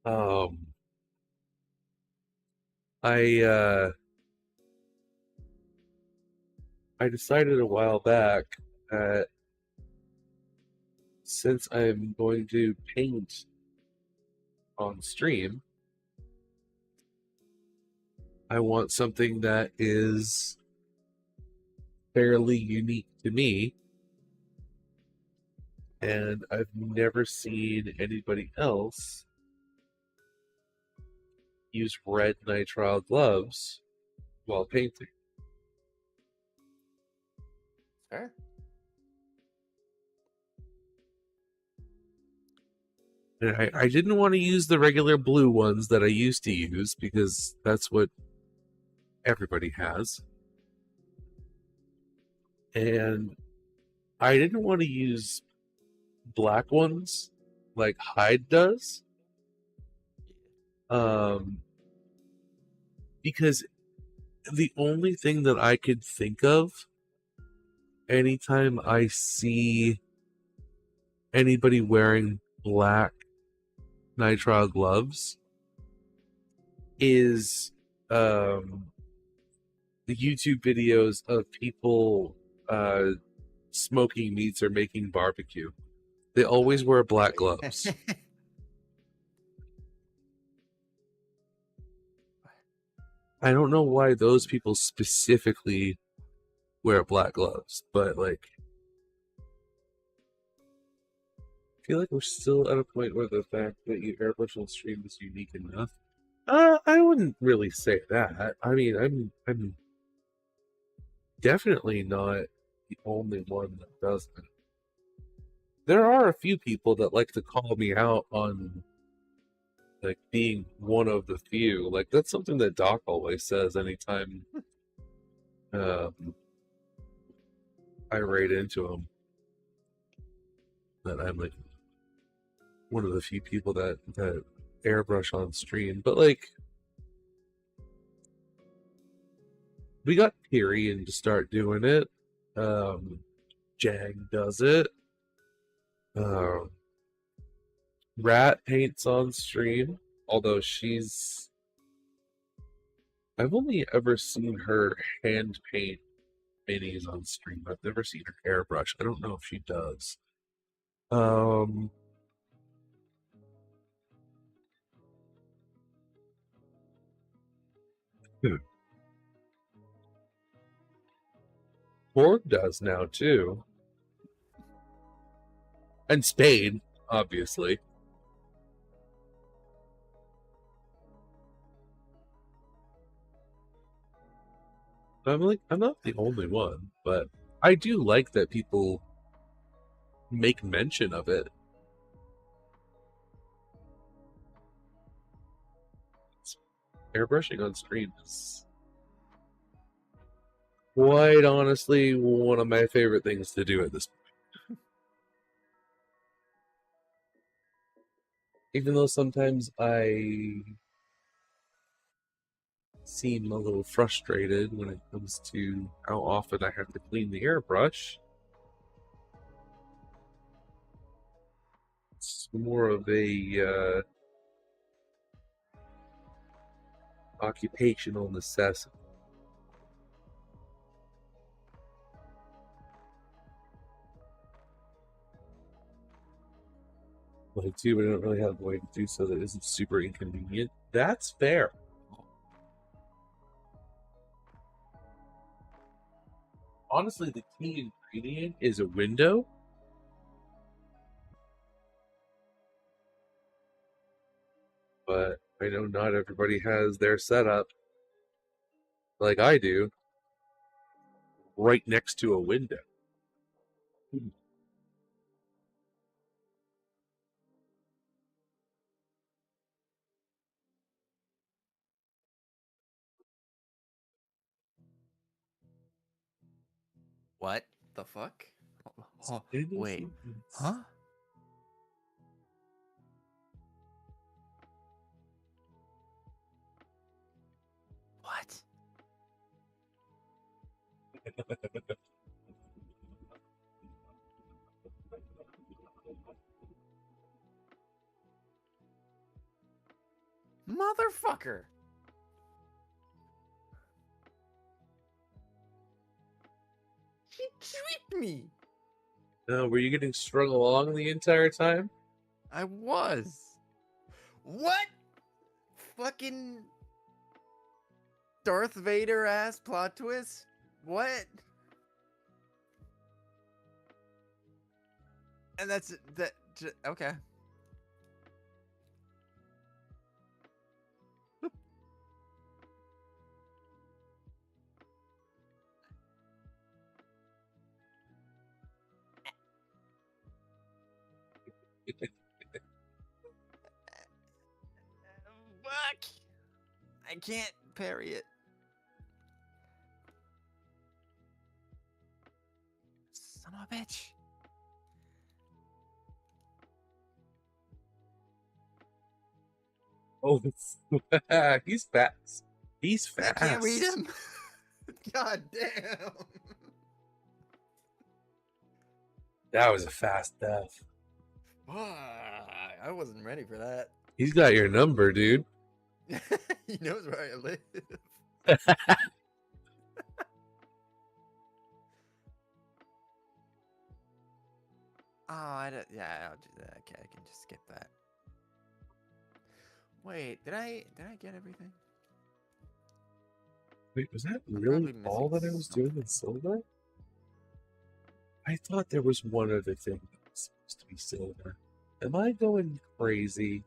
[SPEAKER 1] um, I decided a while back that since I'm going to paint on stream, I want something that is fairly unique to me, and I've never seen anybody else use red nitrile gloves while painting.
[SPEAKER 9] Sure.
[SPEAKER 1] And I didn't want to use the regular blue ones that I used to use because that's what everybody has. And I didn't want to use black ones like Hyde does. Because the only thing that I could think of anytime I see anybody wearing black nitrile gloves is the YouTube videos of people smoking meats or making barbecue. They always wear black gloves. I don't know why those people specifically wear black gloves, but like, I feel like we're still at a point where the fact that you airbrush on stream is unique enough. I wouldn't really say that. I mean, I'm definitely not the only one that does it. There are a few people that like to call me out on like being one of the few. Like that's something that Doc always says anytime I write into him, that I'm like one of the few people that airbrush on stream. But like, we got Tyrion to start doing it. Jag does it. Rat paints on stream, although I've only ever seen her hand paint minis on stream. I've never seen her airbrush. I don't know if she does. Um, Borg does now too, and Spade, obviously. I'm not the only one, but I do like that people make mention of it. Airbrushing on stream is quite honestly one of my favorite things to do at this point. Even though sometimes I seem a little frustrated when it comes to how often I have to clean the airbrush. It's more of a occupational necessity. Like, too, but I don't really have a way to do so that isn't super inconvenient. That's fair. Honestly, the key ingredient is a window. But I know not everybody has their setup like I do right next to a window.
[SPEAKER 9] What the fuck? Oh, wait. Huh? What? Motherfucker! She tricked me!
[SPEAKER 1] Were you getting strung along the entire time?
[SPEAKER 9] I was. What? Fucking Darth Vader ass plot twist? What? And that's that. Okay. Fuck! I can't parry it. Son of a bitch.
[SPEAKER 1] Oh, he's fast. He's fast.
[SPEAKER 9] I can't read him. God damn.
[SPEAKER 1] That was a fast death.
[SPEAKER 9] I wasn't ready for that.
[SPEAKER 1] He's got your number, dude.
[SPEAKER 9] He knows where I live. Oh, I don't, yeah, I'll do that. Okay, I can just skip that. Wait, did I get everything?
[SPEAKER 1] Wait, was that
[SPEAKER 9] I'm
[SPEAKER 1] really
[SPEAKER 9] probably
[SPEAKER 1] all that I
[SPEAKER 9] missing
[SPEAKER 1] was doing in silver? I thought there was one other thing that was supposed to be silver. Am I going crazy?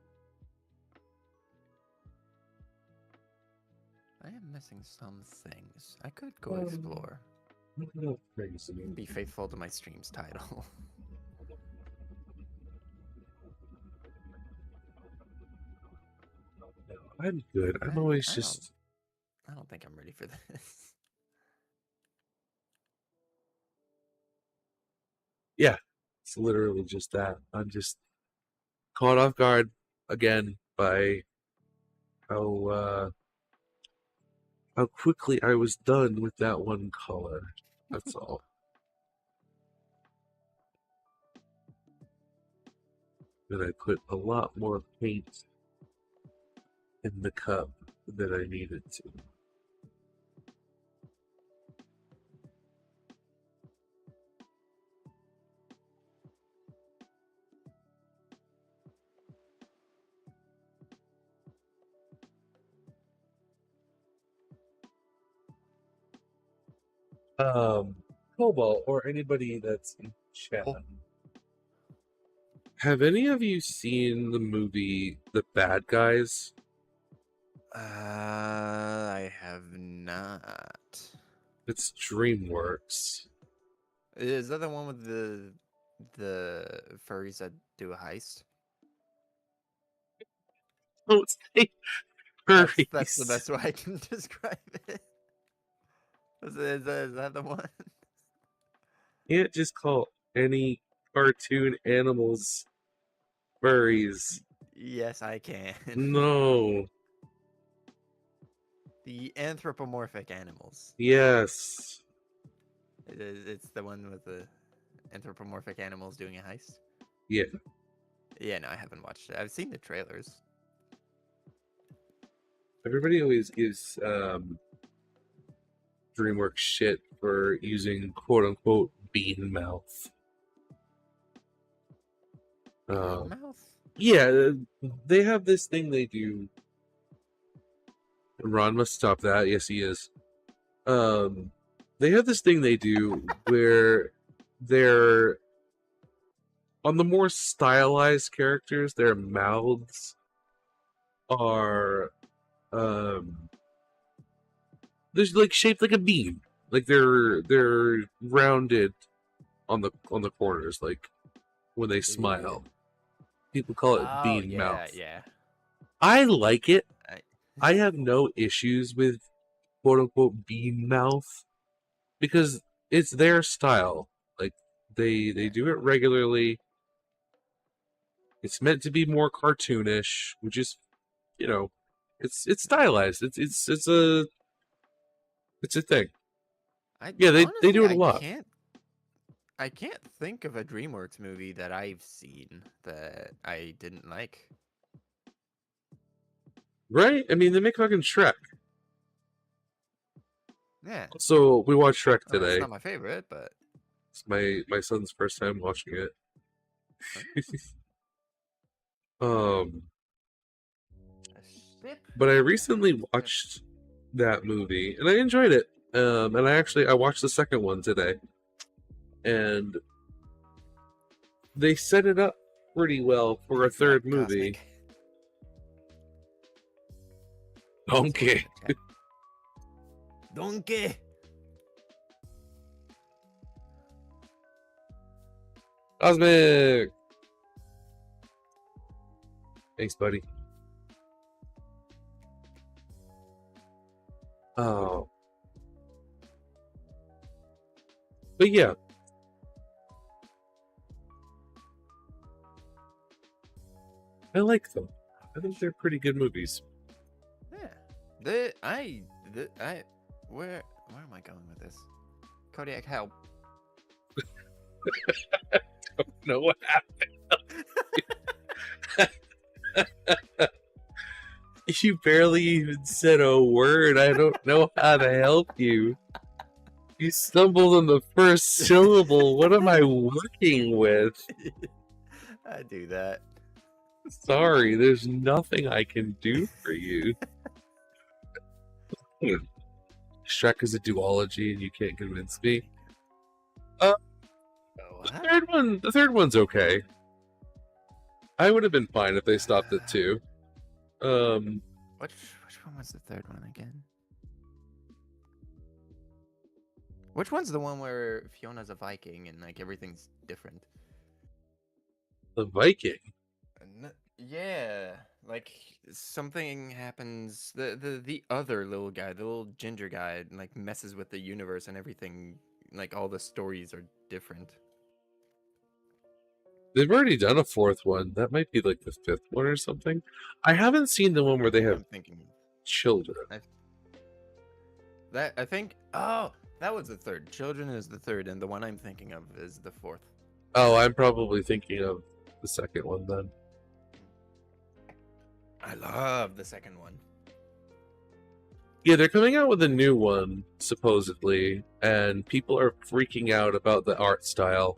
[SPEAKER 9] I am missing some things. I could go explore.
[SPEAKER 1] I'm not crazy.
[SPEAKER 9] Be faithful to my stream's title.
[SPEAKER 1] No, I'm good. I'm always just.
[SPEAKER 9] I don't think I'm ready for this.
[SPEAKER 1] Yeah, it's literally just that. I'm just caught off guard again by how quickly I was done with that one color. That's all. Then I put a lot more paint in the cup than I needed to. Cobalt or anybody that's in chat. Have any of you seen the movie The Bad Guys?
[SPEAKER 9] I have not.
[SPEAKER 1] It's DreamWorks.
[SPEAKER 9] Is that the one with the furries that do a heist?
[SPEAKER 1] Don't say furries.
[SPEAKER 9] That's the best way I can describe it. Is that the one?
[SPEAKER 1] You can't just call any cartoon animals furries.
[SPEAKER 9] Yes, I can.
[SPEAKER 1] No.
[SPEAKER 9] The anthropomorphic animals.
[SPEAKER 1] Yes.
[SPEAKER 9] It's the one with the anthropomorphic animals doing a heist.
[SPEAKER 1] Yeah.
[SPEAKER 9] Yeah, no, I haven't watched it. I've seen the trailers.
[SPEAKER 1] Everybody always gives DreamWorks shit for using quote unquote bean mouth.
[SPEAKER 9] Mouth?
[SPEAKER 1] Yeah, they have this thing they do. Ron must stop that. Yes, he is. They have this thing they do where they're on the more stylized characters, their mouths are they're like shaped like a bean. Like they're rounded on the corners, like when they smile. People call it bean mouth.
[SPEAKER 9] Yeah.
[SPEAKER 1] I like it. I have no issues with quote unquote bean mouth because it's their style. Like they do it regularly. It's meant to be more cartoonish, which is, you know, it's stylized. It's a thing. Yeah, they do it a lot.
[SPEAKER 9] I can't think of a DreamWorks movie that I've seen that I didn't like.
[SPEAKER 1] Right? I mean, they make fucking Shrek.
[SPEAKER 9] Yeah.
[SPEAKER 1] So we watched Shrek today.
[SPEAKER 9] It's not my favorite, but
[SPEAKER 1] it's my son's first time watching it. But I recently watched that movie and I enjoyed it. And I watched the second one today, and they set it up pretty well for a third movie. Donkey.
[SPEAKER 9] Donkey.
[SPEAKER 1] Cosmic. Thanks, buddy. Oh. But yeah. I like them. I think they're pretty good movies.
[SPEAKER 9] Yeah. Where am I going with this? Kodiak, help.
[SPEAKER 1] I don't know what happened. You barely even said a word. I don't know how to help you. You stumbled on the first syllable. What am I working with?
[SPEAKER 9] I do that.
[SPEAKER 1] Sorry, there's nothing I can do for you. Shrek is a duology and you can't convince me. The third one's okay. I would have been fine if they stopped at 2.
[SPEAKER 9] Which one was the third one again? Which one's the one where Fiona's a Viking and like everything's different?
[SPEAKER 1] The Viking?
[SPEAKER 9] Yeah, like something happens. The other little guy, the little ginger guy, like messes with the universe and everything. Like all the stories are different.
[SPEAKER 1] They've already done a 4th one. That might be like the 5th one or something. I haven't seen the one where they have children.
[SPEAKER 9] I think. Oh, that was the 3rd. Children is the 3rd, and the one I'm thinking of is the 4th.
[SPEAKER 1] Oh, I'm probably thinking of the 2nd one then.
[SPEAKER 9] I love the 2nd one.
[SPEAKER 1] Yeah, they're coming out with a new one, supposedly, and people are freaking out about the art style.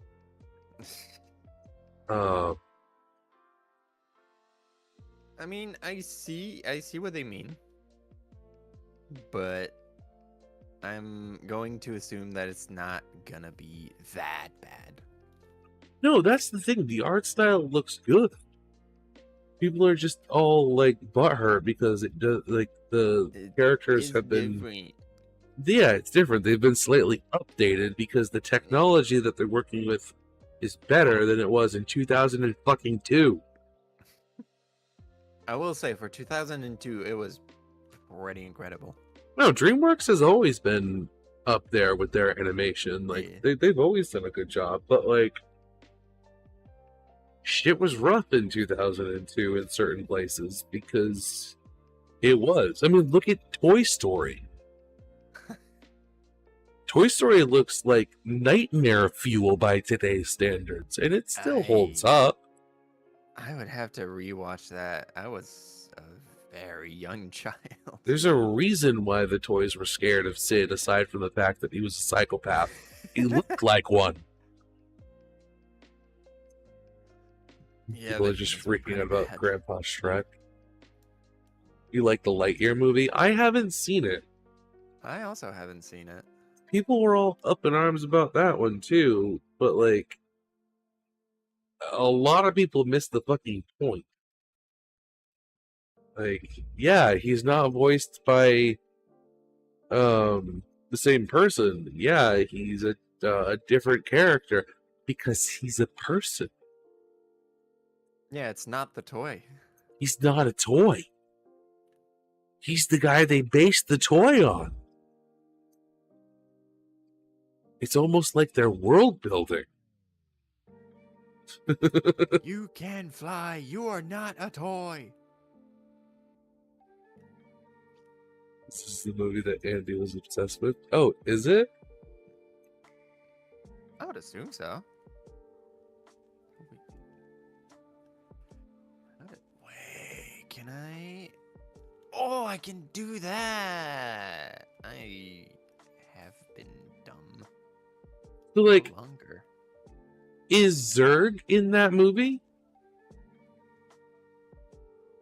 [SPEAKER 9] I mean, I see what they mean, but I'm going to assume that it's not gonna be that bad.
[SPEAKER 1] No, that's the thing. The art style looks good. People are just all like butthurt because it does like the characters have been
[SPEAKER 9] different.
[SPEAKER 1] Yeah, it's different. They've been slightly updated because the technology that they're working with is better than it was in 2002.
[SPEAKER 9] I will say for 2002, it was pretty incredible.
[SPEAKER 1] No, DreamWorks has always been up there with their animation. Like they've always done a good job, but like shit was rough in 2002 in certain places because it was. I mean, look at Toy Story. Toy Story looks like nightmare fuel by today's standards, and it still holds up.
[SPEAKER 9] I would have to rewatch that. I was a very young child.
[SPEAKER 1] There's a reason why the toys were scared of Sid, aside from the fact that he was a psychopath. He looked like one.
[SPEAKER 9] Yeah,
[SPEAKER 1] People are just freaking out about Grandpa Shrek. You like the Lightyear movie? I haven't seen it.
[SPEAKER 9] I also haven't seen it.
[SPEAKER 1] People were all up in arms about that one too, but like a lot of people missed the fucking point. Like, yeah, he's not voiced by the same person. Yeah, he's a different character because he's a person.
[SPEAKER 9] Yeah, it's not the toy.
[SPEAKER 1] He's not a toy. He's the guy they based the toy on. It's almost like they're world building.
[SPEAKER 9] You can fly. You are not a toy.
[SPEAKER 1] This is the movie that Andy was obsessed with. Oh, is it?
[SPEAKER 9] I would assume so. Wait, can I? Oh, I can do that. I have been dumb.
[SPEAKER 1] So, like,
[SPEAKER 9] No longer.
[SPEAKER 1] is Zurg in that movie?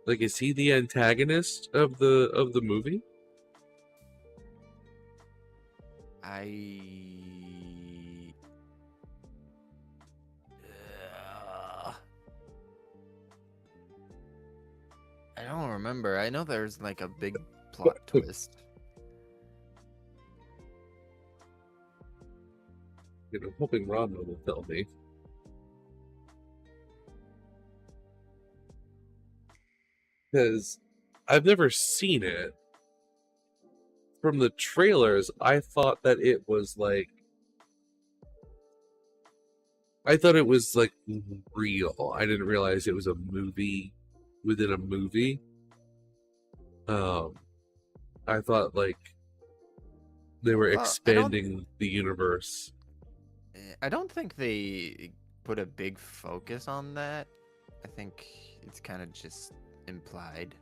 [SPEAKER 1] Like, is he the antagonist of the movie?
[SPEAKER 9] I don't remember. I know there's like a big plot twist.
[SPEAKER 1] I'm hoping Rama will tell me. Because I've never seen it. From the trailers, I thought that it was like... I thought it was like real. I didn't realize it was a movie within a movie. I thought like they were expanding the universe.
[SPEAKER 9] I don't think they put a big focus on that. I think it's kind of just implied.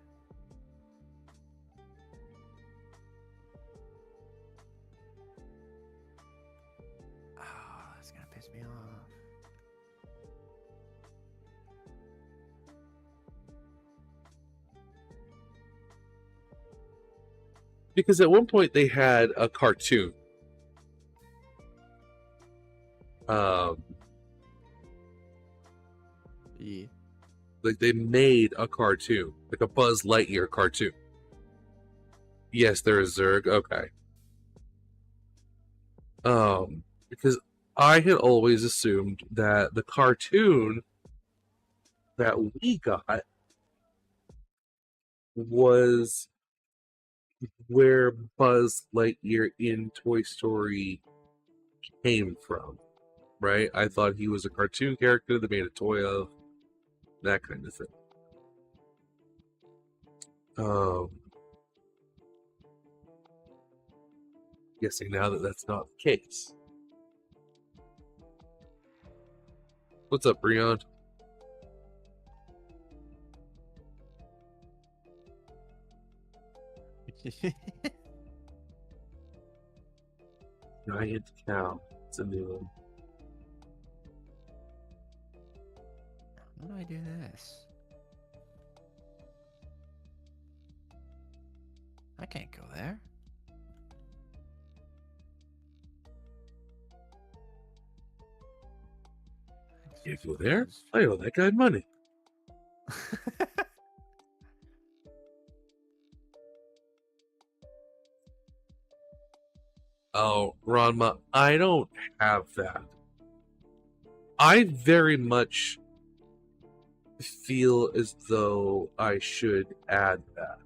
[SPEAKER 9] Oh, that's gonna piss me off.
[SPEAKER 1] Because at one point they had a cartoon.
[SPEAKER 9] Yeah.
[SPEAKER 1] Like they made a cartoon, like a Buzz Lightyear cartoon. Yes, there is Zurg. Okay. Because I had always assumed that the cartoon that we got was where Buzz Lightyear in Toy Story came from, right? I thought he was a cartoon character they made a toy of, that kind of thing. Guessing now that that's not the case. What's up, Breon? Giant cow. It's a new one.
[SPEAKER 9] How do I do this? I can't go there.
[SPEAKER 1] You go there? I owe that guy money. Oh, Ranma, I don't have that. I very much feel as though I should add that.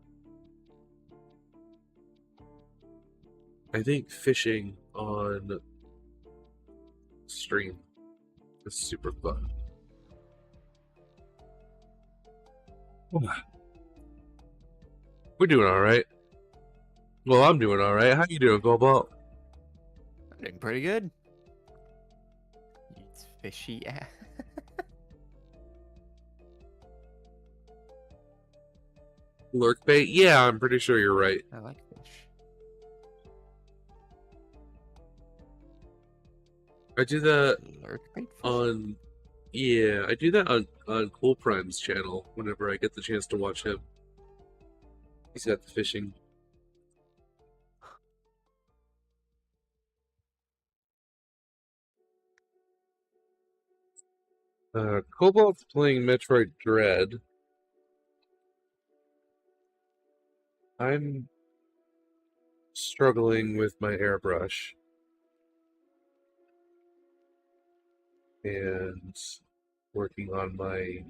[SPEAKER 1] I think fishing on stream is super fun. We're doing all right. Well, I'm doing all right. How you doing, Cobalt?
[SPEAKER 9] I'm doing pretty good. It's fishy.
[SPEAKER 1] Lurk bait? Yeah, I'm pretty sure you're right.
[SPEAKER 9] I like fish.
[SPEAKER 1] I do that
[SPEAKER 9] Lurk bait fish?
[SPEAKER 1] on... Yeah, I do that on Cool Prime's channel whenever I get the chance to watch him. He's got the fishing. Cobalt's playing Metroid Dread. I'm struggling with my airbrush. And working on my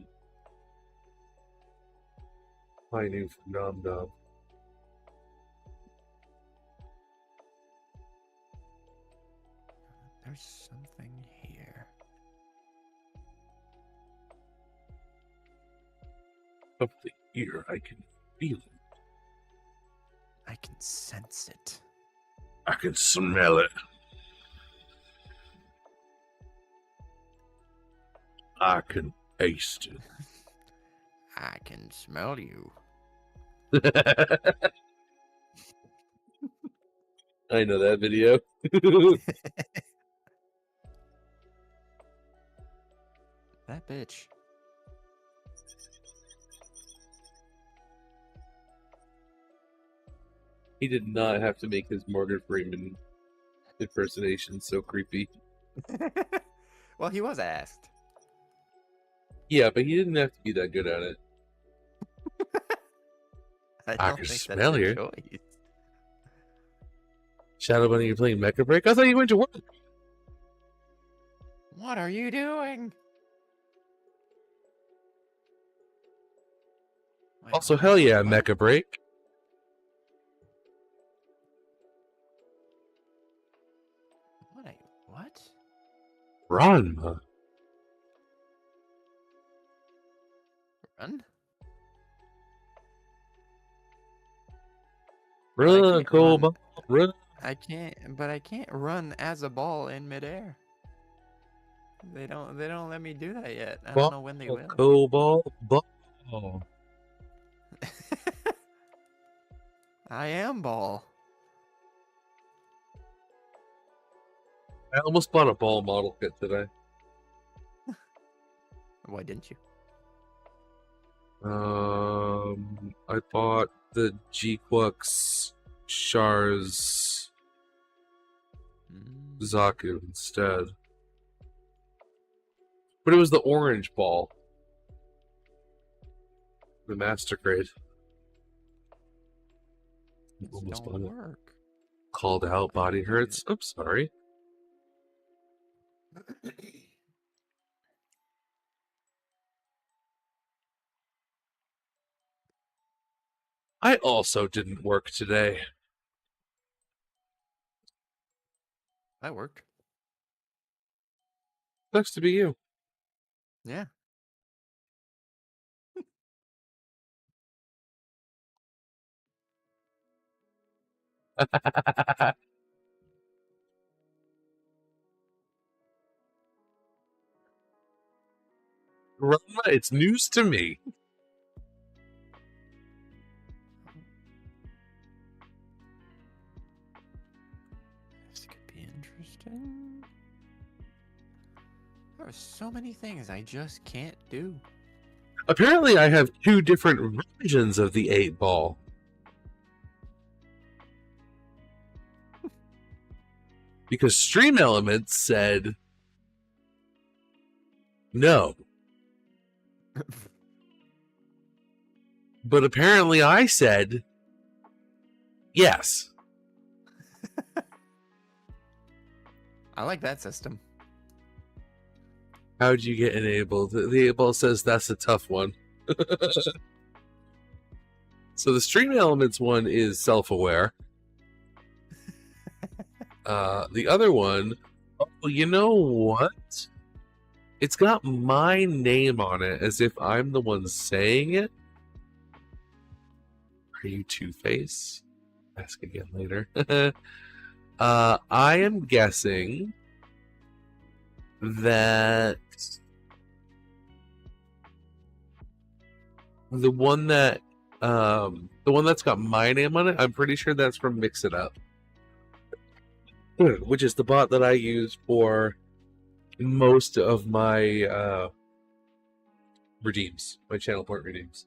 [SPEAKER 1] new gundam.
[SPEAKER 9] There's something here.
[SPEAKER 1] Something here, I can feel it.
[SPEAKER 9] I can sense it.
[SPEAKER 1] I can smell it. I can taste it.
[SPEAKER 9] I can smell you.
[SPEAKER 1] I know that video.
[SPEAKER 9] That bitch.
[SPEAKER 1] He did not have to make his Morgan Freeman impersonation so creepy.
[SPEAKER 9] Well, he was asked.
[SPEAKER 1] Yeah, but he didn't have to be that good at it.
[SPEAKER 9] I
[SPEAKER 1] I
[SPEAKER 9] don't
[SPEAKER 1] can
[SPEAKER 9] think
[SPEAKER 1] smell
[SPEAKER 9] that's a
[SPEAKER 1] you.
[SPEAKER 9] choice.
[SPEAKER 1] Shadow Bunny, you're playing Mecha Break? I thought you went to work.
[SPEAKER 9] What are you doing? Wait,
[SPEAKER 1] Also, hell yeah, Mecha Break.
[SPEAKER 9] What?
[SPEAKER 1] Ranma.
[SPEAKER 9] Run?
[SPEAKER 1] Run, Cobalt. Run.
[SPEAKER 9] I can't run as a ball in midair. They don't let me do that yet. I don't know when they will.
[SPEAKER 1] Cobalt. Ball.
[SPEAKER 9] I am ball.
[SPEAKER 1] I almost bought a ball model kit today.
[SPEAKER 9] Why didn't you?
[SPEAKER 1] I bought the G-Quux Char's Zaku instead. But it was the orange ball. The Master Grade. Almost bought it.
[SPEAKER 9] Work.
[SPEAKER 1] Called out, body hurts. I'm sorry. I also didn't work today.
[SPEAKER 9] I worked.
[SPEAKER 1] Sucks to be you.
[SPEAKER 9] Yeah.
[SPEAKER 1] It's news to me.
[SPEAKER 9] This could be interesting. There are so many things I just can't do.
[SPEAKER 1] Apparently, I have two different versions of the 8-ball. Because Stream Elements said no. But apparently I said yes.
[SPEAKER 9] I like that system.
[SPEAKER 1] How'd you get enabled? The 8-ball says that's a tough one. So the stream elements one is self-aware. The other one, oh, you know what? It's got my name on it as if I'm the one saying it. Are you Two-Face? Ask again later. I am guessing that the one that's got my name on it, I'm pretty sure that's from Mix It Up, which is the bot that I use for most of my redeems, my channel port redeems.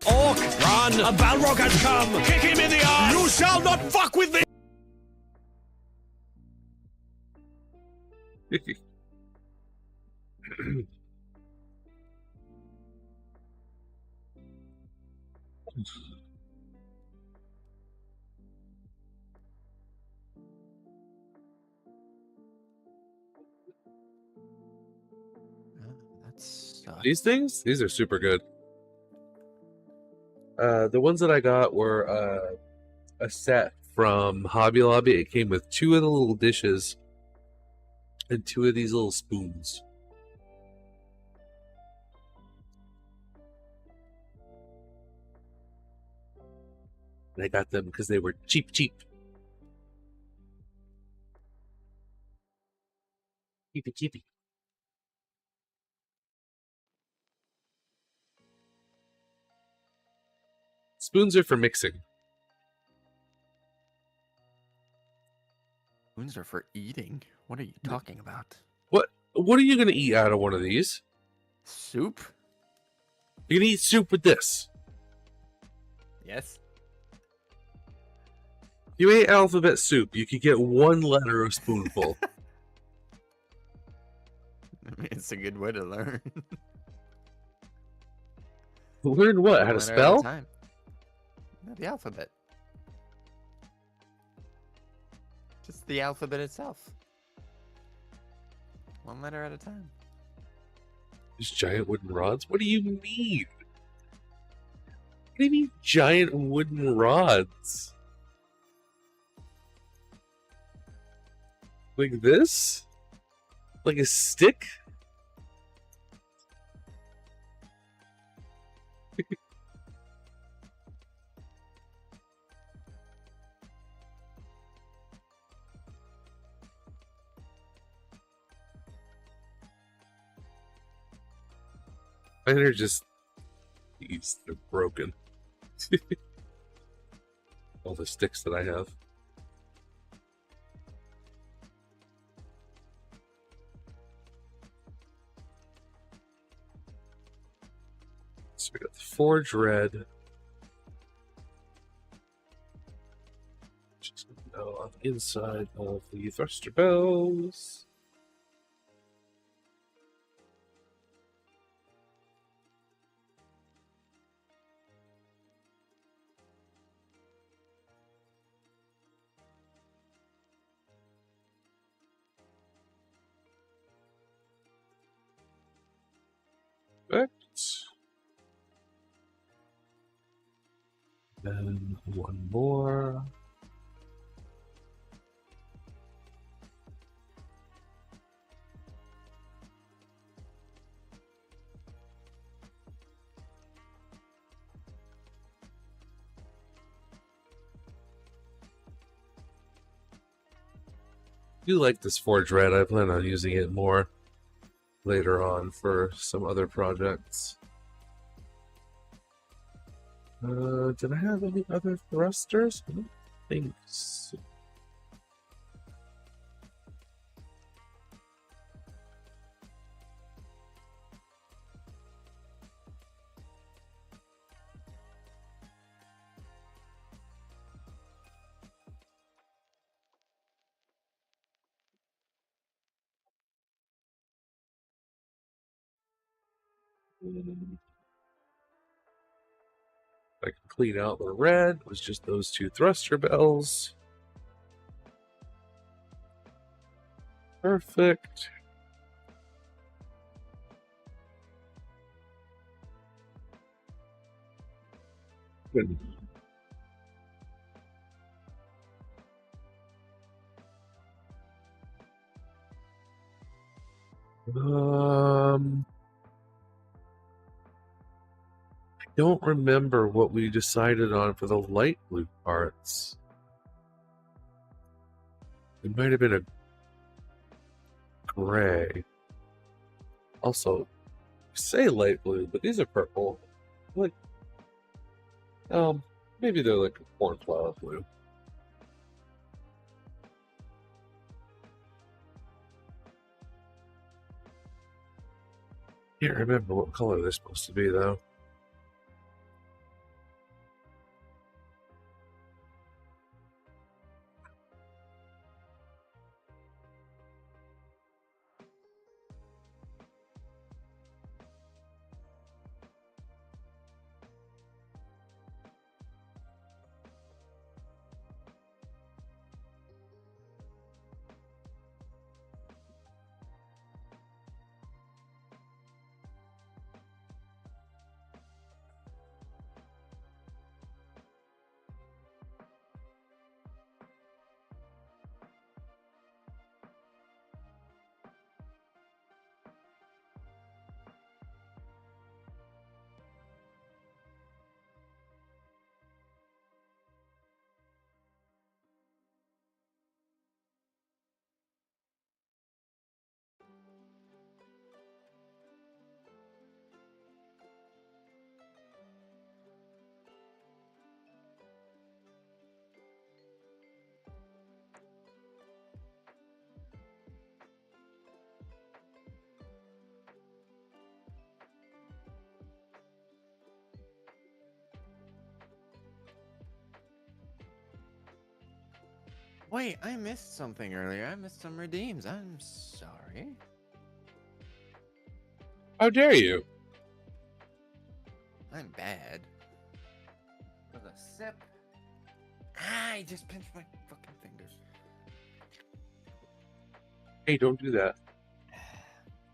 [SPEAKER 2] Orc, run! A Balrog has come! Kick him in the eye! You shall not fuck with me!
[SPEAKER 1] These things? These are super good. The ones that I got were a set from Hobby Lobby. It came with 2 of the little dishes and 2 of these little spoons. And I got them because they were cheap. Cheapy. Spoons are for mixing.
[SPEAKER 9] Spoons are for eating. What are you talking about?
[SPEAKER 1] What are you gonna eat out of one of these?
[SPEAKER 9] Soup?
[SPEAKER 1] You can eat soup with this.
[SPEAKER 9] Yes.
[SPEAKER 1] You ate alphabet soup. You could get 1 letter a spoonful.
[SPEAKER 9] I mean, it's a good way to learn.
[SPEAKER 1] Learn what? How to spell?
[SPEAKER 9] The alphabet. Just the alphabet itself. 1 letter at a time.
[SPEAKER 1] These giant wooden rods? What do you mean? What do you mean giant wooden rods? Like this? Like a stick? Mine are just these. They're broken. All the sticks that I have. So we got the Forge Red. Just gonna go on the inside of the thruster bells. Perfect. Then 1 more. I do like this Forge Red. I plan on using it more later on for some other projects. Did I have any other thrusters? I don't think so. I can clean out the red. It was just those two thruster bells. Perfect. Good. I don't remember what we decided on for the light blue parts. It might have been a gray. Also, say light blue, but these are purple. Like, maybe they're like a cornflower blue. Can't remember what color they're supposed to be though.
[SPEAKER 9] Wait, I missed something earlier. I missed some redeems. I'm sorry.
[SPEAKER 1] How dare you?
[SPEAKER 9] I'm bad. For the sip. Ah, I just pinched my fucking fingers.
[SPEAKER 1] Hey, don't do that.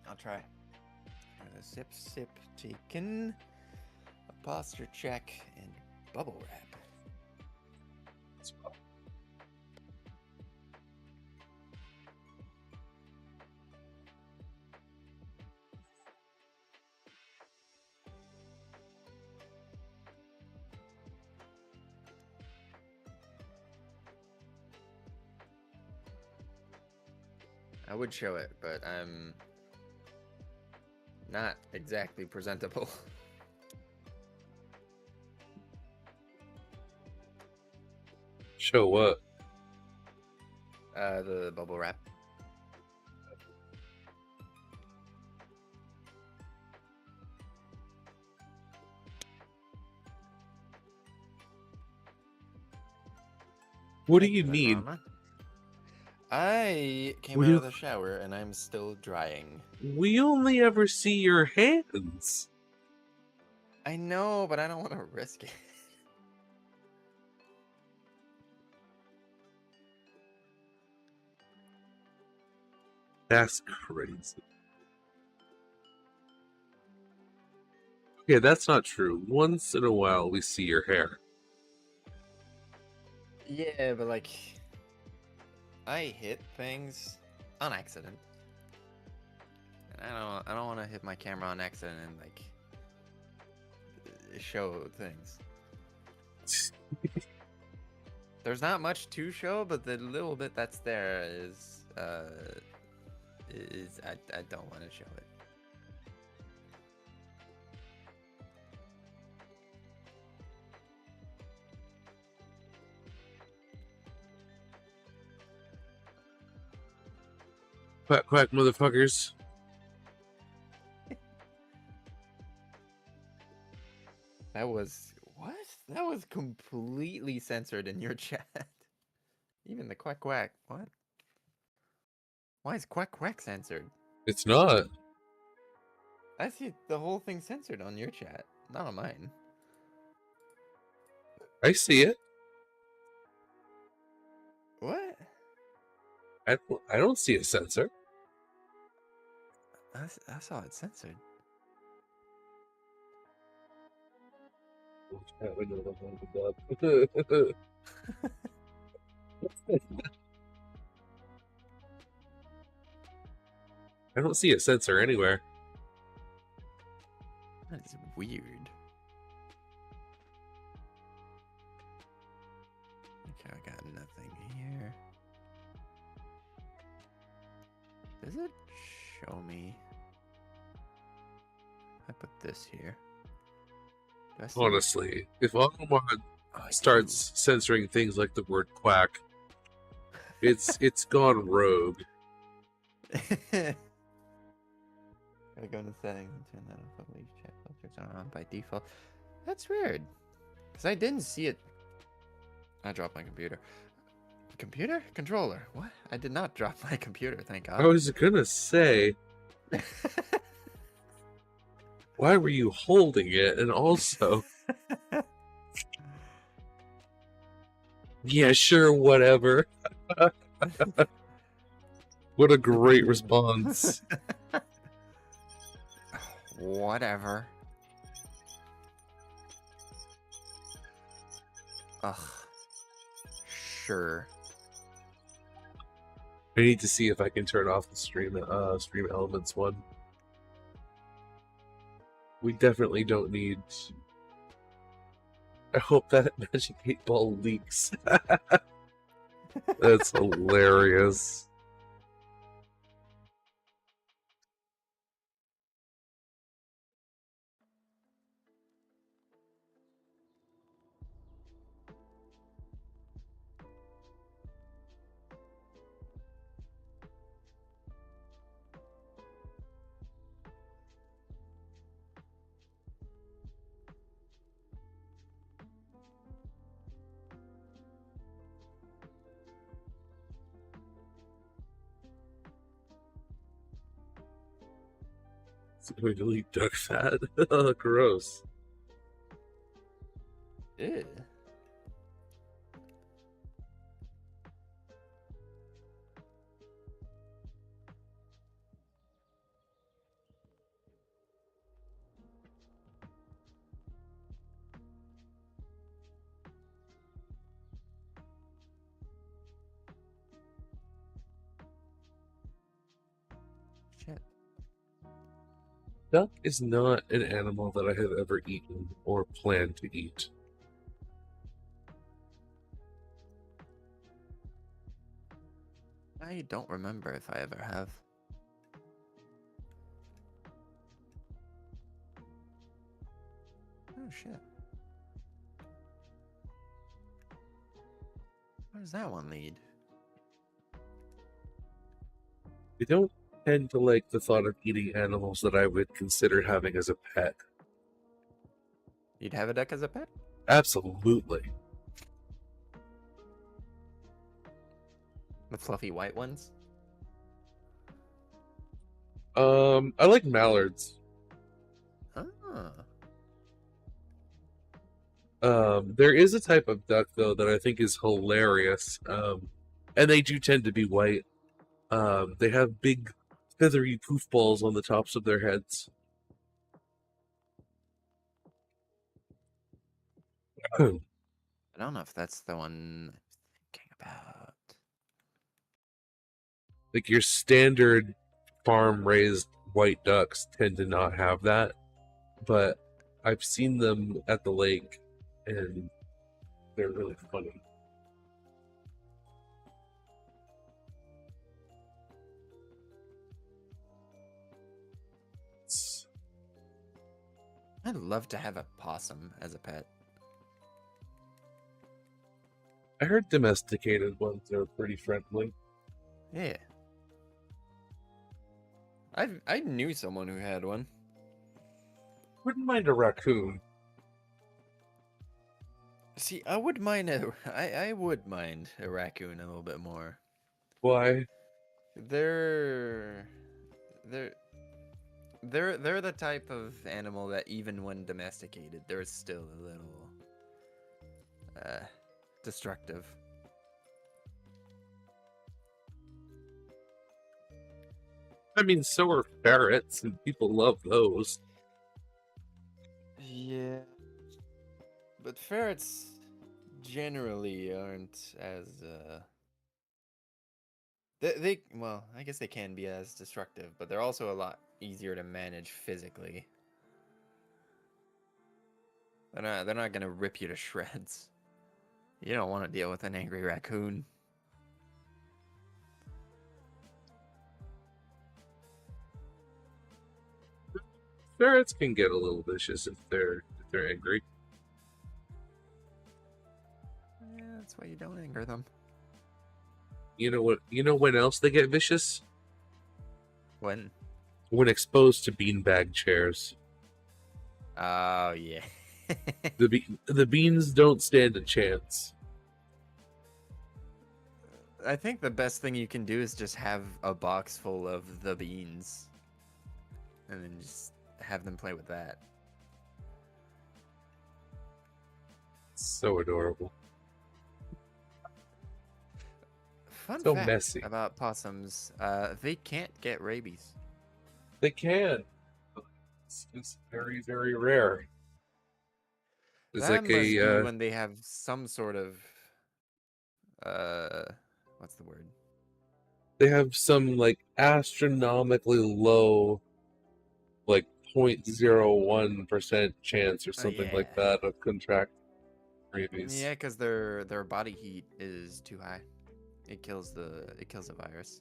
[SPEAKER 9] I'll try. Sip, taken. A posture check and bubble wrap. I would show it, but I'm not exactly presentable.
[SPEAKER 1] Show what?
[SPEAKER 9] The bubble wrap.
[SPEAKER 1] What do you need?
[SPEAKER 9] I came
[SPEAKER 1] What
[SPEAKER 9] out
[SPEAKER 1] do you-
[SPEAKER 9] of the shower and I'm still drying.
[SPEAKER 1] We only ever see your hands.
[SPEAKER 9] I know, but I don't want to risk it.
[SPEAKER 1] That's crazy. Okay, that's not true. Once in a while, we see your hair.
[SPEAKER 9] Yeah, but like, I hit things on accident. And I don't want to hit my camera on accident and like show things. There's not much to show, but the little bit that's there is I don't want to show it.
[SPEAKER 1] Quack, quack, motherfuckers.
[SPEAKER 9] That was what? That was completely censored in your chat. Even the quack quack. What? Why is quack quack censored?
[SPEAKER 1] It's not.
[SPEAKER 9] I see the whole thing censored on your chat, not on mine.
[SPEAKER 1] I see it.
[SPEAKER 9] What?
[SPEAKER 1] I don't see a censor.
[SPEAKER 9] I saw it censored.
[SPEAKER 1] I don't see a censor anywhere.
[SPEAKER 9] That is weird. Okay, I got nothing here. Does it show me? I put this here. Do I see
[SPEAKER 1] Honestly, if Aquaman
[SPEAKER 9] I
[SPEAKER 1] starts censoring things like the word quack, it's gone rogue.
[SPEAKER 9] Gotta go into settings and turn that on. Publish chat filters are on by default. That's weird. Because I didn't see it. I dropped my computer. Computer? Controller. What? I did not drop my computer, thank God.
[SPEAKER 1] I was gonna say, why were you holding it? And also, yeah, sure, whatever. What a great response.
[SPEAKER 9] Whatever. Ugh. Sure.
[SPEAKER 1] I need to see if I can turn off the stream elements one. We definitely don't need. I hope that magic 8-ball leaks. That's hilarious. It's going to leak duck fat. Gross.
[SPEAKER 9] Ew. Shit.
[SPEAKER 1] Duck is not an animal that I have ever eaten or plan to eat.
[SPEAKER 9] I don't remember if I ever have. Oh shit. Where does that one lead?
[SPEAKER 1] I don't tend to like the thought of eating animals that I would consider having as a pet.
[SPEAKER 9] You'd have a duck as a pet?
[SPEAKER 1] Absolutely.
[SPEAKER 9] The fluffy white ones?
[SPEAKER 1] I like mallards.
[SPEAKER 9] Ah.
[SPEAKER 1] There is a type of duck though that I think is hilarious. And they do tend to be white. They have big feathery poof balls on the tops of their heads.
[SPEAKER 9] I don't know if that's the one I'm thinking about.
[SPEAKER 1] Like your standard farm raised white ducks tend to not have that, but I've seen them at the lake and they're really funny.
[SPEAKER 9] I'd love to have a possum as a pet.
[SPEAKER 1] I heard domesticated ones are pretty friendly.
[SPEAKER 9] Yeah. I knew someone who had one.
[SPEAKER 1] Wouldn't mind a raccoon.
[SPEAKER 9] See, I would mind I would mind a raccoon a little bit more.
[SPEAKER 1] Why?
[SPEAKER 9] They're They're the type of animal that even when domesticated, they're still a little destructive.
[SPEAKER 1] I mean, so are ferrets, and people love those.
[SPEAKER 9] Yeah. But ferrets generally aren't as they well, I guess they can be as destructive, but they're also a lot easier to manage physically. They're not gonna rip you to shreds. You don't want to deal with an angry raccoon.
[SPEAKER 1] Ferrets can get a little vicious if they're angry.
[SPEAKER 9] Yeah, that's why you don't anger them.
[SPEAKER 1] You know what? You know when else they get vicious?
[SPEAKER 9] When?
[SPEAKER 1] When exposed to beanbag chairs.
[SPEAKER 9] Oh yeah.
[SPEAKER 1] The beans don't stand a chance.
[SPEAKER 9] I think the best thing you can do is just have a box full of the beans, and then just have them play with that.
[SPEAKER 1] So adorable.
[SPEAKER 9] Fun
[SPEAKER 1] So
[SPEAKER 9] fact
[SPEAKER 1] messy.
[SPEAKER 9] about possums, they can't get rabies.
[SPEAKER 1] They can. It's very, very rare. It's
[SPEAKER 9] That
[SPEAKER 1] like
[SPEAKER 9] must be
[SPEAKER 1] a
[SPEAKER 9] when they have some sort of what's the word?
[SPEAKER 1] they have some like astronomically low, like 0.01% chance or something like
[SPEAKER 9] yeah.
[SPEAKER 1] that of contract rabies.
[SPEAKER 9] Yeah, because their body heat is too high. It kills the virus.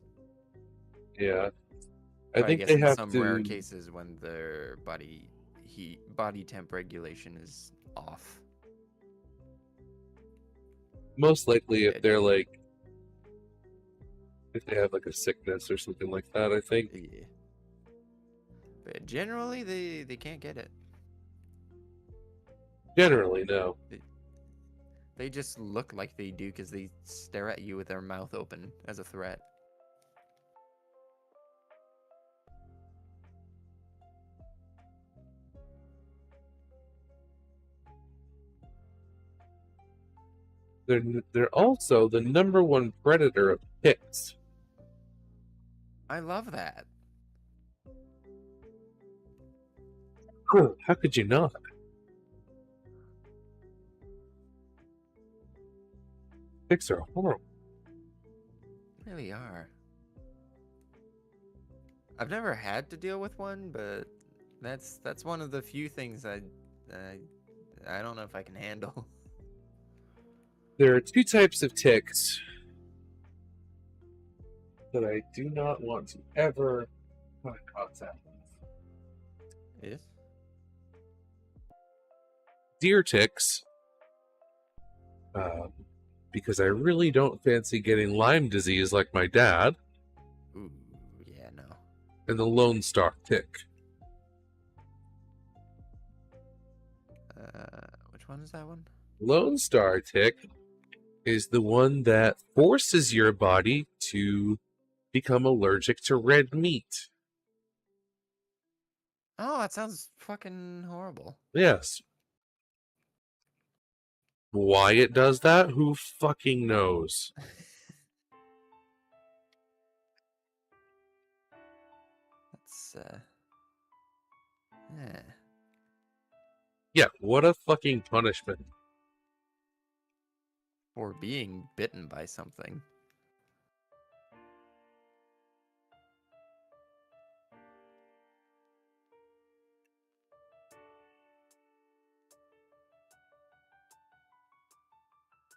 [SPEAKER 1] Yeah.
[SPEAKER 9] But
[SPEAKER 1] I think
[SPEAKER 9] guess
[SPEAKER 1] they
[SPEAKER 9] in
[SPEAKER 1] have
[SPEAKER 9] some
[SPEAKER 1] to
[SPEAKER 9] rare cases when their body temp regulation is off.
[SPEAKER 1] most likely if
[SPEAKER 9] Yeah,
[SPEAKER 1] they're like if they have like a sickness or something like that, I think.
[SPEAKER 9] yeah. But generally they can't get it.
[SPEAKER 1] Generally, no.
[SPEAKER 9] They just look like they do because they stare at you with their mouth open as a threat.
[SPEAKER 1] They're also the #1 predator of ticks.
[SPEAKER 9] I love that.
[SPEAKER 1] How could you not? Ticks are horrible.
[SPEAKER 9] They really are. I've never had to deal with one, but that's one of the few things I don't know if I can handle.
[SPEAKER 1] There are 2 types of ticks that I do not want to ever come in contact with.
[SPEAKER 9] Yes.
[SPEAKER 1] Deer ticks, because I really don't fancy getting Lyme disease like my dad.
[SPEAKER 9] Ooh, yeah, no.
[SPEAKER 1] And the Lone Star tick.
[SPEAKER 9] Which one is that one?
[SPEAKER 1] Lone Star tick is the one that forces your body to become allergic to red meat.
[SPEAKER 9] Oh, that sounds fucking horrible.
[SPEAKER 1] Yes. Why it does that? Who fucking knows?
[SPEAKER 9] That's yeah.
[SPEAKER 1] Yeah, what a fucking punishment.
[SPEAKER 9] Or being bitten by something.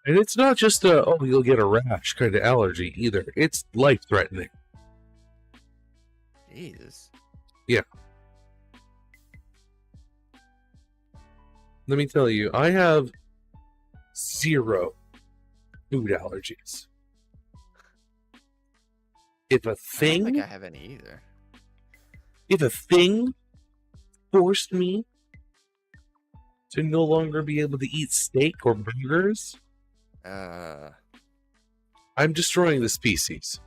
[SPEAKER 1] And it's not just a, oh, you'll get a rash kind of allergy either. It's life-threatening.
[SPEAKER 9] Jesus.
[SPEAKER 1] Yeah. Let me tell you, I have 0 food allergies. If a
[SPEAKER 9] I don't
[SPEAKER 1] thing,
[SPEAKER 9] think I have any either.
[SPEAKER 1] if a thing forced me to no longer be able to eat steak or burgers, I'm destroying the species.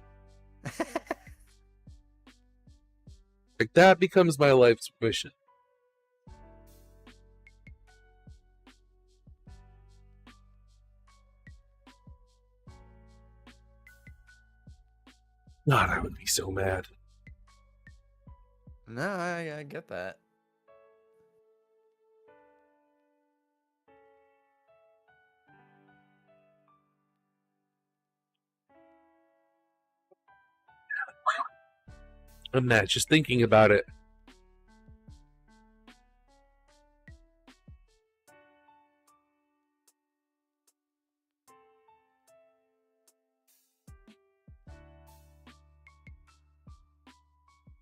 [SPEAKER 1] Like, that becomes my life's mission. God, I would be so mad.
[SPEAKER 9] No, I get that.
[SPEAKER 1] I'm mad just thinking about it.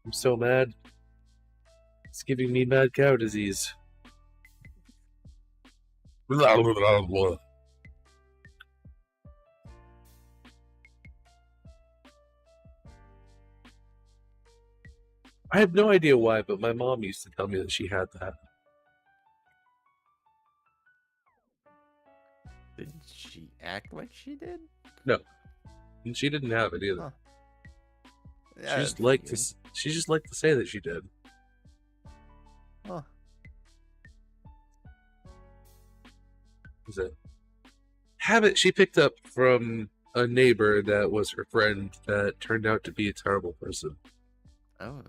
[SPEAKER 1] I'm so mad. It's giving me mad cow disease. Blah, blah, blah, blah. I have no idea why, but my mom used to tell me that she had that.
[SPEAKER 9] Did she act like she did?
[SPEAKER 1] No, and she didn't have it either.
[SPEAKER 9] Huh.
[SPEAKER 1] She
[SPEAKER 9] Yeah,
[SPEAKER 1] just
[SPEAKER 9] that's
[SPEAKER 1] liked
[SPEAKER 9] weird.
[SPEAKER 1] to. She just liked to say that she did.
[SPEAKER 9] Huh.
[SPEAKER 1] Is it habit she picked up from a neighbor that was her friend that turned out to be a terrible person?
[SPEAKER 9] Oh.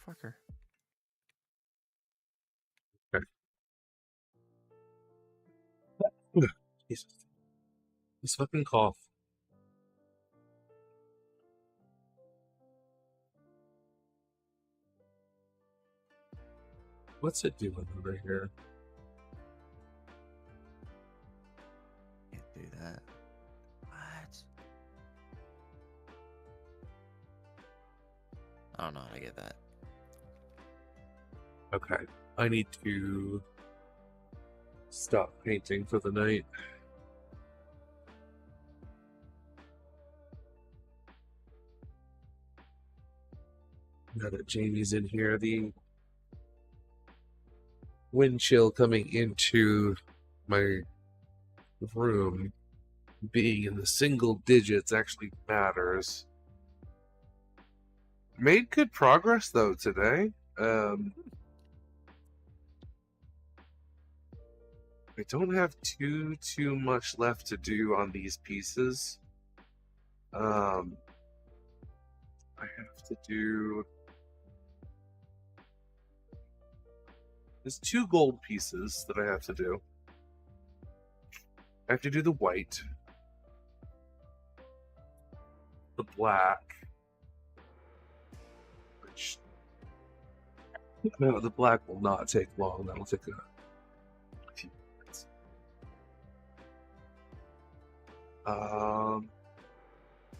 [SPEAKER 9] Motherfucker.
[SPEAKER 1] Jesus. This fucking cough. What's it doing over here?
[SPEAKER 9] Can't do that. What? I don't know how to get that.
[SPEAKER 1] Okay, I need to stop painting for the night. Now that Jamie's in here, the wind chill coming into my room being in the single digits actually matters. Made good progress though today. I don't have too much left to do on these pieces. I have to do. There's 2 gold pieces that I have to do. I have to do the white, the black, which no, the black will not take long. That'll take a few minutes.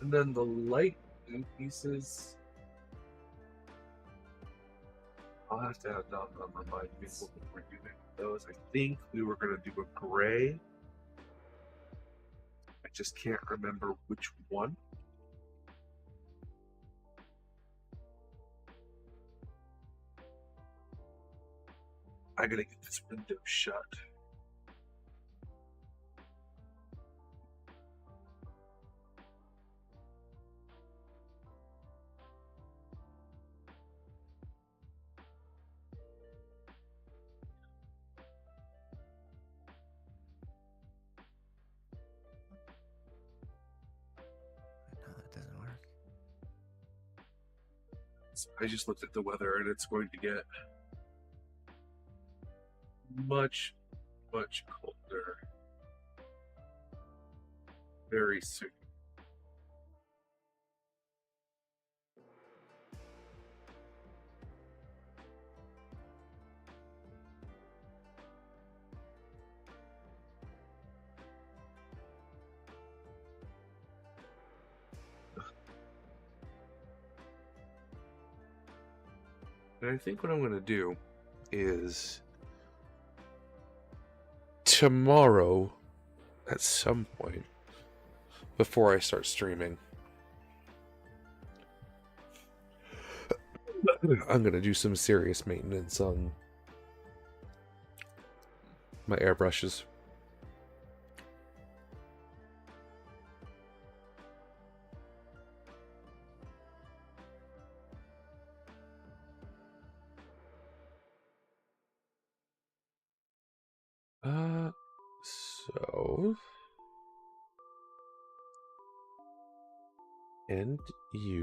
[SPEAKER 1] And then the light blue pieces. I'll have to have Dom remind me what we were doing those. I think we were going to do a gray. I just can't remember which one. I gotta get this window shut.
[SPEAKER 9] No, that doesn't work.
[SPEAKER 1] I just looked at the weather and it's going to get much colder very soon. And I think what I'm going to do is tomorrow at some point before I start streaming, I'm going to do some serious maintenance on my airbrushes. So and you